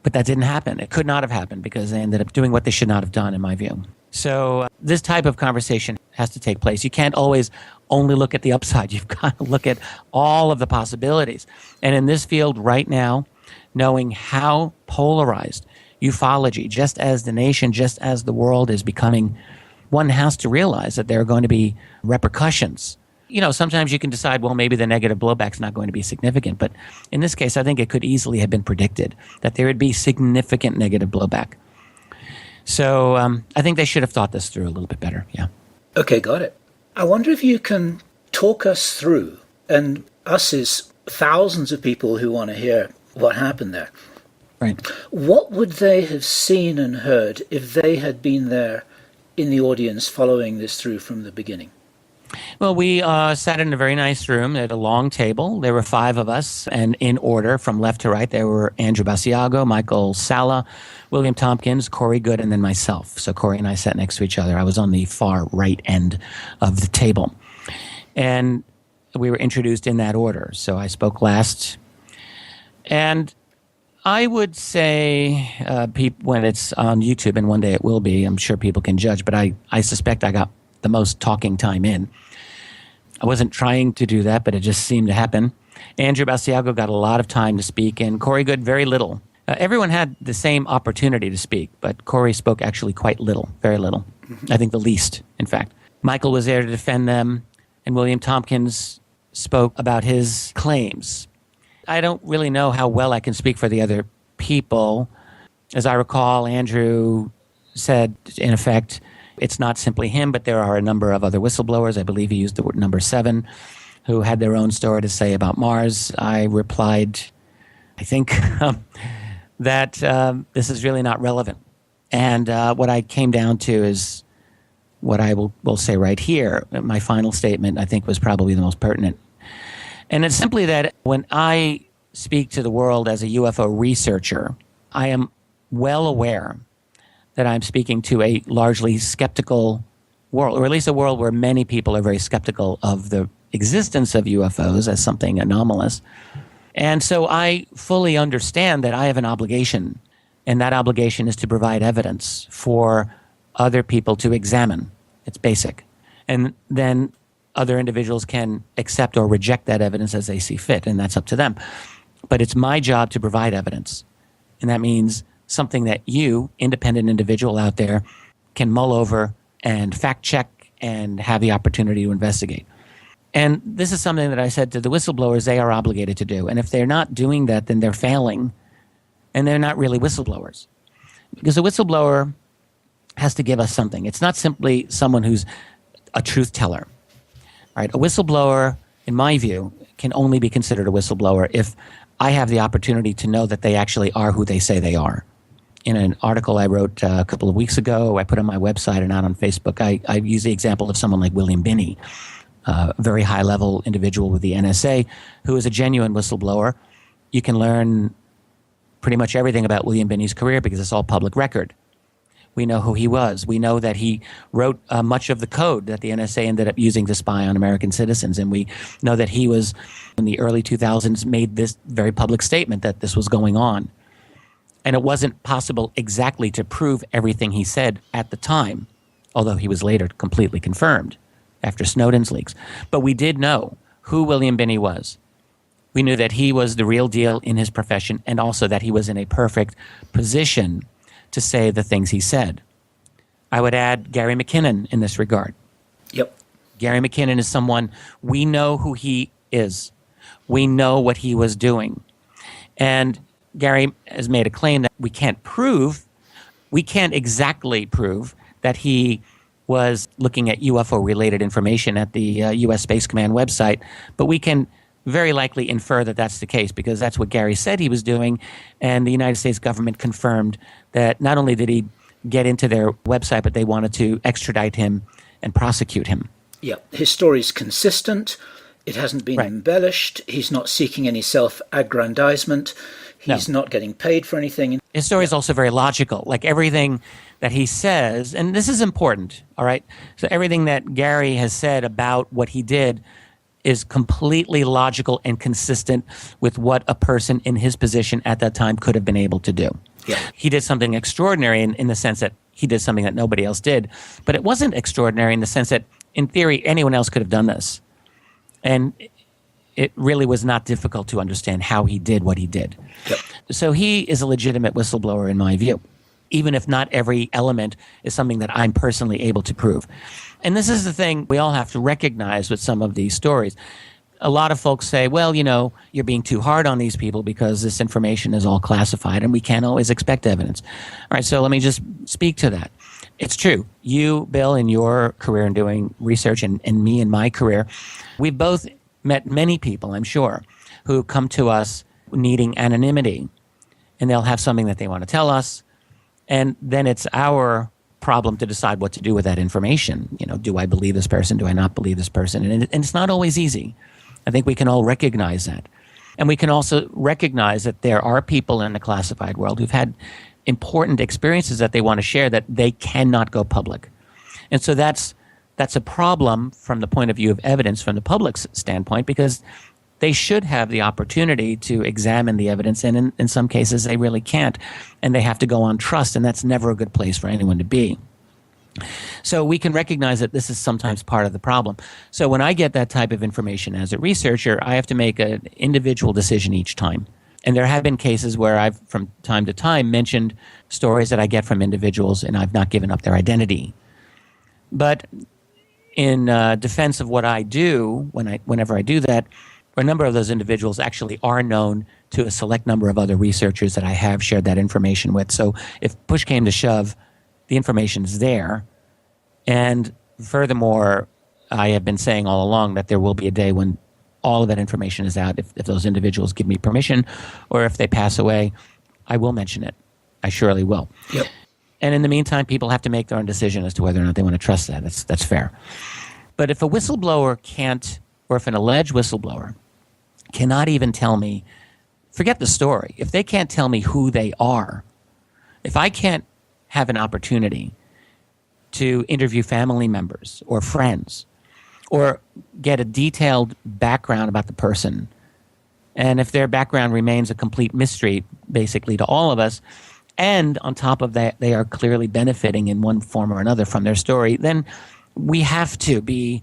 But that didn't happen. It could not have happened, because they ended up doing what they should not have done, in my view. So this type of conversation has to take place. You can't always only look at the upside. You've got to look at all of the possibilities. And in this field right now, knowing how polarized ufology, just as the nation, just as the world is becoming, one has to realize that there are going to be repercussions. You know, sometimes you can decide, well, maybe the negative blowback's not going to be significant. But in this case, I think it could easily have been predicted that there would be significant negative blowback. So I think they should have thought this through a little bit better, yeah.
Okay, got it. I wonder if you can talk us through, and us is thousands of people who want to hear what happened there.
Right.
What would they have seen and heard if they had been there in the audience following this through from the beginning?
Well, we sat in a very nice room at a long table. There were 5 of us, and in order from left to right, there were Andrew Basiago, Michael Sala, William Tompkins, Coorey Goode, and then myself. So Coorey and I sat next to each other. I was on the far right end of the table. And we were introduced in that order. So I spoke last. And I would say when it's on YouTube, and one day it will be, I'm sure people can judge, but I suspect I got the most talking time in. I wasn't trying to do that, but it just seemed to happen. Andrew Basiago got a lot of time to speak, and Coorey Goode very little. Everyone had the same opportunity to speak, but Coorey spoke actually quite little, very little. Mm-hmm. I think the least, in fact. Michael was there to defend them, and William Tompkins spoke about his claims. I don't really know how well I can speak for the other people. As I recall, Andrew said, in effect, it's not simply him, but there are a number of other whistleblowers. I believe he used the word number 7, who had their own story to say about Mars. I replied, I think, that this is really not relevant. And what I came down to is what I will say right here. My final statement, I think, was probably the most pertinent. And it's simply that when I speak to the world as a UFO researcher, I am well aware that I'm speaking to a largely skeptical world, or at least a world where many people are very skeptical of the existence of UFOs as something anomalous. And so I fully understand that I have an obligation, and that obligation is to provide evidence for other people to examine. It's basic. And then other individuals can accept or reject that evidence as they see fit, and that's up to them. But it's my job to provide evidence. And that means something that you, independent individual out there, can mull over and fact check and have the opportunity to investigate. And this is something that I said to the whistleblowers they are obligated to do. And if they're not doing that, then they're failing, and they're not really whistleblowers. Because a whistleblower has to give us something. It's not simply someone who's a truth teller. Right? A whistleblower, in my view, can only be considered a whistleblower if I have the opportunity to know that they actually are who they say they are. In an article I wrote a couple of weeks ago, I put on my website and out on Facebook, I use the example of someone like William Binney, a very high-level individual with the NSA, who is a genuine whistleblower. You can learn pretty much everything about William Binney's career because it's all public record. We know who he was. We know that he wrote much of the code that the NSA ended up using to spy on American citizens. And we know that he was, in the early 2000s, made this very public statement that this was going on. And it wasn't possible exactly to prove everything he said at the time, although he was later completely confirmed after Snowden's leaks. But we did know who William Binney was. We knew that he was the real deal in his profession, and also that he was in a perfect position to say the things he said. I would add Gary McKinnon in this regard.
Yep.
Gary McKinnon is someone, we know who he is. We know what he was doing. And Gary has made a claim that we can't exactly prove that he was looking at UFO-related information at the U.S. Space Command website, but we can very likely infer that that's the case because that's what Gary said he was doing, and the United States government confirmed that not only did he get into their website, but they wanted to extradite him and prosecute him.
Yeah, his story's consistent. It hasn't been embellished. He's not seeking any self-aggrandizement. He's not getting paid for anything.
His story is also very logical. Like everything that he says, and this is important, all right? So everything that Gary has said about what he did is completely logical and consistent with what a person in his position at that time could have been able to do.
Yeah.
He did something extraordinary in the sense that he did something that nobody else did, but it wasn't extraordinary in the sense that, in theory, anyone else could have done this. And it really was not difficult to understand how he did what he did.
Yep.
So he is a legitimate whistleblower in my view, even if not every element is something that I'm personally able to prove. And this is the thing we all have to recognize with some of these stories. A lot of folks say, well, you know, you're being too hard on these people because this information is all classified and we can't always expect evidence. All right, so let me just speak to that. It's true. You, Bill, in your career in doing research, and me in my career, we've both met many people, I'm sure, who come to us needing anonymity, and they'll have something that they want to tell us, and then it's our problem to decide what to do with that information. You know, do I believe this person? Do I not believe this person? And it's not always easy. I think we can all recognize that. And we can also recognize that there are people in the classified world who've had important experiences that they want to share that they cannot go public. And so that's a problem from the point of view of evidence from the public's standpoint, because they should have the opportunity to examine the evidence, and in some cases they really can't, and they have to go on trust, and that's never a good place for anyone to be. So we can recognize that this is sometimes part of the problem. So when I get that type of information as a researcher, I have to make an individual decision each time. And there have been cases where I've, from time to time, mentioned stories that I get from individuals, and I've not given up their identity. But in defense of what I do, whenever I do that, a number of those individuals actually are known to a select number of other researchers that I have shared that information with. So if push came to shove, the information is there. And furthermore, I have been saying all along that there will be a day when all of that information is out. If those individuals give me permission, or if they pass away, I will mention it. I surely will.
Yep.
And in the meantime, people have to make their own decision as to whether or not they want to trust that. That's fair. But if a whistleblower can't, or if an alleged whistleblower cannot even tell me, forget the story, if they can't tell me who they are, if I can't have an opportunity to interview family members or friends, or get a detailed background about the person, and if their background remains a complete mystery, basically, to all of us, and on top of that, they are clearly benefiting in one form or another from their story, then we have to be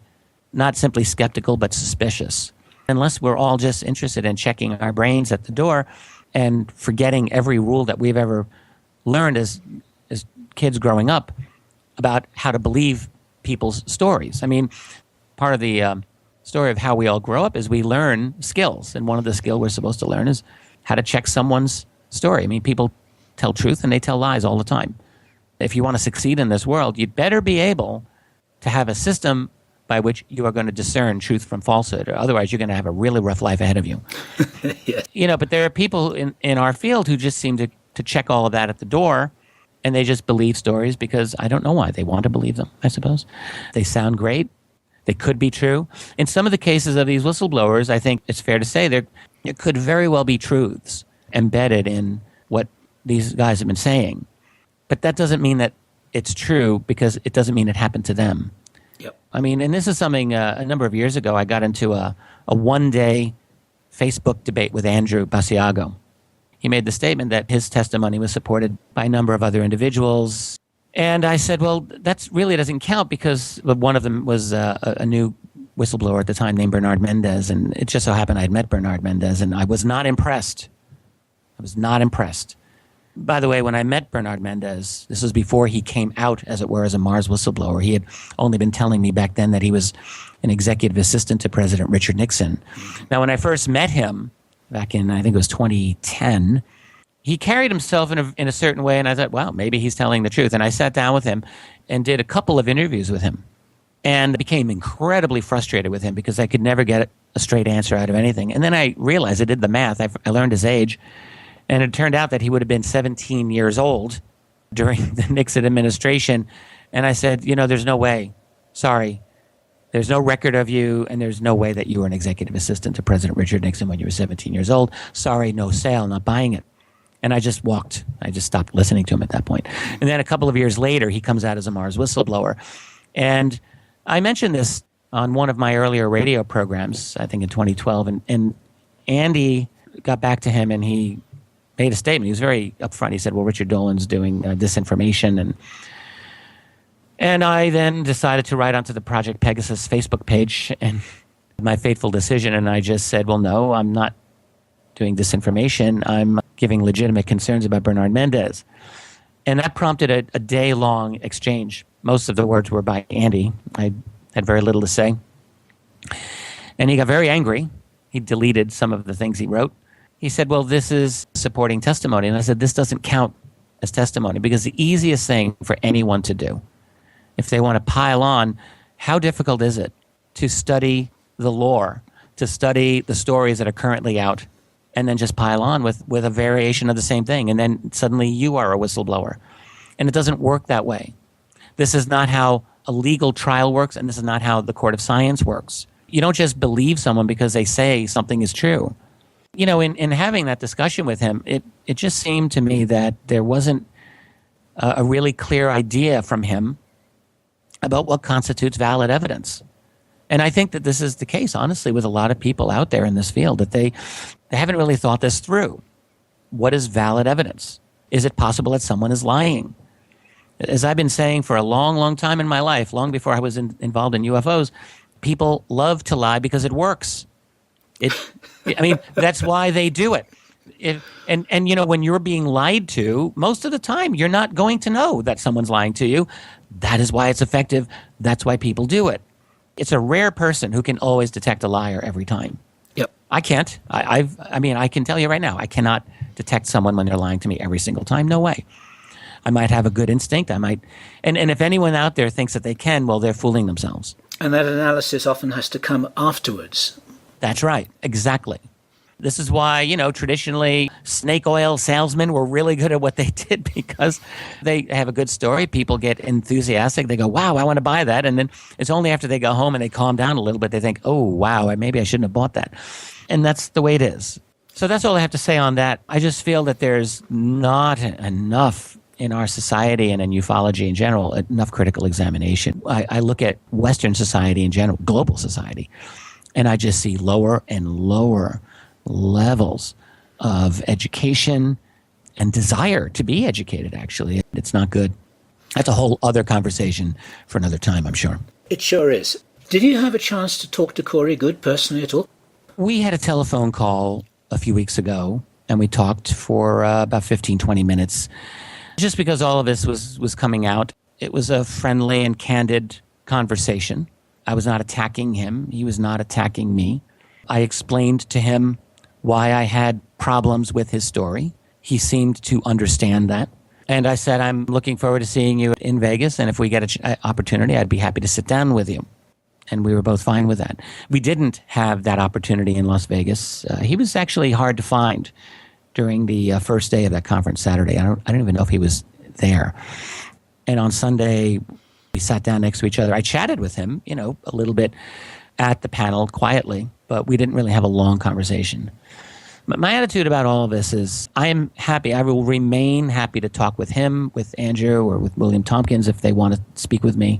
not simply skeptical, but suspicious. Unless we're all just interested in checking our brains at the door, and forgetting every rule that we've ever learned as kids growing up about how to believe people's stories. I mean, part of the story of how we all grow up is we learn skills. And one of the skills we're supposed to learn is how to check someone's story. I mean, people tell truth and they tell lies all the time. If you want to succeed in this world, you'd better be able to have a system by which you are going to discern truth from falsehood, or otherwise you're going to have a really rough life ahead of you.
Yes.
You know, but there are people in our field who just seem to check all of that at the door, and they just believe stories because I don't know why. They want to believe them, I suppose. They sound great. They could be true. In some of the cases of these whistleblowers, I think it's fair to say there could very well be truths embedded in what these guys have been saying. But that doesn't mean that it's true, because it doesn't mean it happened to them.
Yep.
I mean, and this is something a number of years ago, I got into a one-day Facebook debate with Andrew Basiago. He made the statement that his testimony was supported by a number of other individuals. And I said, well, that really doesn't count, because one of them was a new whistleblower at the time named Bernard Mendez. And it just so happened I had met Bernard Mendez, and I was not impressed. I was not impressed. By the way, when I met Bernard Mendez, this was before he came out, as it were, as a Mars whistleblower. He had only been telling me back then that he was an executive assistant to President Richard Nixon. Now, when I first met him, back in, I think it was 2010, he carried himself in a certain way, and I thought, wow, maybe he's telling the truth. And I sat down with him and did a couple of interviews with him, and became incredibly frustrated with him because I could never get a straight answer out of anything. And then I realized, I did the math, I learned his age, and it turned out that he would have been 17 years old during the Nixon administration. And I said, you know, there's no way. Sorry. There's no record of you, and there's no way that you were an executive assistant to President Richard Nixon when you were 17 years old. Sorry, no sale, not buying it. And I just walked. I just stopped listening to him at that point. And then a couple of years later, he comes out as a Mars whistleblower. And I mentioned this on one of my earlier radio programs, I think in 2012. And Andy got back to him, and he made a statement. He was very upfront. He said, well, Richard Dolan's doing disinformation. And I then decided to write onto the Project Pegasus Facebook page, and my fateful decision. And I just said, well, no, I'm not doing disinformation. I'm giving legitimate concerns about Bernard Mendez. And that prompted a day-long exchange. Most of the words were by Andy. I had very little to say. And he got very angry. He deleted some of the things he wrote. He said, well, this is supporting testimony. And I said, this doesn't count as testimony, because the easiest thing for anyone to do, if they want to pile on, how difficult is it to study the lore, to study the stories that are currently out, and then just pile on with a variation of the same thing, and then suddenly you are a whistleblower. And it doesn't work that way. This is not how a legal trial works, and this is not how the court of science works. You don't just believe someone because they say something is true. You know, in having that discussion with him, it just seemed to me that there wasn't a really clear idea from him about what constitutes valid evidence. And I think that this is the case, honestly, with a lot of people out there in this field, that they haven't really thought this through. What is valid evidence? Is it possible that someone is lying? As I've been saying for a long, long time in my life, long before I was involved in UFOs, people love to lie because it works. I mean, that's why they do it. And you know, when you're being lied to, most of the time, you're not going to know that someone's lying to you. That is why it's effective. That's why people do it. It's a rare person who can always detect a liar every time.
Yep.
I can't. I mean, I can tell you right now, I cannot detect someone when they're lying to me every single time. No way. I might have a good instinct. I might. And if anyone out there thinks that they can, well, they're fooling themselves.
And that analysis often has to come afterwards.
That's right. Exactly. This is why, you know, traditionally snake oil salesmen were really good at what they did, because they have a good story. People get enthusiastic. They go, wow, I want to buy that. And then it's only after they go home and they calm down a little bit, they think, oh, wow, maybe I shouldn't have bought that. And that's the way it is. So that's all I have to say on that. I just feel that there's not enough in our society and in ufology in general, enough critical examination. I look at Western society in general, global society, and I just see lower and lower levels of education and desire to be educated, actually. It's not good. That's a whole other conversation for another time, I'm sure.
It sure is. Did you have a chance to talk to Coorey Goode personally at all?
We had a telephone call a few weeks ago, and we talked for about 15, 20 minutes. Just because all of this was coming out, it was a friendly and candid conversation. I was not attacking him. He was not attacking me. I explained to him why I had problems with his story. He seemed to understand that. And I said, I'm looking forward to seeing you in Vegas, and if we get an opportunity, I'd be happy to sit down with you. And we were both fine with that. We didn't have that opportunity in Las Vegas. He was actually hard to find during the first day of that conference, Saturday. I don't even know if he was there. And on Sunday, we sat down next to each other. I chatted with him, a little bit at the panel quietly, but we didn't really have a long conversation. My attitude about all of this is I am happy. I will remain happy to talk with him, with Andrew, or with William Tompkins if they want to speak with me.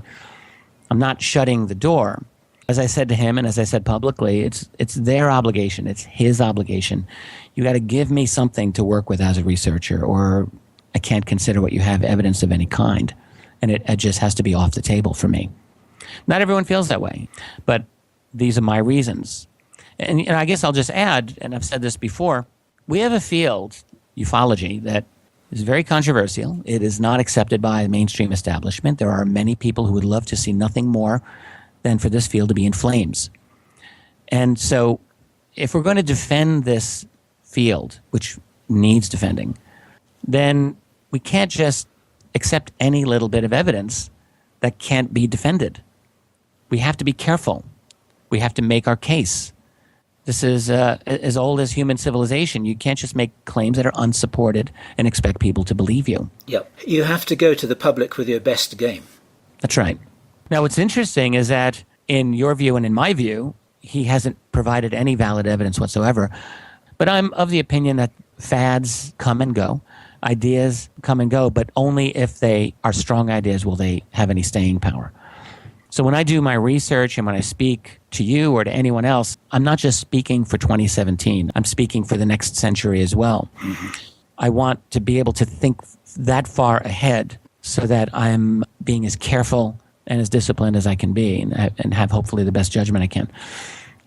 I'm not shutting the door. As I said to him and as I said publicly, it's their obligation. It's his obligation. You got to give me something to work with as a researcher, or I can't consider what you have evidence of any kind. And it just has to be off the table for me. Not everyone feels that way, but these are my reasons. And I guess I'll just add, and I've said this before, we have a field, ufology, that is very controversial. It is not accepted by the mainstream establishment. There are many people who would love to see nothing more than for this field to be in flames. And so if we're going to defend this field, which needs defending, then we can't just accept any little bit of evidence that can't be defended. We have to be careful. We have to make our case. This is as old as human civilization. You can't just make claims that are unsupported and expect people to believe you.
Yep. You have to go to the public with your best game.
That's right. Now, what's interesting is that in your view and in my view, he hasn't provided any valid evidence whatsoever. But I'm of the opinion that fads come and go, ideas come and go, but only if they are strong ideas will they have any staying power. So when I do my research and when I speak to you or to anyone else, I'm not just speaking for 2017. I'm speaking for the next century as well. Mm-hmm. I want to be able to think that far ahead so that I'm being as careful and as disciplined as I can be and have hopefully the best judgment I can.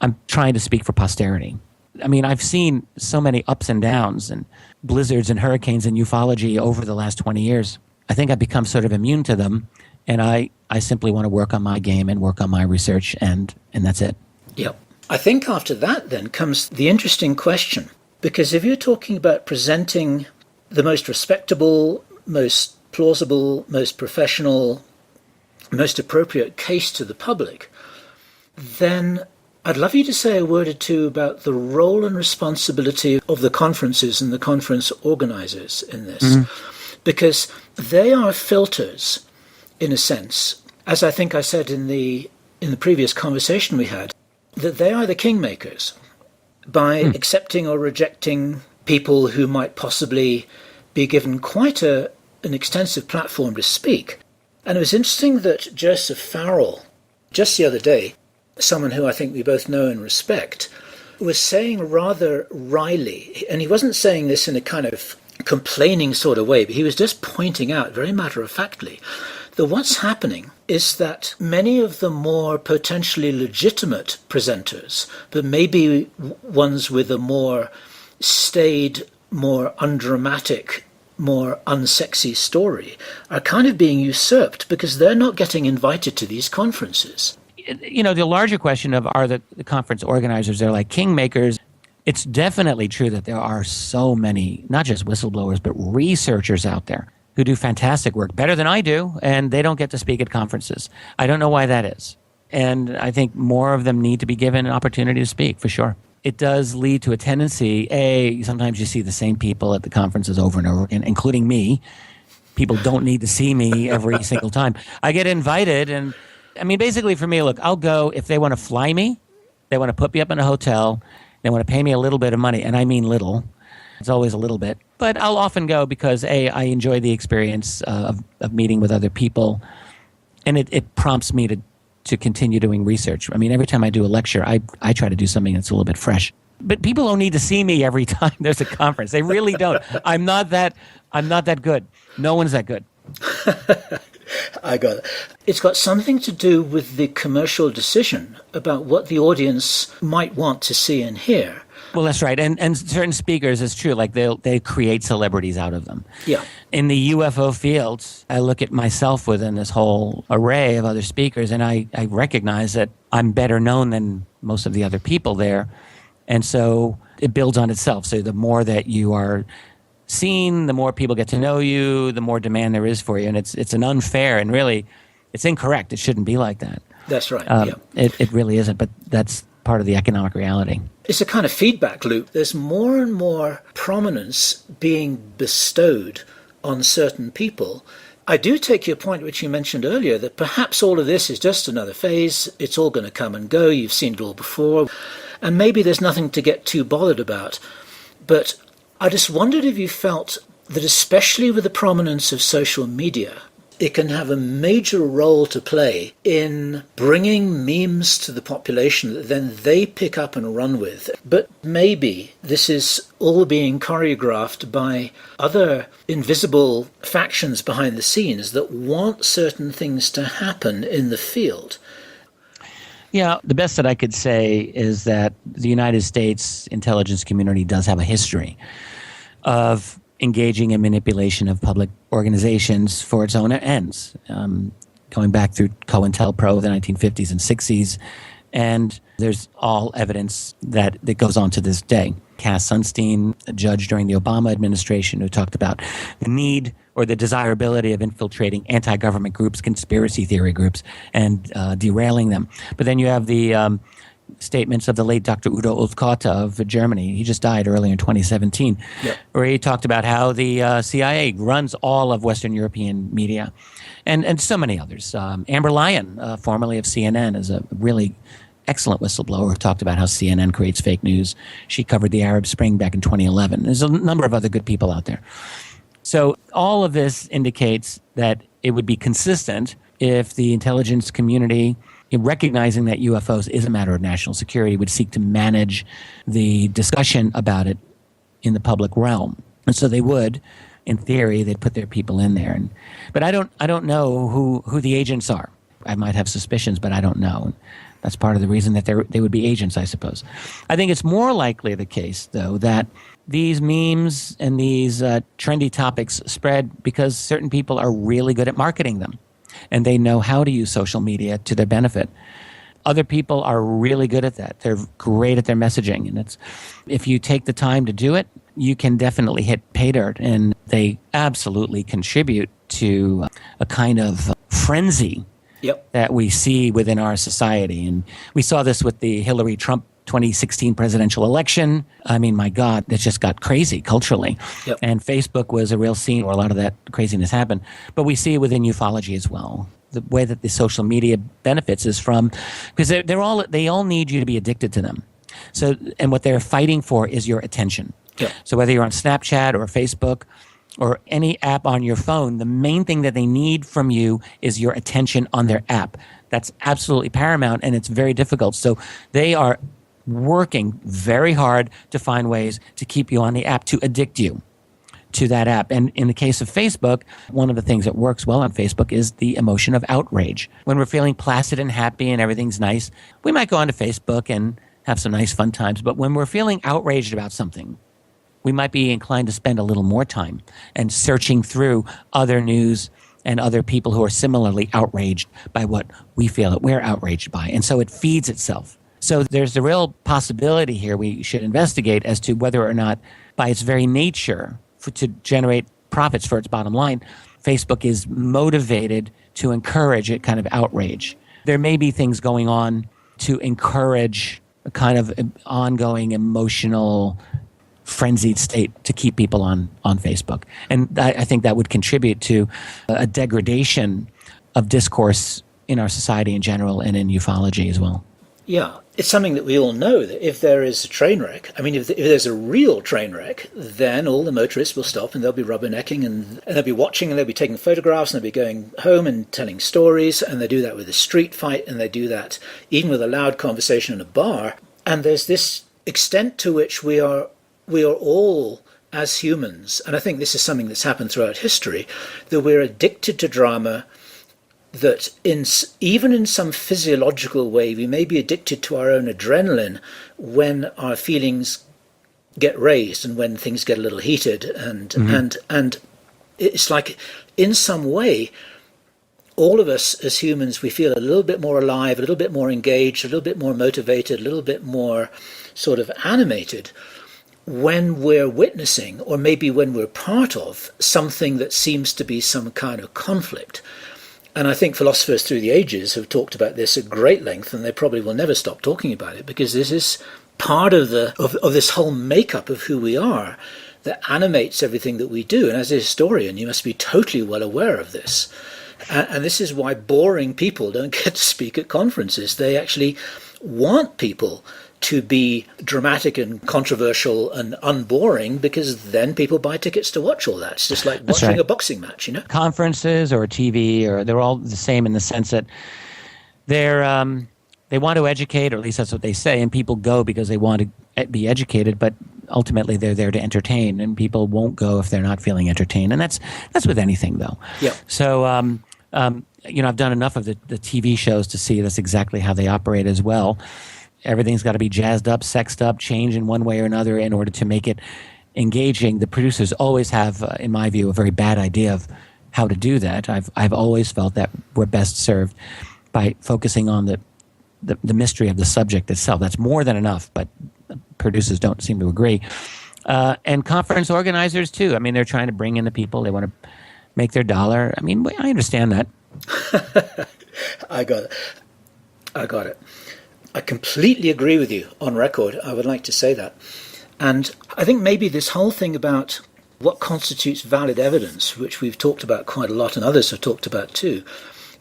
I'm trying to speak for posterity. I mean, I've seen so many ups and downs and blizzards and hurricanes in ufology over the last 20 years. I think I've become sort of immune to them. And I simply want to work on my game and work on my research, and that's it.
Yep. I think after that then comes the interesting question, because if you're talking about presenting the most respectable, most plausible, most professional, most appropriate case to the public, then I'd love you to say a word or two about the role and responsibility of the conferences and the conference organizers in this, because they are filters. In a sense, as I think I said in the previous conversation we had, that they are the kingmakers by accepting or rejecting people who might possibly be given quite an extensive platform to speak. And it was interesting that Joseph Farrell, just the other day, someone who I think we both know and respect, was saying rather wryly, and he wasn't saying this in a kind of complaining sort of way, but he was just pointing out very matter-of-factly that what's happening is that many of the more potentially legitimate presenters, but maybe ones with a more staid, more undramatic, more unsexy story, are kind of being usurped because they're not getting invited to these conferences.
The larger question of are the conference organizers, they're like kingmakers. It's definitely true that there are so many, not just whistleblowers, but researchers out there who do fantastic work, better than I do, and they don't get to speak at conferences. I don't know why that is. And I think more of them need to be given an opportunity to speak, for sure. It does lead to a tendency, sometimes you see the same people at the conferences over and over again, including me. People don't need to see me every single time. I get invited, and basically for me, look, I'll go if they want to fly me, they want to put me up in a hotel, they want to pay me a little bit of money, and I mean little. It's always a little bit. But I'll often go because, I enjoy the experience of meeting with other people. And it prompts me to continue doing research. Every time I do a lecture, I try to do something that's a little bit fresh. But people don't need to see me every time there's a conference. They really don't. I'm not that good. No one's that good.
I got it. It's got something to do with the commercial decision about what the audience might want to see and hear.
Well, that's right. And certain speakers, it's true, like they create celebrities out of them.
Yeah.
In the UFO fields, I look at myself within this whole array of other speakers, and I recognize that I'm better known than most of the other people there. And so it builds on itself. So the more that you are seen, the more people get to know you, the more demand there is for you. And it's an unfair, and really, it's incorrect. It shouldn't be like that.
That's right.
It really isn't, but that's part of the economic reality.
It's a kind of feedback loop. There's more and more prominence being bestowed on certain people. I do take your point, which you mentioned earlier, that perhaps all of this is just another phase. It's all going to come and go. You've seen it all before. And maybe there's nothing to get too bothered about. But I just wondered if you felt that, especially with the prominence of social media, it can have a major role to play in bringing memes to the population that then they pick up and run with. But maybe this is all being choreographed by other invisible factions behind the scenes that want certain things to happen in the field.
Yeah, the best that I could say is that the United States intelligence community does have a history of engaging in manipulation of public organizations for its own ends, going back through COINTELPRO, the 1950s and 60s. And there's all evidence that goes on to this day. Cass Sunstein, a judge during the Obama administration, who talked about the need or the desirability of infiltrating anti-government groups, conspiracy theory groups, and derailing them. But then you have the statements of the late Dr. Udo Ulfkotte of Germany. He just died earlier in 2017, where he talked about how the CIA runs all of Western European media, and so many others. Amber Lyon, formerly of CNN, is a really excellent whistleblower who talked about how CNN creates fake news. She covered the Arab Spring back in 2011. There's a number of other good people out there. So all of this indicates that it would be consistent if the intelligence community, in recognizing that UFOs is a matter of national security, would seek to manage the discussion about it in the public realm. And so they would, in theory, they'd put their people in there. But I don't know who the agents are. I might have suspicions, but I don't know. That's part of the reason that they would be agents, I suppose. I think it's more likely the case, though, that these memes and these trendy topics spread because certain people are really good at marketing them, and they know how to use social media to their benefit. Other people are really good at that. They're great at their messaging, and if you take the time to do it, you can definitely hit pay dirt, and they absolutely contribute to a kind of frenzy that we see within our society. And we saw this with the Hillary Trump 2016 presidential election. I mean, my God, that just got crazy culturally. And Facebook was a real scene where a lot of that craziness happened. But we see it within ufology as well. The way that the social media benefits is from, because they all need you to be addicted to them. So, and what they're fighting for is your attention. So whether you're on Snapchat or Facebook or any app on your phone, the main thing that they need from you is your attention on their app. That's absolutely paramount, and it's very difficult. So they are working very hard to find ways to keep you on the app, to addict you to that app. And in the case of Facebook, one of the things that works well on Facebook is the emotion of outrage. When we're feeling placid and happy and everything's nice, we might go onto Facebook and have some nice fun times. But when we're feeling outraged about something, we might be inclined to spend a little more time and searching through other news and other people who are similarly outraged by what we feel that we're outraged by. And so it feeds itself. So there's a real possibility here we should investigate as to whether or not, by its very nature, to generate profits for its bottom line, Facebook is motivated to encourage a kind of outrage. There may be things going on to encourage a kind of ongoing emotional frenzied state to keep people on Facebook. And I think that would contribute to a degradation of discourse in our society in general and in ufology as well.
Yeah, it's something that we all know, that if there is a train wreck, I mean, if there's a real train wreck, then all the motorists will stop and they'll be rubbernecking and they'll be watching and they'll be taking photographs and they'll be going home and telling stories, and they do that with a street fight, and they do that even with a loud conversation in a bar. And there's this extent to which we are all, as humans, and I think this is something that's happened throughout history, that we're addicted to drama, that even in some physiological way, we may be addicted to our own adrenaline when our feelings get raised and when things get a little heated, and it's like in some way all of us as humans, we feel a little bit more alive, a little bit more engaged, a little bit more motivated, a little bit more sort of animated when we're witnessing, or maybe when we're part of, something that seems to be some kind of conflict. And I think philosophers through the ages have talked about this at great length, and they probably will never stop talking about it, because this is part of this whole makeup of who we are that animates everything that we do. And as a historian, you must be totally well aware of this. And this is why boring people don't get to speak at conferences. They actually want people to be dramatic and controversial and unboring, because then people buy tickets to watch all that. It's just like watching a boxing match,
Conferences or TV, or they're all the same in the sense that they want to educate, or at least that's what they say, and people go because they want to be educated, but ultimately they're there to entertain, and people won't go if they're not feeling entertained. And that's with anything, though.
Yeah.
So, I've done enough of the TV shows to see that's exactly how they operate as well. Everything's got to be jazzed up, sexed up, changed in one way or another in order to make it engaging. The producers always have, in my view, a very bad idea of how to do that. I've always felt that we're best served by focusing on the mystery of the subject itself. That's more than enough, but producers don't seem to agree. And conference organizers, too. I mean, they're trying to bring in the people. They want to make their dollar. I mean, I understand that.
I got it. I completely agree with you on record. I would like to say that. And I think maybe this whole thing about what constitutes valid evidence, which we've talked about quite a lot and others have talked about too,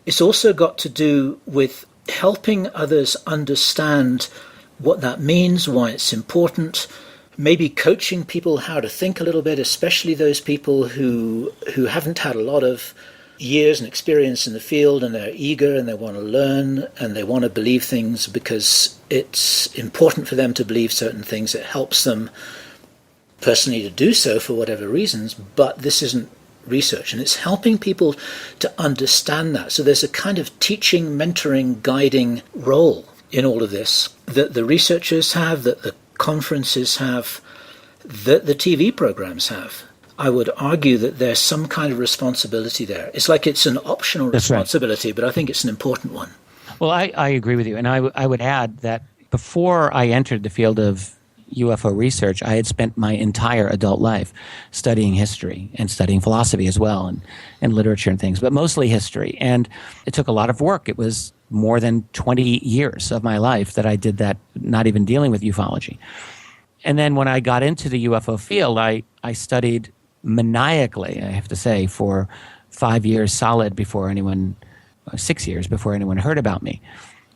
it's also got to do with helping others understand what that means, why it's important, maybe coaching people how to think a little bit, especially those people who haven't had a lot of years and experience in the field, and they're eager and they want to learn and they want to believe things because it's important for them to believe certain things. It helps them personally to do so for whatever reasons, but this isn't research, and it's helping people to understand that. So there's a kind of teaching, mentoring, guiding role in all of this that the researchers have, that the conferences have, that the TV programs have. I would argue that there's some kind of responsibility there. It's like it's an optional responsibility, but I think it's an important one.
Well, I agree with you. And I would add that before I entered the field of UFO research, I had spent my entire adult life studying history and studying philosophy as well, and literature and things, but mostly history. And it took a lot of work. It was more than 20 years of my life that I did that, not even dealing with ufology. And then when I got into the UFO field, I studied maniacally, I have to say, for 5 years solid before 6 years before anyone heard about me.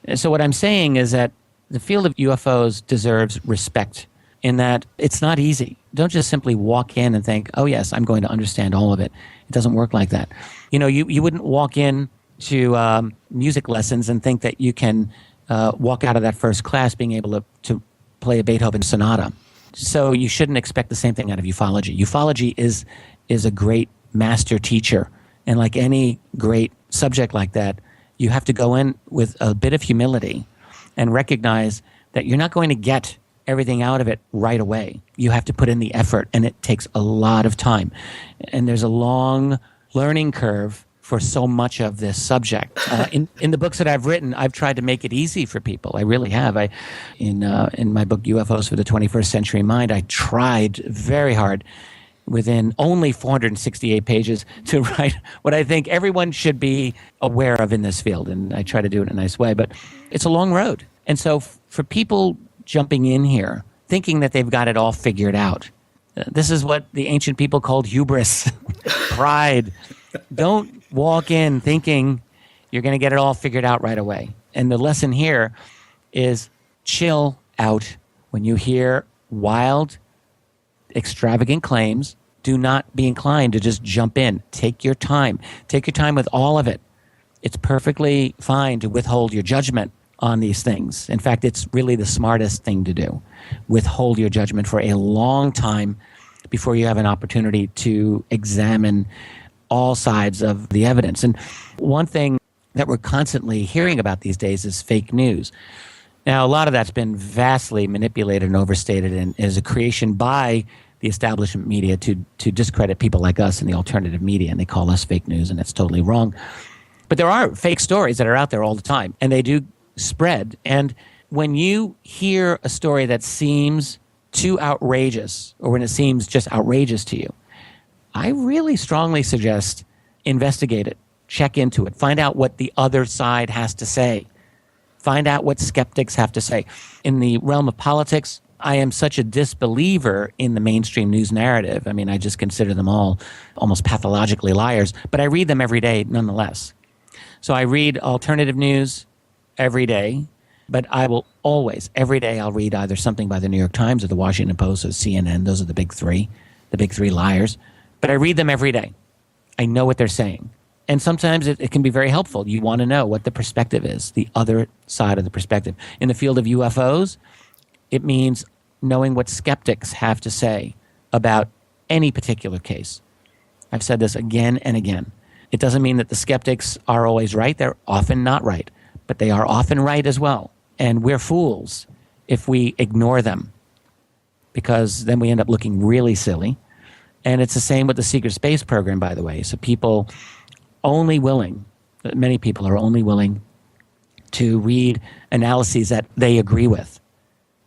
And so what I'm saying is that the field of UFOs deserves respect in that it's not easy. Don't just simply walk in and think, oh yes, I'm going to understand all of it. It doesn't work like that. You wouldn't walk in to music lessons and think that you can walk out of that first class being able to play a Beethoven sonata. So you shouldn't expect the same thing out of ufology. Ufology is a great master teacher. And like any great subject like that, you have to go in with a bit of humility and recognize that you're not going to get everything out of it right away. You have to put in the effort, and it takes a lot of time. And there's a long learning curve for so much of this subject. In the books that I've written, I've tried to make it easy for people. I really have. In my book, UFOs for the 21st Century Mind, I tried very hard within only 468 pages to write what I think everyone should be aware of in this field. And I try to do it in a nice way, but it's a long road. And so for people jumping in here, thinking that they've got it all figured out, this is what the ancient people called hubris, pride. Don't walk in thinking you're going to get it all figured out right away. And the lesson here is chill out when you hear wild, extravagant claims. Do not be inclined to just jump in. Take your time. Take your time with all of it. It's perfectly fine to withhold your judgment on these things. In fact, it's really the smartest thing to do. Withhold your judgment for a long time before you have an opportunity to examine all sides of the evidence. And one thing that we're constantly hearing about these days is fake news. Now, a lot of that's been vastly manipulated and overstated and is a creation by the establishment media to discredit people like us in the alternative media, and they call us fake news, and that's totally wrong. But there are fake stories that are out there all the time, and they do spread. And when you hear a story that seems too outrageous, or when it seems just outrageous to you, I really strongly suggest investigate it, check into it, find out what the other side has to say, find out what skeptics have to say. In the realm of politics, I am such a disbeliever in the mainstream news narrative. I mean, I just consider them all almost pathologically liars, but I read them every day nonetheless. So I read alternative news every day, but I will always, every day, I'll read either something by the New York Times or the Washington Post or CNN. Those are the big three liars. But I read them every day. I know what they're saying. And sometimes it can be very helpful. You want to know what the perspective is, the other side of the perspective. In the field of UFOs, it means knowing what skeptics have to say about any particular case. I've said this again and again. It doesn't mean that the skeptics are always right. They're often not right, but they are often right as well. And we're fools if we ignore them, because then we end up looking really silly. And it's the same with the secret space program, by the way. So many people are only willing to read analyses that they agree with,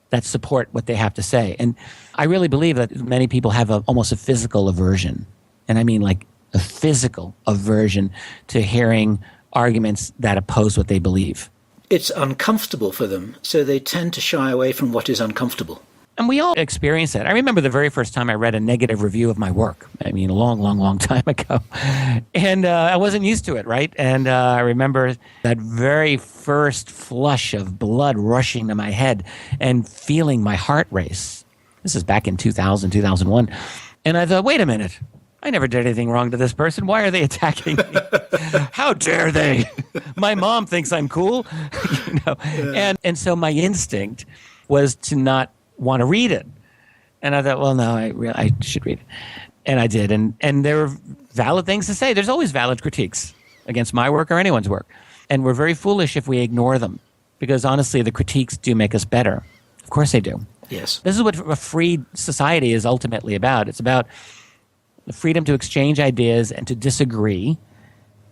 that support what they have to say. And I really believe that many people have almost a physical aversion. And I mean like a physical aversion to hearing arguments that oppose what they believe.
It's uncomfortable for them, so they tend to shy away from what is uncomfortable.
And we all experience that. I remember the very first time I read a negative review of my work. I mean, a long, long, long time ago. And I wasn't used to it, right? And I remember that very first flush of blood rushing to my head and feeling my heart race. This is back in 2000, 2001. And I thought, wait a minute. I never did anything wrong to this person. Why are they attacking me? How dare they? My mom thinks I'm cool. Yeah. And so my instinct was to not want to read it. And I thought, well, no, I should read it. And I did. And there were valid things to say. There's always valid critiques against my work or anyone's work. And we're very foolish if we ignore them, because honestly, the critiques do make us better. Of course they do.
Yes.
This is what a free society is ultimately about. It's about the freedom to exchange ideas and to disagree,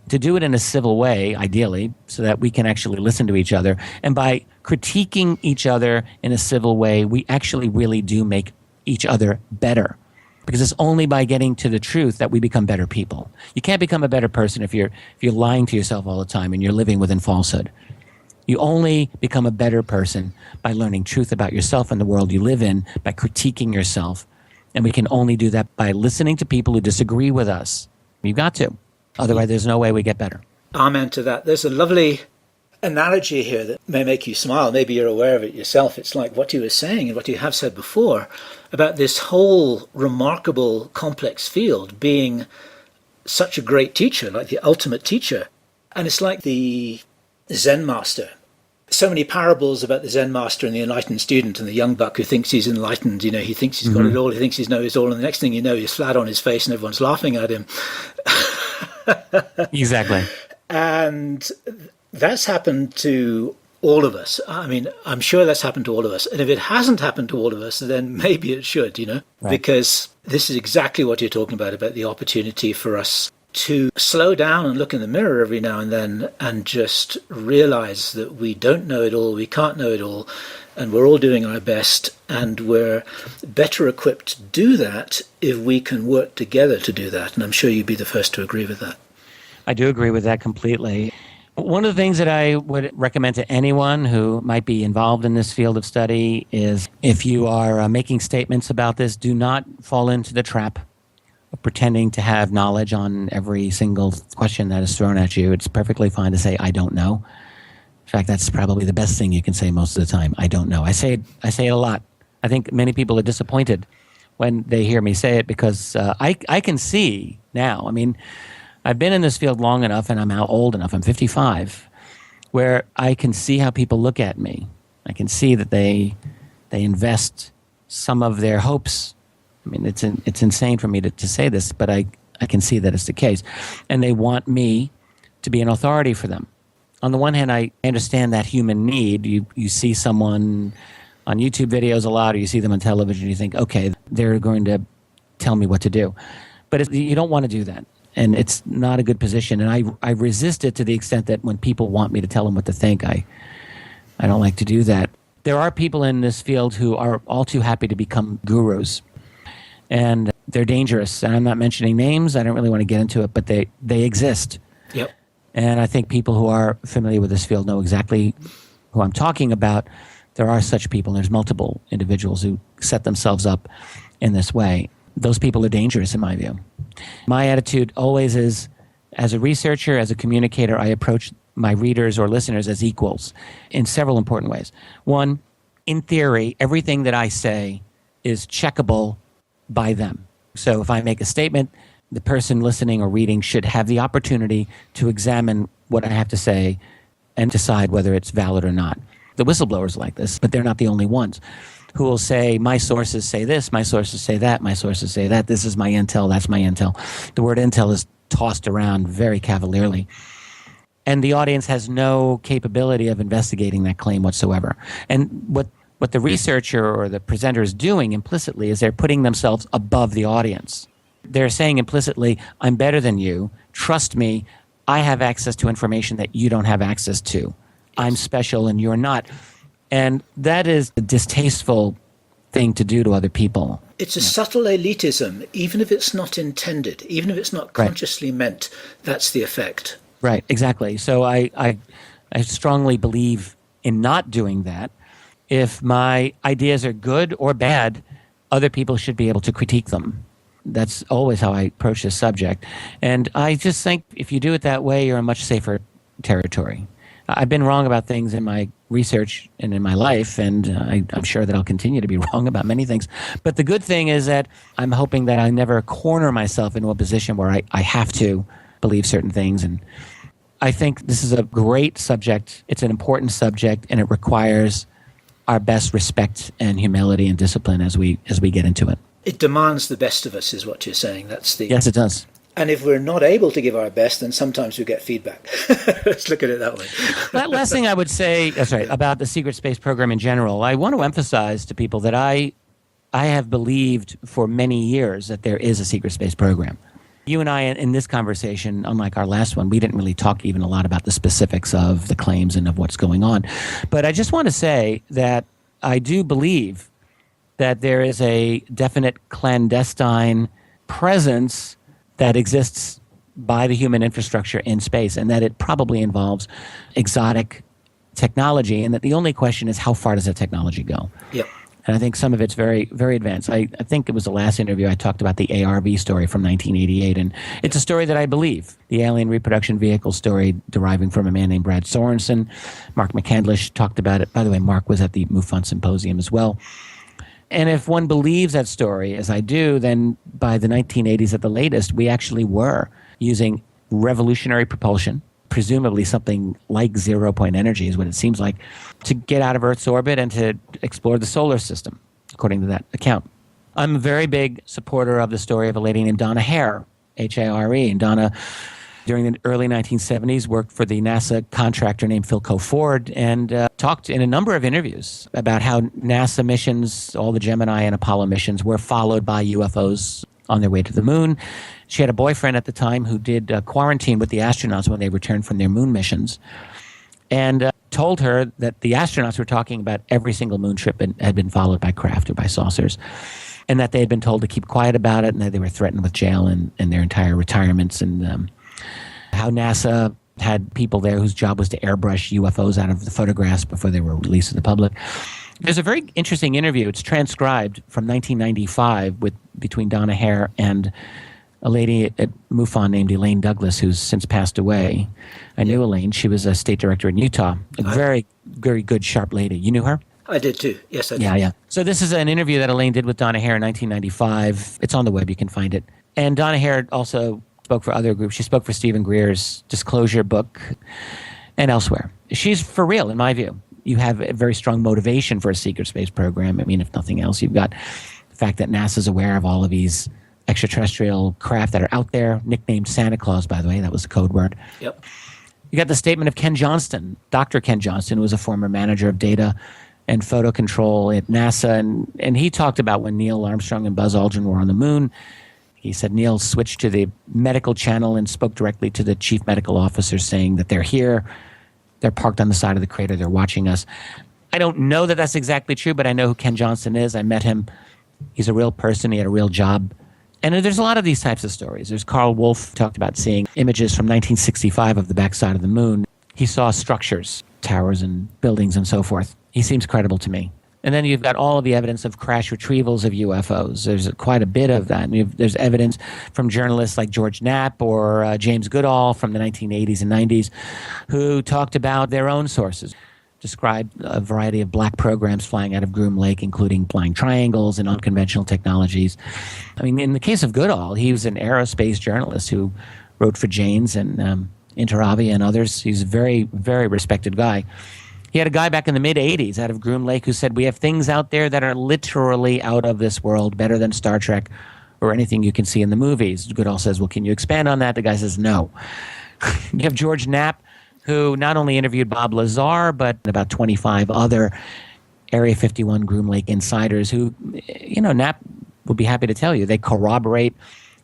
to do it in a civil way, ideally, so that we can actually listen to each other. And by critiquing each other in a civil way, we actually really do make each other better. Because it's only by getting to the truth that we become better people. You can't become a better person if you're lying to yourself all the time and you're living within falsehood. You only become a better person by learning truth about yourself and the world you live in, by critiquing yourself. And we can only do that by listening to people who disagree with us. You've got to. Otherwise, there's no way we get better.
Amen to that. There's a lovely analogy here that may make you smile. Maybe you're aware of it yourself. It's like what you were saying and what you have said before about this whole remarkable complex field being such a great teacher, like the ultimate teacher. And it's like the Zen master. So many parables about the Zen master and the enlightened student and the young buck who thinks he's enlightened. You know, he thinks he's got it all. He thinks he knows it all. And the next thing you know, he's flat on his face and everyone's laughing at him.
Exactly.
And that's happened to all of us. I mean, I'm sure that's happened to all of us. And if it hasn't happened to all of us, then maybe it should, right. Because this is exactly what you're talking about the opportunity for us to slow down and look in the mirror every now and then and just realize that we don't know it all, we can't know it all, and we're all doing our best, and we're better equipped to do that if we can work together to do that. And I'm sure you'd be the first to agree with that.
I do agree with that completely. One of the things that I would recommend to anyone who might be involved in this field of study is if you are making statements about this, do not fall into the trap of pretending to have knowledge on every single question that is thrown at you. It's perfectly fine to say, I don't know. In fact, that's probably the best thing you can say most of the time. I don't know. I say it a lot. I think many people are disappointed when they hear me say it because I can see now. I mean, I've been in this field long enough and I'm now old enough. I'm 55, where I can see how people look at me. I can see that they invest some of their hopes. I mean, it's insane for me to say this, but I can see that it's the case. And they want me to be an authority for them. on the one hand, I understand that human need. You see someone on YouTube videos a lot, or you see them on television, you think, okay, they're going to tell me what to do. But you don't want to do that. And it's not a good position. And I resist it to the extent that when people want me to tell them what to think, I don't like to do that. There are people in this field who are all too happy to become gurus. And they're dangerous. And I'm not mentioning names. I don't really want to get into it, but they exist.
Yep.
And I think people who are familiar with this field know exactly who I'm talking about. There are such people. There's multiple individuals who set themselves up in this way. Those people are dangerous in my view. My attitude always is, as a researcher, as a communicator, I approach my readers or listeners as equals in several important ways. One, in theory, everything that I say is checkable by them. So if I make a statement, the person listening or reading should have the opportunity to examine what I have to say and decide whether it's valid or not. The whistleblowers like this, but they're not the only ones who will say, my sources say this, my sources say that, my sources say that, this is my intel, that's my intel. The word intel is tossed around very cavalierly. And the audience has no capability of investigating that claim whatsoever. And what the researcher or the presenter is doing implicitly is they're putting themselves above the audience. They're saying implicitly, I'm better than you, trust me, I have access to information that you don't have access to. I'm special and you're not. And that is a distasteful thing to do to other people.
It's a subtle elitism, even if it's not intended, even if it's not consciously meant, that's the effect.
Right, exactly. So I strongly believe in not doing that. If my ideas are good or bad, other people should be able to critique them. That's always how I approach this subject. And I just think if you do it that way, you're in much safer territory. I've been wrong about things in my research and in my life, and I'm sure that I'll continue to be wrong about many things. But the good thing is that I'm hoping that I never corner myself into a position where I have to believe certain things. And I think this is a great subject. It's an important subject, and it requires our best respect and humility and discipline as we get into it.
It demands the best of us, is what you're saying.
Yes, it does.
And if we're not able to give our best, then sometimes we get feedback. Let's look at it that way.
That last thing I would say, about the secret space program in general, I want to emphasize to people that I have believed for many years that there is a secret space program. You and I, in this conversation, unlike our last one, we didn't really talk even a lot about the specifics of the claims and of what's going on. But I just want to say that I do believe that there is a definite clandestine presence that exists by the human infrastructure in space, and that it probably involves exotic technology, and that the only question is how far does that technology go?
Yep.
And I think some of it's very, very advanced. I think it was the last interview I talked about the ARV story from 1988, and it's a story that I believe, the alien reproduction vehicle story deriving from a man named Brad Sorensen. Mark McCandlish talked about it. By the way, Mark was at the MUFON Symposium as well. And if one believes that story, as I do, then by the 1980s at the latest, we actually were using revolutionary propulsion, presumably something like zero-point energy is what it seems like, to get out of Earth's orbit and to explore the solar system, according to that account. I'm a very big supporter of the story of a lady named Donna Hare, H-A-R-E. And Donna, during the early 1970s, worked for the NASA contractor named Philco Ford and talked in a number of interviews about how NASA missions, all the Gemini and Apollo missions, were followed by UFOs on their way to the moon. She had a boyfriend at the time who did quarantine with the astronauts when they returned from their moon missions, and told her that the astronauts were talking about every single moon trip had been followed by craft or by saucers, and that they had been told to keep quiet about it, and that they were threatened with jail and their entire retirements, and how NASA had people there whose job was to airbrush UFOs out of the photographs before they were released to the public. There's a very interesting interview. It's transcribed from 1995 between Donna Hare and a lady at MUFON named Elaine Douglas, who's since passed away. I knew Elaine. She was a state director in Utah. A very, very good, sharp lady. You knew her?
I did too. Yes, I did.
Yeah. So this is an interview that Elaine did with Donna Hare in 1995. It's on the web. You can find it. And Donna Hare also spoke for other groups. She spoke for Stephen Greer's Disclosure book and elsewhere. She's for real, in my view. You have a very strong motivation for a secret space program. I mean, if nothing else, you've got the fact that NASA's aware of all of these extraterrestrial craft that are out there, nicknamed Santa Claus, by the way. That was the code word.
Yep.
You got the statement of Ken Johnston. Dr. Ken Johnston was a former manager of data and photo control at NASA, and he talked about when Neil Armstrong and Buzz Aldrin were on the moon. He said Neil switched to the medical channel and spoke directly to the chief medical officer saying that they're here, they're parked on the side of the crater, they're watching us. I don't know that that's exactly true, but I know who Ken Johnston is. I met him. He's a real person. He had a real job. And there's a lot of these types of stories. There's Carl Wolf talked about seeing images from 1965 of the backside of the moon. He saw structures, towers and buildings and so forth. He seems credible to me. And then you've got all of the evidence of crash retrievals of UFOs. There's quite a bit of that. There's evidence from journalists like George Knapp or James Goodall from the 1980s and 90s who talked about their own sources, described a variety of black programs flying out of Groom Lake, including flying triangles and unconventional technologies. I mean, in the case of Goodall, he was an aerospace journalist who wrote for Janes and Interavia and others. He's a very, very respected guy. He had a guy back in the mid-'80s out of Groom Lake who said, we have things out there that are literally out of this world, better than Star Trek or anything you can see in the movies. Goodall says, well, can you expand on that? The guy says, no. You have George Knapp, who not only interviewed Bob Lazar, but about 25 other Area 51 Groom Lake insiders who, Knapp would be happy to tell you, they corroborate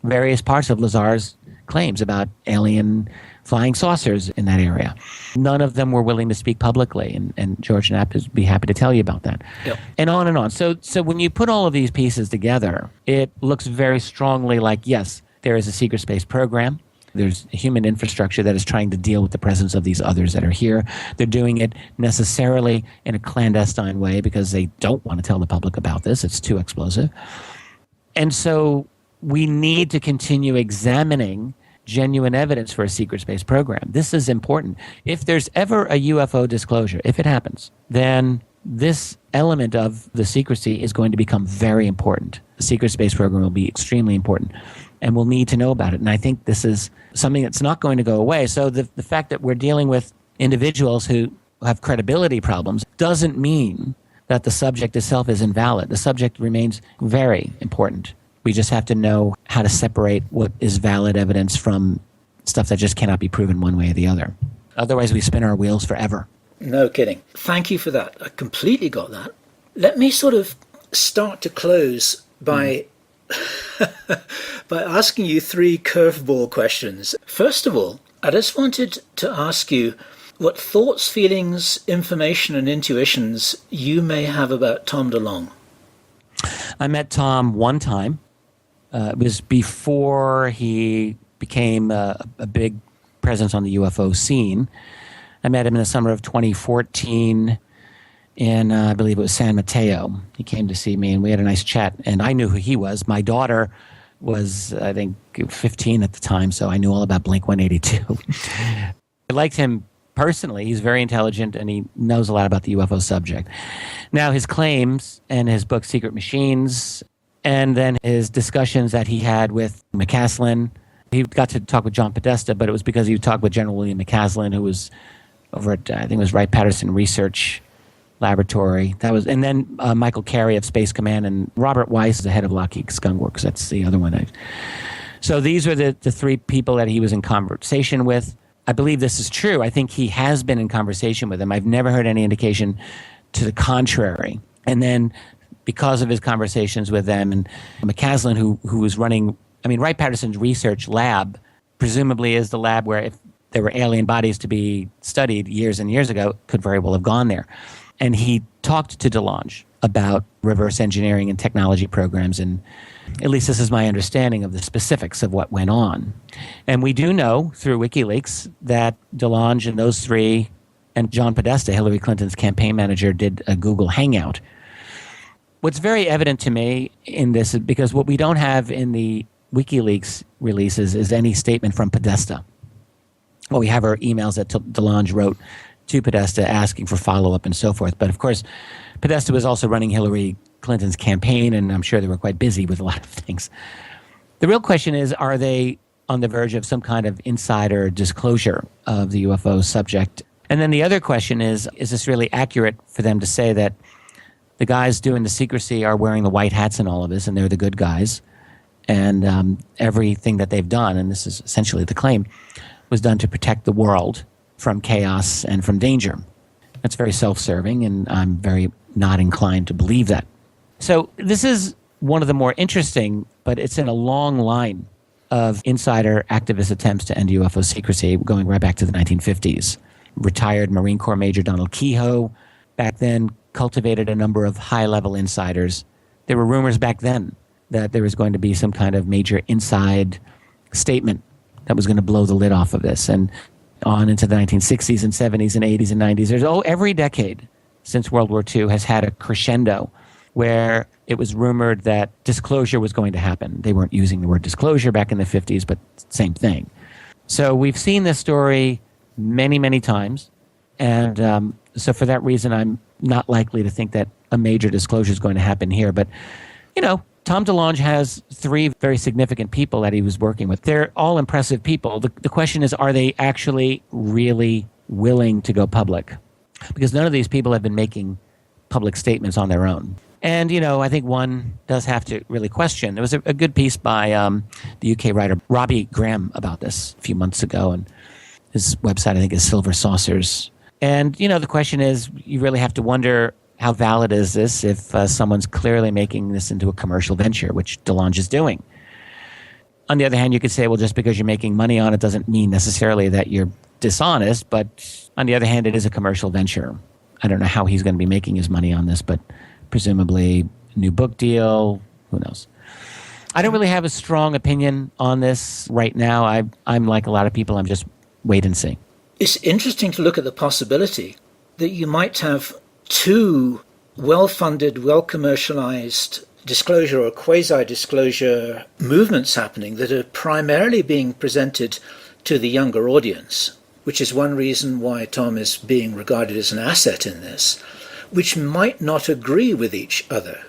various parts of Lazar's claims about alien flying saucers in that area. None of them were willing to speak publicly, and George Knapp would be happy to tell you about that. Yep. And on and on. So when you put all of these pieces together, it looks very strongly like, yes, there is a secret space program. There's human infrastructure that is trying to deal with the presence of these others that are here. They're doing it necessarily in a clandestine way because they don't want to tell the public about this. It's too explosive. And so we need to continue examining genuine evidence for a secret space program. This is important. If there's ever a UFO disclosure, if it happens, then this element of the secrecy is going to become very important. The secret space program will be extremely important, and we'll need to know about it. And I think this is something that's not going to go away. So the fact that we're dealing with individuals who have credibility problems doesn't mean that the subject itself is invalid. The subject remains very important. We just have to know how to separate what is valid evidence from stuff that just cannot be proven one way or the other. Otherwise, we spin our wheels forever.
No kidding. Thank you for that. I completely got that. Let me sort of start to close by by asking you three curveball questions. First of all, I just wanted to ask you what thoughts, feelings, information, and intuitions you may have about Tom DeLonge.
I met Tom one time. It was before he became a big presence on the UFO scene. I met him in the summer of 2014 in, I believe it was San Mateo. He came to see me, and we had a nice chat, and I knew who he was. My daughter was, I think, 15 at the time, so I knew all about Blink-182. I liked him personally. He's very intelligent, and he knows a lot about the UFO subject. Now, his claims and his book, Secret Machines, and then his discussions that he had with McCaslin. He got to talk with John Podesta, but it was because he talked with General William McCaslin, who was over at, I think it was Wright-Patterson Research Laboratory. That was, and then Michael Carey of Space Command, and Robert Weiss is the head of Lockheed Skunk Works. That's the other one. So these were the three people that he was in conversation with. I believe this is true. I think he has been in conversation with them. I've never heard any indication to the contrary. And then because of his conversations with them, and McCaslin, who was running, I mean, Wright-Patterson's research lab presumably is the lab where if there were alien bodies to be studied years and years ago, could very well have gone there. And he talked to DeLonge about reverse engineering and technology programs, and at least this is my understanding of the specifics of what went on. And we do know through WikiLeaks that DeLonge and those three, and John Podesta, Hillary Clinton's campaign manager, did a Google Hangout. What's very evident to me in this is because what we don't have in the WikiLeaks releases is any statement from Podesta. Well, we have our emails that DeLonge wrote to Podesta asking for follow-up and so forth. But of course, Podesta was also running Hillary Clinton's campaign, and I'm sure they were quite busy with a lot of things. The real question is, are they on the verge of some kind of insider disclosure of the UFO subject? And then the other question is this really accurate for them to say that the guys doing the secrecy are wearing the white hats in all of this, and they're the good guys, and everything that they've done, and this is essentially the claim, was done to protect the world from chaos and from danger. That's very self-serving, and I'm very not inclined to believe that. So this is one of the more interesting, but it's in a long line of insider activist attempts to end UFO secrecy, going right back to the 1950s. Retired Marine Corps Major Donald Kehoe back then cultivated a number of high-level insiders. There were rumors back then that there was going to be some kind of major inside statement that was going to blow the lid off of this. And on into the 1960s and 70s and 80s and 90s, every decade since World War II has had a crescendo where it was rumored that disclosure was going to happen. They weren't using the word disclosure back in the 50s, but same thing. So we've seen this story many, many times. And so for that reason, I'm not likely to think that a major disclosure is going to happen here. But, Tom DeLonge has 3 very significant people that he was working with. They're all impressive people. The question is, are they actually really willing to go public? Because none of these people have been making public statements on their own. And, I think one does have to really question. There was a good piece by the UK writer Robbie Graham about this a few months ago, and his website, I think, is Silver Saucers. And, the question is, you really have to wonder, how valid is this if someone's clearly making this into a commercial venture, which DeLonge is doing? On the other hand, you could say, well, just because you're making money on it doesn't mean necessarily that you're dishonest. But on the other hand, it is a commercial venture. I don't know how he's going to be making his money on this, but presumably new book deal, who knows? I don't really have a strong opinion on this right now. I'm like a lot of people, I'm just wait and see.
It's interesting to look at the possibility that you might have 2 well-funded, well-commercialized disclosure or quasi-disclosure movements happening that are primarily being presented to the younger audience, which is one reason why Tom is being regarded as an asset in this, which might not agree with each other.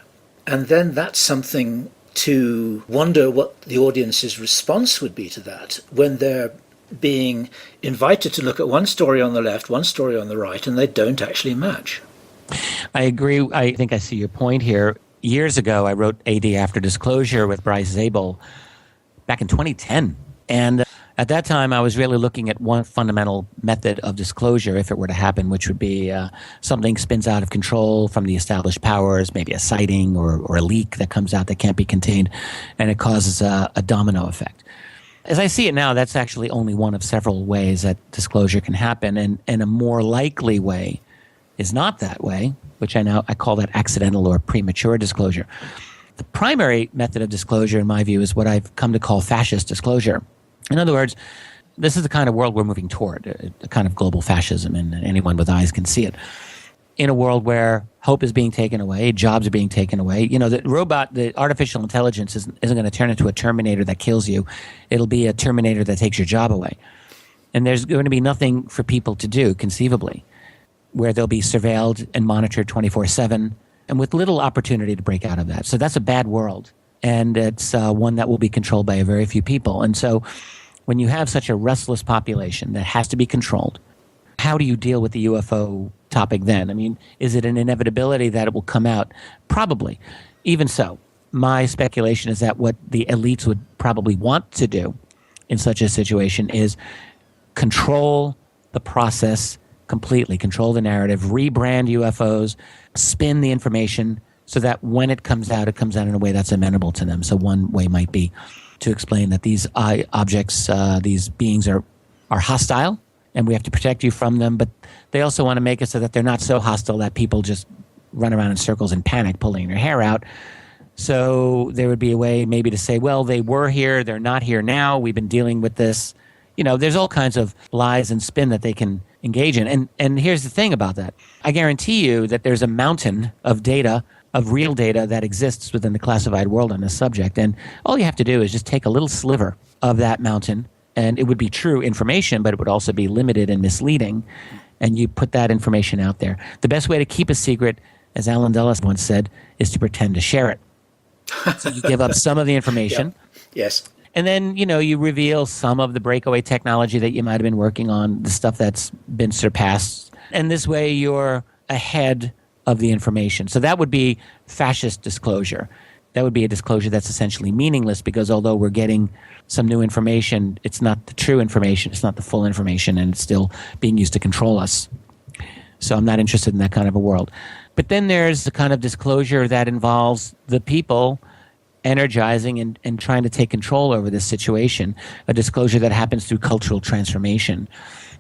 And then that's something to wonder what the audience's response would be to that when they're being invited to look at one story on the left, one story on the right, and they don't actually match.
I agree. I think I see your point here. Years ago, I wrote AD After Disclosure with Bryce Zabel back in 2010. And at that time, I was really looking at one fundamental method of disclosure, if it were to happen, which would be something spins out of control from the established powers, maybe a sighting or a leak that comes out that can't be contained, and it causes a domino effect. As I see it now, that's actually only one of several ways that disclosure can happen, and a more likely way is not that way, which I call that accidental or premature disclosure. The primary method of disclosure, in my view, is what I've come to call fascist disclosure. In other words, this is the kind of world we're moving toward, a kind of global fascism, and anyone with eyes can see it. In a world where hope is being taken away, jobs are being taken away, the artificial intelligence isn't going to turn into a Terminator that kills you. It'll be a Terminator that takes your job away. And there's going to be nothing for people to do, conceivably, where they'll be surveilled and monitored 24/7 and with little opportunity to break out of that. So that's a bad world, and it's one that will be controlled by a very few people. And so when you have such a restless population that has to be controlled, how do you deal with the UFO topic then? I mean, is it an inevitability that it will come out? Probably. Even so, my speculation is that what the elites would probably want to do in such a situation is control the process completely, control the narrative, rebrand UFOs, spin the information so that when it comes out in a way that's amenable to them. So one way might be to explain that these objects, these beings are hostile, and we have to protect you from them, but they also want to make it so that they're not so hostile that people just run around in circles in panic, pulling their hair out. So there would be a way maybe to say, well, they were here, they're not here now, we've been dealing with this. There's all kinds of lies and spin that they can engage in. And here's the thing about that. I guarantee you that there's a mountain of data, of real data that exists within the classified world on this subject. And all you have to do is just take a little sliver of that mountain, and it would be true information, but it would also be limited and misleading. And you put that information out there. The best way to keep a secret, as Alan Dulles once said, is to pretend to share it. So you give up some of the information.
Yeah. Yes.
And then, you reveal some of the breakaway technology that you might have been working on, the stuff that's been surpassed. And this way you're ahead of the information. So that would be fascist disclosure. that would be a disclosure that's essentially meaningless, because although we're getting some new information, it's not the true information, it's not the full information, and it's still being used to control us. So I'm not interested in that kind of a world. But then there's the kind of disclosure that involves the people energizing and trying to take control over this situation, a disclosure that happens through cultural transformation.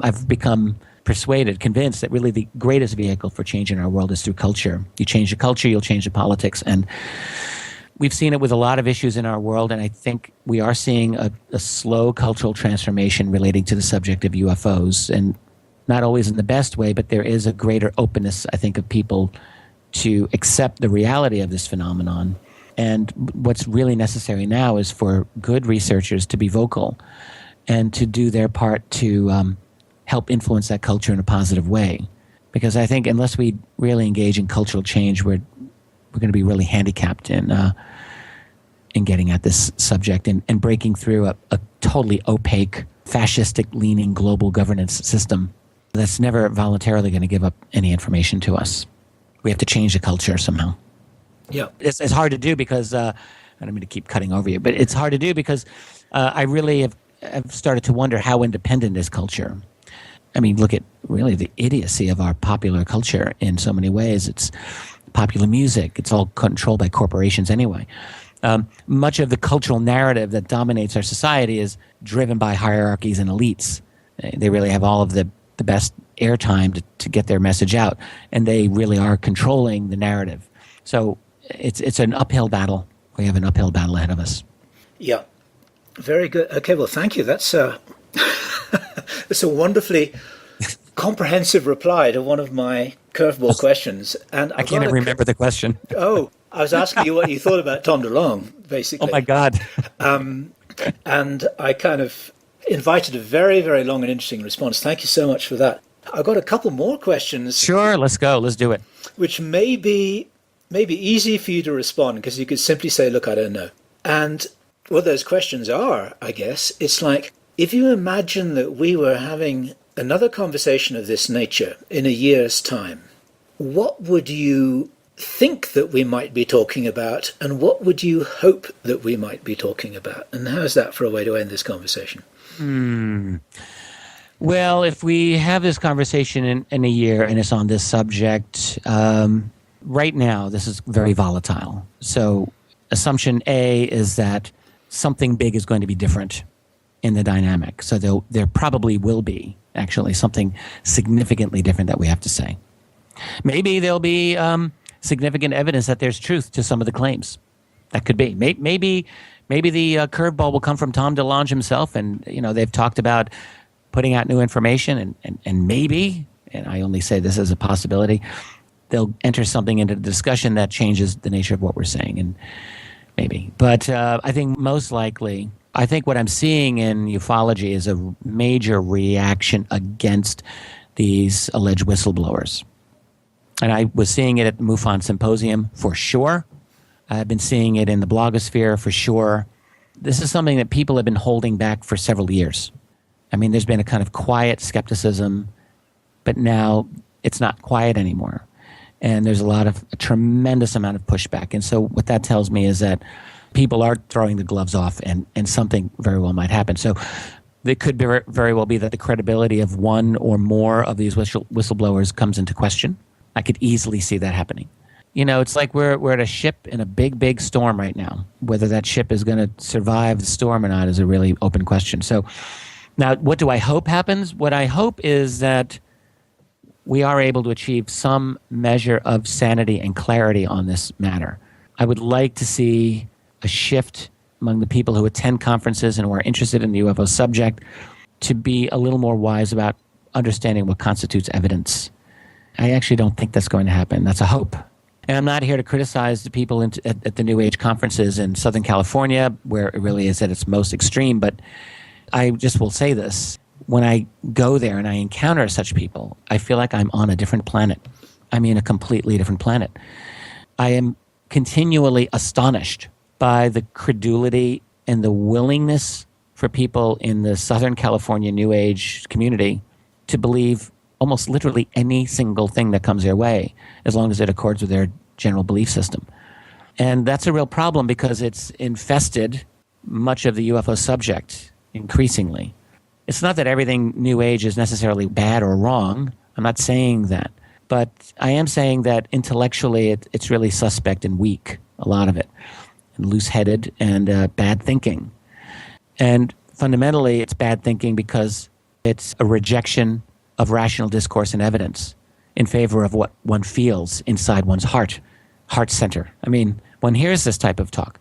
I've become convinced that really the greatest vehicle for change in our world is through culture. You change the culture, you'll change the politics. And we've seen it with a lot of issues in our world, and I think we are seeing a slow cultural transformation relating to the subject of UFOs. And not always in the best way, but there is a greater openness, I think, of people to accept the reality of this phenomenon. And what's really necessary now is for good researchers to be vocal and to do their part to help influence that culture in a positive way. Because I think unless we really engage in cultural change, we're going to be really handicapped in getting at this subject and breaking through a totally opaque, fascistic-leaning global governance system that's never voluntarily going to give up any information to us. We have to change the culture somehow.
Yeah.
It's hard to do because, I don't mean to keep cutting over you, but it's hard to do because I really have started to wonder how independent is culture. I mean, look at really the idiocy of our popular culture in so many ways. It's popular music. It's all controlled by corporations anyway. Much of the cultural narrative that dominates our society is driven by hierarchies and elites. They really have all of the best airtime to get their message out, and they really are controlling the narrative. So it's an uphill battle. We have an uphill battle ahead of us.
Yeah. Very good. Okay, well, thank you. That's that's a wonderfully comprehensive reply to one of my curveball questions. And
I can't even remember the question.
Oh, I was asking you what you thought about Tom DeLonge, basically.
Oh, my God.
And I kind of invited a very, very long and interesting response. Thank you so much for that. I've got a couple more questions.
Sure, let's go. Let's do it.
Which may be easy for you to respond, because you could simply say, look, I don't know. And what those questions are, I guess, it's like, if you imagine that we were having another conversation of this nature in a year's time, what would you think that we might be talking about, and what would you hope that we might be talking about? And how's that for a way to end this conversation?
Well, if we have this conversation in a year and it's on this subject, right now this is very volatile. So assumption A is that something big is going to be different in the dynamic. So there probably will be actually something significantly different that we have to say. Maybe there'll be significant evidence that there's truth to some of the claims. That could be. Maybe the curveball will come from Tom DeLonge himself, and they've talked about putting out new information, and maybe, and I only say this as a possibility, they'll enter something into the discussion that changes the nature of what we're saying, and maybe. But I think most likely, I think what I'm seeing in ufology is a major reaction against these alleged whistleblowers. And I was seeing it at the MUFON Symposium for sure. I've been seeing it in the blogosphere for sure. This is something that people have been holding back for several years. I mean, there's been a kind of quiet skepticism, but now it's not quiet anymore. And there's a tremendous amount of pushback. And so what that tells me is that people are throwing the gloves off, and something very well might happen. So it could very well be that the credibility of one or more of these whistleblowers comes into question. I could easily see that happening. It's like we're at a ship in a big, big storm right now. Whether that ship is going to survive the storm or not is a really open question. So now, what do I hope happens? What I hope is that we are able to achieve some measure of sanity and clarity on this matter. I would like to see a shift among the people who attend conferences and who are interested in the UFO subject to be a little more wise about understanding what constitutes evidence. I actually don't think that's going to happen. That's a hope. And I'm not here to criticize the people at the New Age conferences in Southern California, where it really is at its most extreme, but I just will say this. When I go there and I encounter such people, I feel like I'm on a different planet. I mean, a completely different planet. I am continually astonished by the credulity and the willingness for people in the Southern California New Age community to believe almost literally any single thing that comes their way, as long as it accords with their general belief system. And that's a real problem because it's infested much of the UFO subject increasingly. It's not that everything New Age is necessarily bad or wrong. I'm not saying that. But I am saying that intellectually it's really suspect and weak, a lot of it, and loose-headed and bad thinking. And fundamentally, it's bad thinking because it's a rejection of rational discourse and evidence in favor of what one feels inside one's heart center. I mean, one hears this type of talk.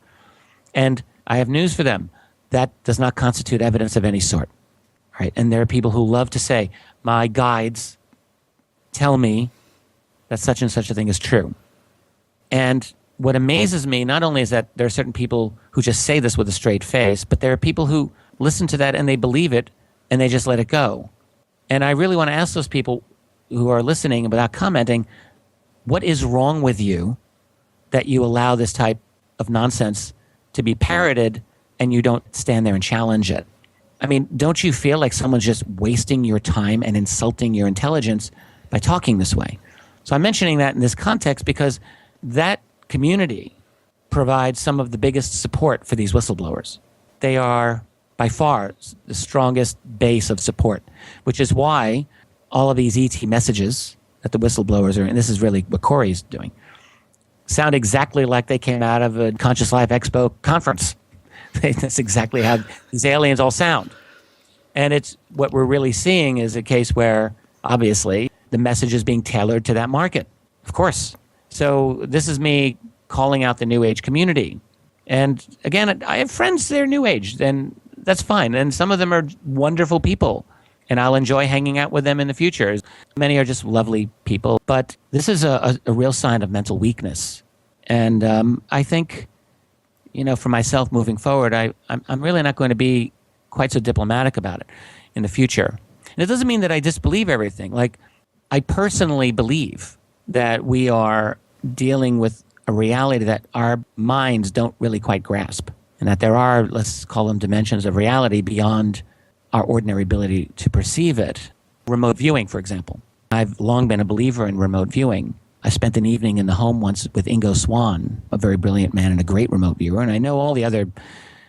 And I have news for them. That does not constitute evidence of any sort. Right? And there are people who love to say, my guides tell me that such and such a thing is true. And what amazes me not only is that there are certain people who just say this with a straight face, but there are people who listen to that and they believe it and they just let it go. And I really want to ask those people who are listening without commenting, what is wrong with you that you allow this type of nonsense to be parroted and you don't stand there and challenge it? I mean, don't you feel like someone's just wasting your time and insulting your intelligence by talking this way? So I'm mentioning that in this context because that community provides some of the biggest support for these whistleblowers. They are by far the strongest base of support, which is why all of these ET messages that the whistleblowers are, and this is really what Coorey's doing, sound exactly like they came out of a Conscious Life Expo conference. That's exactly how these aliens all sound. And it's what we're really seeing is a case where, obviously, the message is being tailored to that market. Of course. So this is me calling out the New Age community. And again, I have friends that are New Age, and that's fine. And some of them are wonderful people, and I'll enjoy hanging out with them in the future. Many are just lovely people. But this is a real sign of mental weakness. And I think, for myself moving forward, I'm really not going to be quite so diplomatic about it in the future. And it doesn't mean that I disbelieve everything. Like, I personally believe that we are dealing with a reality that our minds don't really quite grasp, and that there are, let's call them dimensions of reality beyond our ordinary ability to perceive it. Remote viewing, for example. I've long been a believer in remote viewing. I spent an evening in the home once with Ingo Swann, a very brilliant man and a great remote viewer, and I know all the other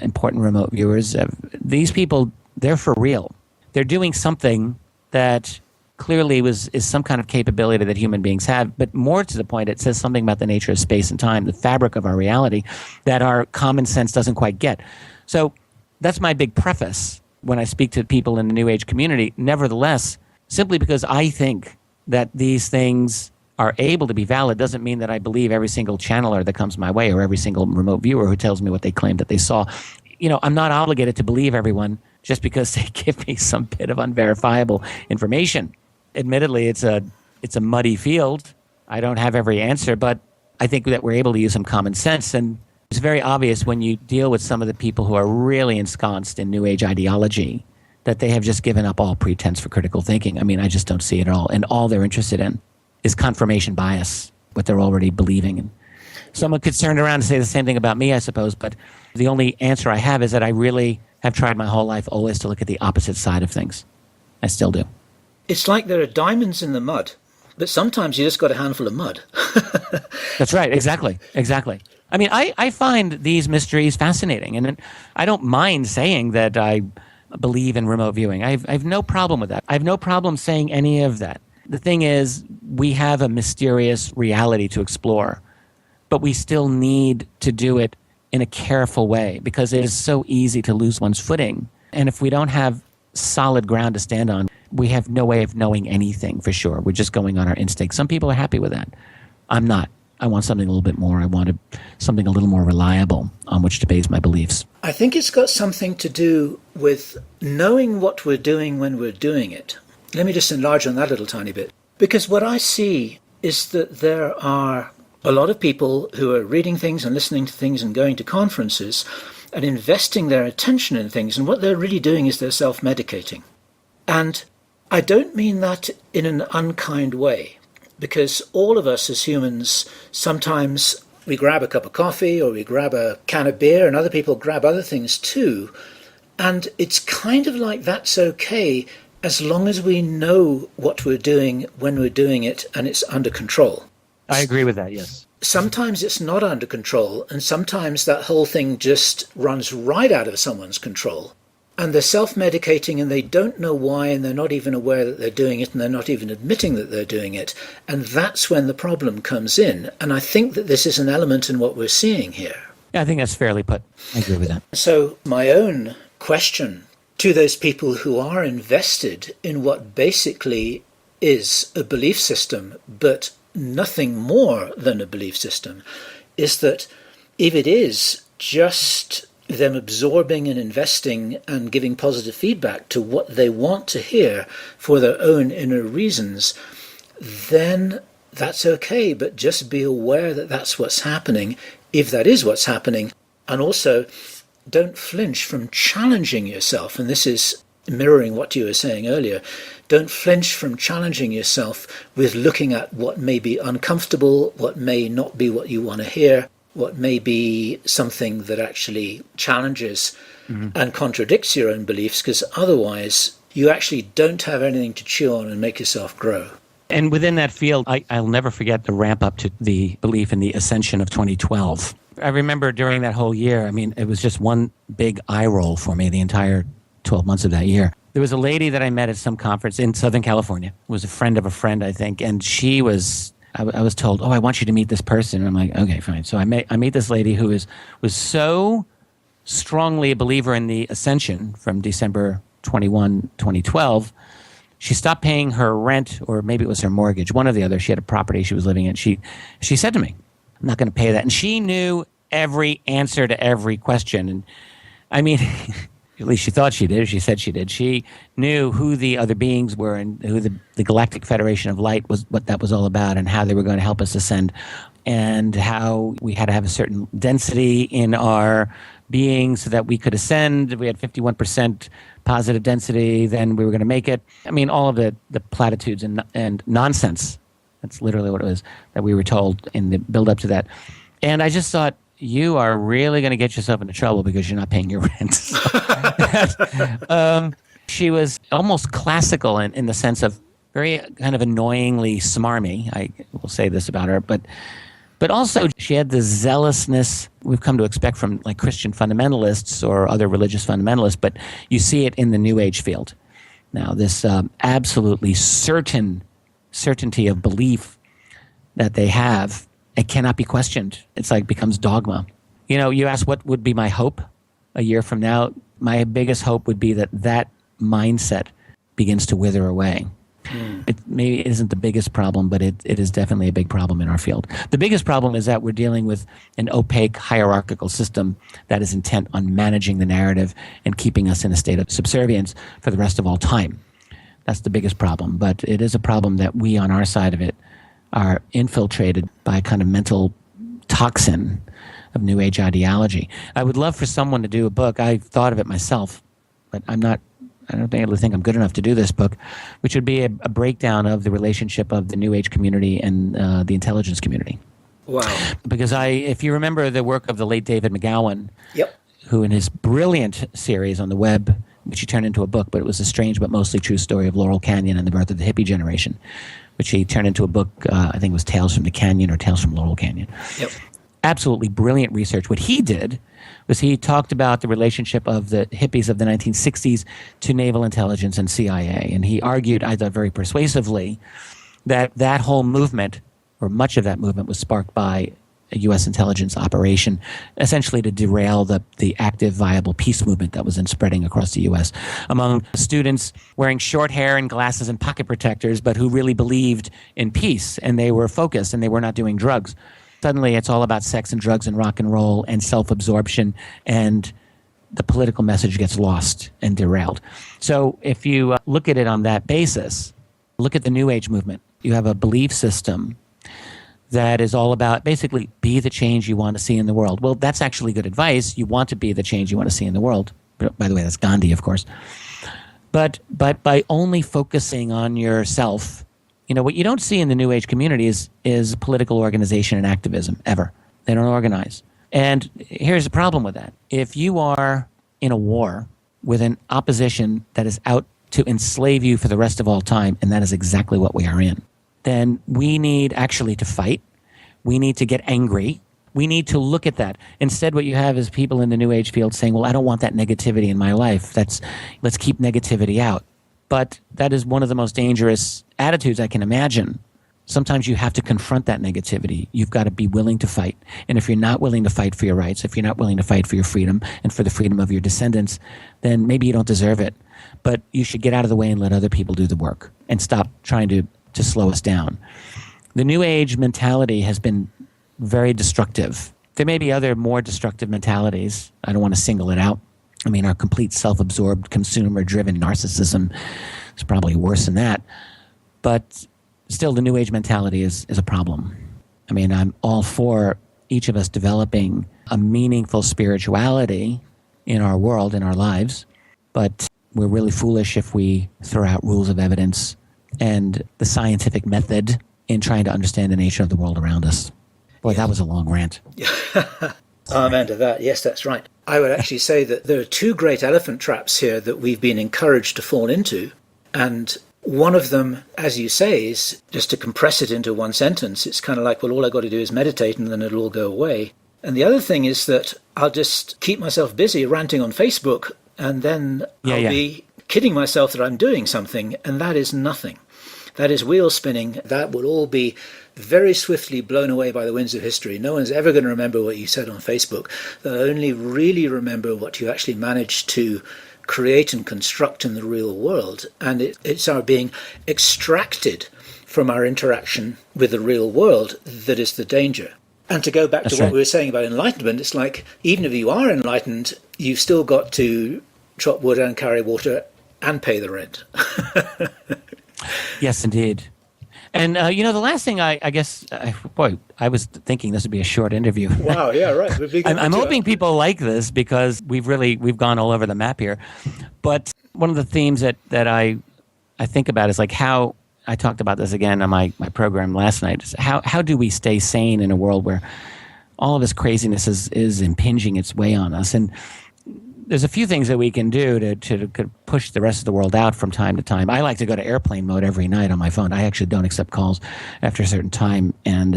important remote viewers. These people, they're for real. They're doing something that clearly is some kind of capability that human beings have, but more to the point, it says something about the nature of space and time, the fabric of our reality, that our common sense doesn't quite get. So that's my big preface when I speak to people in the New Age community. Nevertheless, simply because I think that these things are able to be valid doesn't mean that I believe every single channeler that comes my way or every single remote viewer who tells me what they claim that they saw. I'm not obligated to believe everyone just because they give me some bit of unverifiable information. Admittedly, it's a muddy field. I don't have every answer, but I think that we're able to use some common sense. And it's very obvious when you deal with some of the people who are really ensconced in New Age ideology that they have just given up all pretense for critical thinking. I mean, I just don't see it at all. And all they're interested in is confirmation bias, what they're already believing. And someone could turn around and say the same thing about me, I suppose, but the only answer I have is that I really have tried my whole life always to look at the opposite side of things. I still do.
It's like there are diamonds in the mud, but sometimes you just got a handful of mud.
That's right. Exactly. I mean, I find these mysteries fascinating, and I don't mind saying that I believe in remote viewing. I have no problem with that. I have no problem saying any of that. The thing is, we have a mysterious reality to explore, but we still need to do it in a careful way because it is so easy to lose one's footing. And if we don't have solid ground to stand on, we have no way of knowing anything for sure. We're just going on our instinct. Some people are happy with that. I'm not. I want something a little bit more. I want something a little more reliable on which to base my beliefs.
I think it's got something to do with knowing what we're doing when we're doing it. Let me just enlarge on that a little tiny bit. Because what I see is that there are a lot of people who are reading things and listening to things and going to conferences and investing their attention in things. And what they're really doing is they're self-medicating. And I don't mean that in an unkind way, because all of us as humans, sometimes we grab a cup of coffee or we grab a can of beer and other people grab other things too. And it's kind of like that's okay as long as we know what we're doing when we're doing it and it's under control.
I agree with that, yes.
sometimes it's not under control, and sometimes that whole thing just runs right out of someone's control. And they're self-medicating and they don't know why, and they're not even aware that they're doing it, and they're not even admitting that they're doing it. And that's when the problem comes in. And I think that this is an element in what we're seeing here.
Yeah, I think that's fairly put. I agree with that.
So my own question to those people who are invested in what basically is a belief system, but nothing more than a belief system, is that if it is just them absorbing and investing and giving positive feedback to what they want to hear for their own inner reasons, then that's okay. But just be aware that that's what's happening, if that is what's happening. And also, don't flinch from challenging yourself. And this is mirroring what you were saying earlier. Don't flinch from challenging yourself with looking at what may be uncomfortable, what may not be what you want to hear, what may be something that actually challenges and contradicts your own beliefs, because otherwise you actually don't have anything to chew on and make yourself grow.
And within that field, I'll never forget the ramp up to the belief in the ascension of 2012. I remember during that whole year, I mean, it was just one big eye roll for me the entire 12 months of that year. There was a lady that I met at some conference in Southern California, was a friend of a friend, I think, and she was... I was told, I want you to meet this person. And I'm like, okay, fine. So I meet this lady who was so strongly a believer in the ascension from December 21, 2012. She stopped paying her rent, or maybe it was her mortgage, one or the other. She had a property she was living in. She said to me, I'm not going to pay that. And she knew every answer to every question. And I mean... At least she thought she did. She said she did. She knew who the other beings were and who the Galactic Federation of Light was, what that was all about, and how they were going to help us ascend, and how we had to have a certain density in our being so that we could ascend. We had 51% positive density, then we were going to make it. I mean, all of the platitudes and nonsense. That's literally what it was that we were told in the build-up to that. And I just thought, you are really going to get yourself into trouble because you're not paying your rent. She was almost classical in the sense of very kind of annoyingly smarmy. I will say this about her, but also she had the zealousness we've come to expect from like Christian fundamentalists or other religious fundamentalists, but you see it in the New Age field. Now, this absolutely certainty of belief that they have, it cannot be questioned. It's like becomes dogma. You know, you ask what would be my hope a year from now. My biggest hope would be that mindset begins to wither away. It maybe isn't the biggest problem, but it is definitely a big problem in our field. The biggest problem is that we're dealing with an opaque hierarchical system that is intent on managing the narrative and keeping us in a state of subservience for the rest of all time. That's the biggest problem. But it is a problem that we on our side of it are infiltrated by a kind of mental toxin of New Age ideology. I would love for someone to do a book. I've thought of it myself, but I don't think I'm good enough to do this book, which would be a breakdown of the relationship of the New Age community and the intelligence community.
Wow.
Because if you remember the work of the late David McGowan,
Yep.
who in his brilliant series on the web, which he turned into a book, but it was a strange but mostly true story of Laurel Canyon and the birth of the hippie generation, which he turned into a book, I think it was Tales from the Canyon or Tales from Laurel Canyon.
Yep.
Absolutely brilliant research. What he did was he talked about the relationship of the hippies of the 1960s to naval intelligence and CIA. And he argued, I thought very persuasively, that whole movement, or much of that movement, was sparked by a U.S. intelligence operation, essentially to derail the active, viable peace movement that was then spreading across the U.S. among students wearing short hair and glasses and pocket protectors, but who really believed in peace, and they were focused, and they were not doing drugs. Suddenly, it's all about sex and drugs and rock and roll and self-absorption, and the political message gets lost and derailed. So if you look at it on that basis, look at the New Age movement. You have a belief system that is all about basically be the change you want to see in the world. Well, that's actually good advice. You want to be the change you want to see in the world. By the way, that's Gandhi, of course. But by only focusing on yourself, you know, what you don't see in the New Age community is political organization and activism, ever. They don't organize. And here's the problem with that. If you are in a war with an opposition that is out to enslave you for the rest of all time, and that is exactly what we are in, then we need actually to fight. we need to get angry. We need to look at that. Instead, what you have is people in the New Age field saying, well, I don't want that negativity in my life. Let's keep negativity out. But that is one of the most dangerous attitudes I can imagine. Sometimes you have to confront that negativity. You've got to be willing to fight. And if you're not willing to fight for your rights, if you're not willing to fight for your freedom and for the freedom of your descendants, then maybe you don't deserve it. But you should get out of the way and let other people do the work and stop trying to slow us down. The New Age mentality has been very destructive. There may be other more destructive mentalities. I don't want to single it out. I mean, our complete self-absorbed, consumer-driven narcissism is probably worse than that. But still, the New Age mentality is a problem. I mean, I'm all for each of us developing a meaningful spirituality in our world, in our lives, but we're really foolish if we throw out rules of evidence and the scientific method in trying to understand the nature of the world around us. Boy, that was a long rant.
Amen to that. Yes, that's right. I would actually say that there are two great elephant traps here that we've been encouraged to fall into. And one of them, as you say, is just to compress it into one sentence. It's kind of like, well, all I got to do is meditate and then it'll all go away. And the other thing is that I'll just keep myself busy ranting on Facebook and then I'll be kidding myself that I'm doing something, and that is nothing. That is wheel spinning. That will all be very swiftly blown away by the winds of history. No one's ever going to remember what you said on Facebook. They'll only really remember what you actually managed to create and construct in the real world. And it's our being extracted from our interaction with the real world that is the danger. And to go back to what we were saying about enlightenment, it's like, even if you are enlightened, you've still got to chop wood and carry water and pay the rent.
Yes, indeed. And, the last thing I guess, I was thinking this would be a short interview.
Wow, yeah, right.
I'm hoping people like this because we've gone all over the map here. But one of the themes that I think about is like how, I talked about this again on my program last night, is how do we stay sane in a world where all of this craziness is impinging its way on us? And there's a few things that we can do to push the rest of the world out from time to time. I like to go to airplane mode every night on my phone. I actually don't accept calls after a certain time, and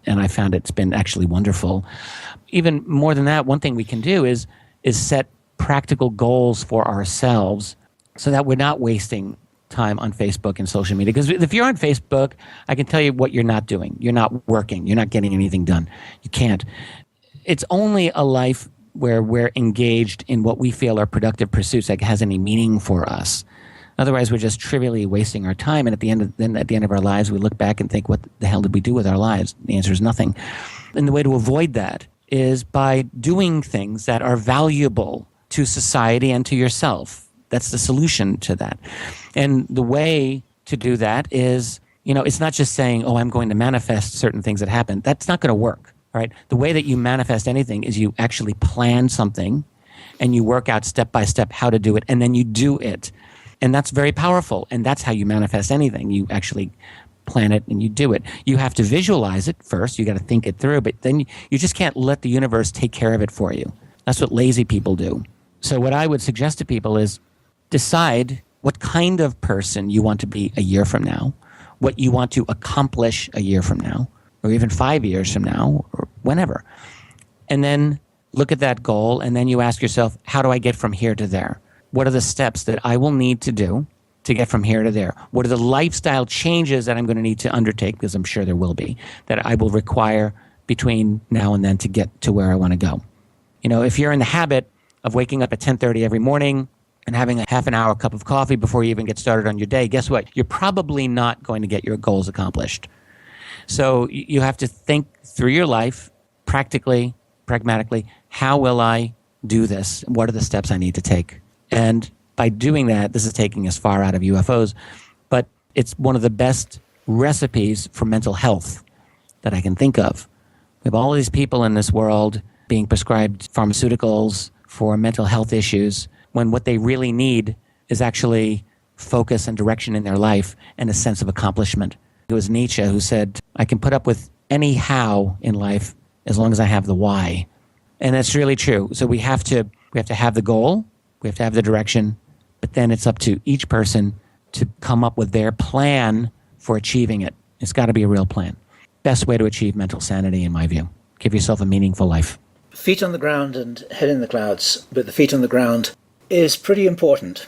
I found it's been actually wonderful. Even more than that, one thing we can do is set practical goals for ourselves so that we're not wasting time on Facebook and social media. Because if you're on Facebook, I can tell you what you're not doing. You're not working. You're not getting anything done. You can't. It's only a life where we're engaged in what we feel are productive pursuits that has any meaning for us. Otherwise, we're just trivially wasting our time. And at the end of our lives, we look back and think, what the hell did we do with our lives? The answer is nothing. And the way to avoid that is by doing things that are valuable to society and to yourself. That's the solution to that. And the way to do that is, it's not just saying, oh, I'm going to manifest certain things that happen. That's not going to work. All right. The way that you manifest anything is you actually plan something and you work out step by step how to do it, and then you do it. And that's very powerful. And that's how you manifest anything. You actually plan it and you do it. You have to visualize it first. You got to think it through, but then you just can't let the universe take care of it for you. That's what lazy people do. So what I would suggest to people is decide what kind of person you want to be a year from now, what you want to accomplish a year from now, or even 5 years from now, or whenever. And then look at that goal, and then you ask yourself, how do I get from here to there? What are the steps that I will need to do to get from here to there? What are the lifestyle changes that I'm going to need to undertake, because I'm sure there will be, that I will require between now and then to get to where I want to go? If you're in the habit of waking up at 10:30 every morning and having a half an hour cup of coffee before you even get started on your day, guess what? You're probably not going to get your goals accomplished. So you have to think through your life, practically, pragmatically, how will I do this? What are the steps I need to take? And by doing that, this is taking us far out of UFOs, but it's one of the best recipes for mental health that I can think of. We have all these people in this world being prescribed pharmaceuticals for mental health issues when what they really need is actually focus and direction in their life and a sense of accomplishment. It was Nietzsche who said, I can put up with any how in life as long as I have the why. And that's really true. So we have to have the goal, we have to have the direction, but then it's up to each person to come up with their plan for achieving it. It's got to be a real plan. best way to achieve mental sanity, in my view. Give yourself a meaningful life.
Feet on the ground and head in the clouds, but the feet on the ground is pretty important.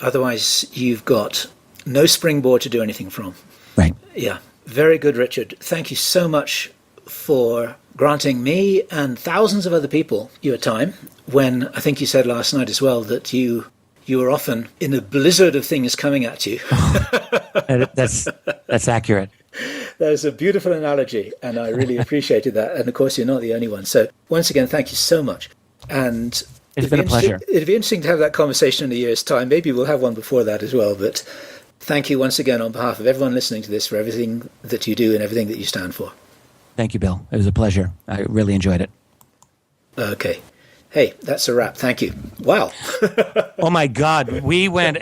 Otherwise, you've got no springboard to do anything from.
Right.
Yeah. Very good, Richard. Thank you so much for granting me and thousands of other people your time, when I think you said last night as well that you were often in a blizzard of things coming at you.
That's accurate.
That was a beautiful analogy, and I really appreciated that. And of course, you're not the only one. So once again, thank you so much. And
it's been a pleasure.
It'd be interesting to have that conversation in a year's time. Maybe we'll have one before that as well. But thank you once again on behalf of everyone listening to this for everything that you do and everything that you stand for.
Thank you, Bill. It was a pleasure. I really enjoyed it.
Okay. Hey, that's a wrap. Thank you. Wow.
Oh, my God. We went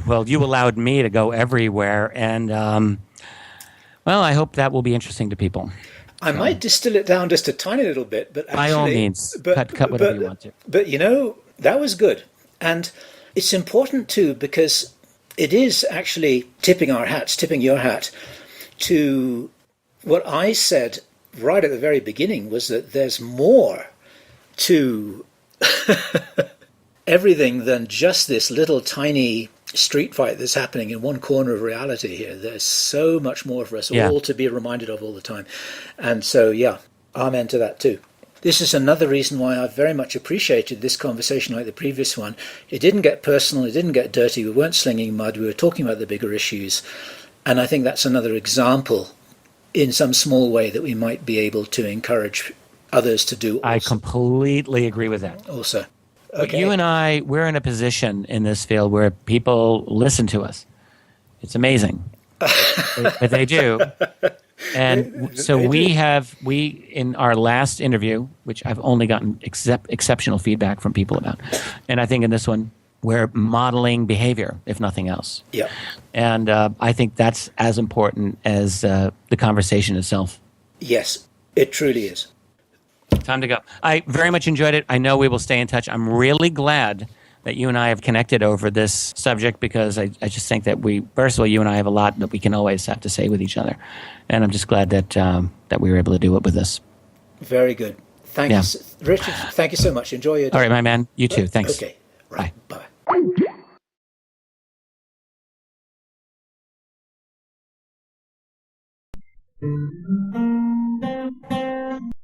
well, you allowed me to go everywhere. And, well, I hope that will be interesting to people.
I might distill it down just a tiny little bit, but actually,
by all means, cut whatever you want to.
But, you know, that was good. And it's important, too, because it is actually tipping your hat to what I said right at the very beginning, was that there's more to everything than just this little tiny street fight that's happening in one corner of reality here. There's so much more for us all to be reminded of all the time. And so, yeah, amen to that too. This is another reason why I very much appreciated this conversation like the previous one. It didn't get personal, it didn't get dirty, we weren't slinging mud, we were talking about the bigger issues. And I think that's another example in some small way that we might be able to encourage others to do also. I
completely agree with that.
Also.
Okay. You and I, we're in a position in this field where people listen to us. It's amazing. But they do. And so we in our last interview, which I've only gotten exceptional feedback from people about, and I think in this one, we're modeling behavior, if nothing else.
Yeah.
And I think that's as important as the conversation itself.
Yes, it truly is.
Time to go. I very much enjoyed it. I know we will stay in touch. I'm really glad that you and I have connected over this subject, because I just think that first of all, you and I have a lot that we can always have to say with each other. And I'm just glad that that we were able to do it with this.
Very good. Thank you, Richard. Thank you so much. Enjoy your day.
All right, my man. You too. Thanks.
Okay. Right. Bye. Bye.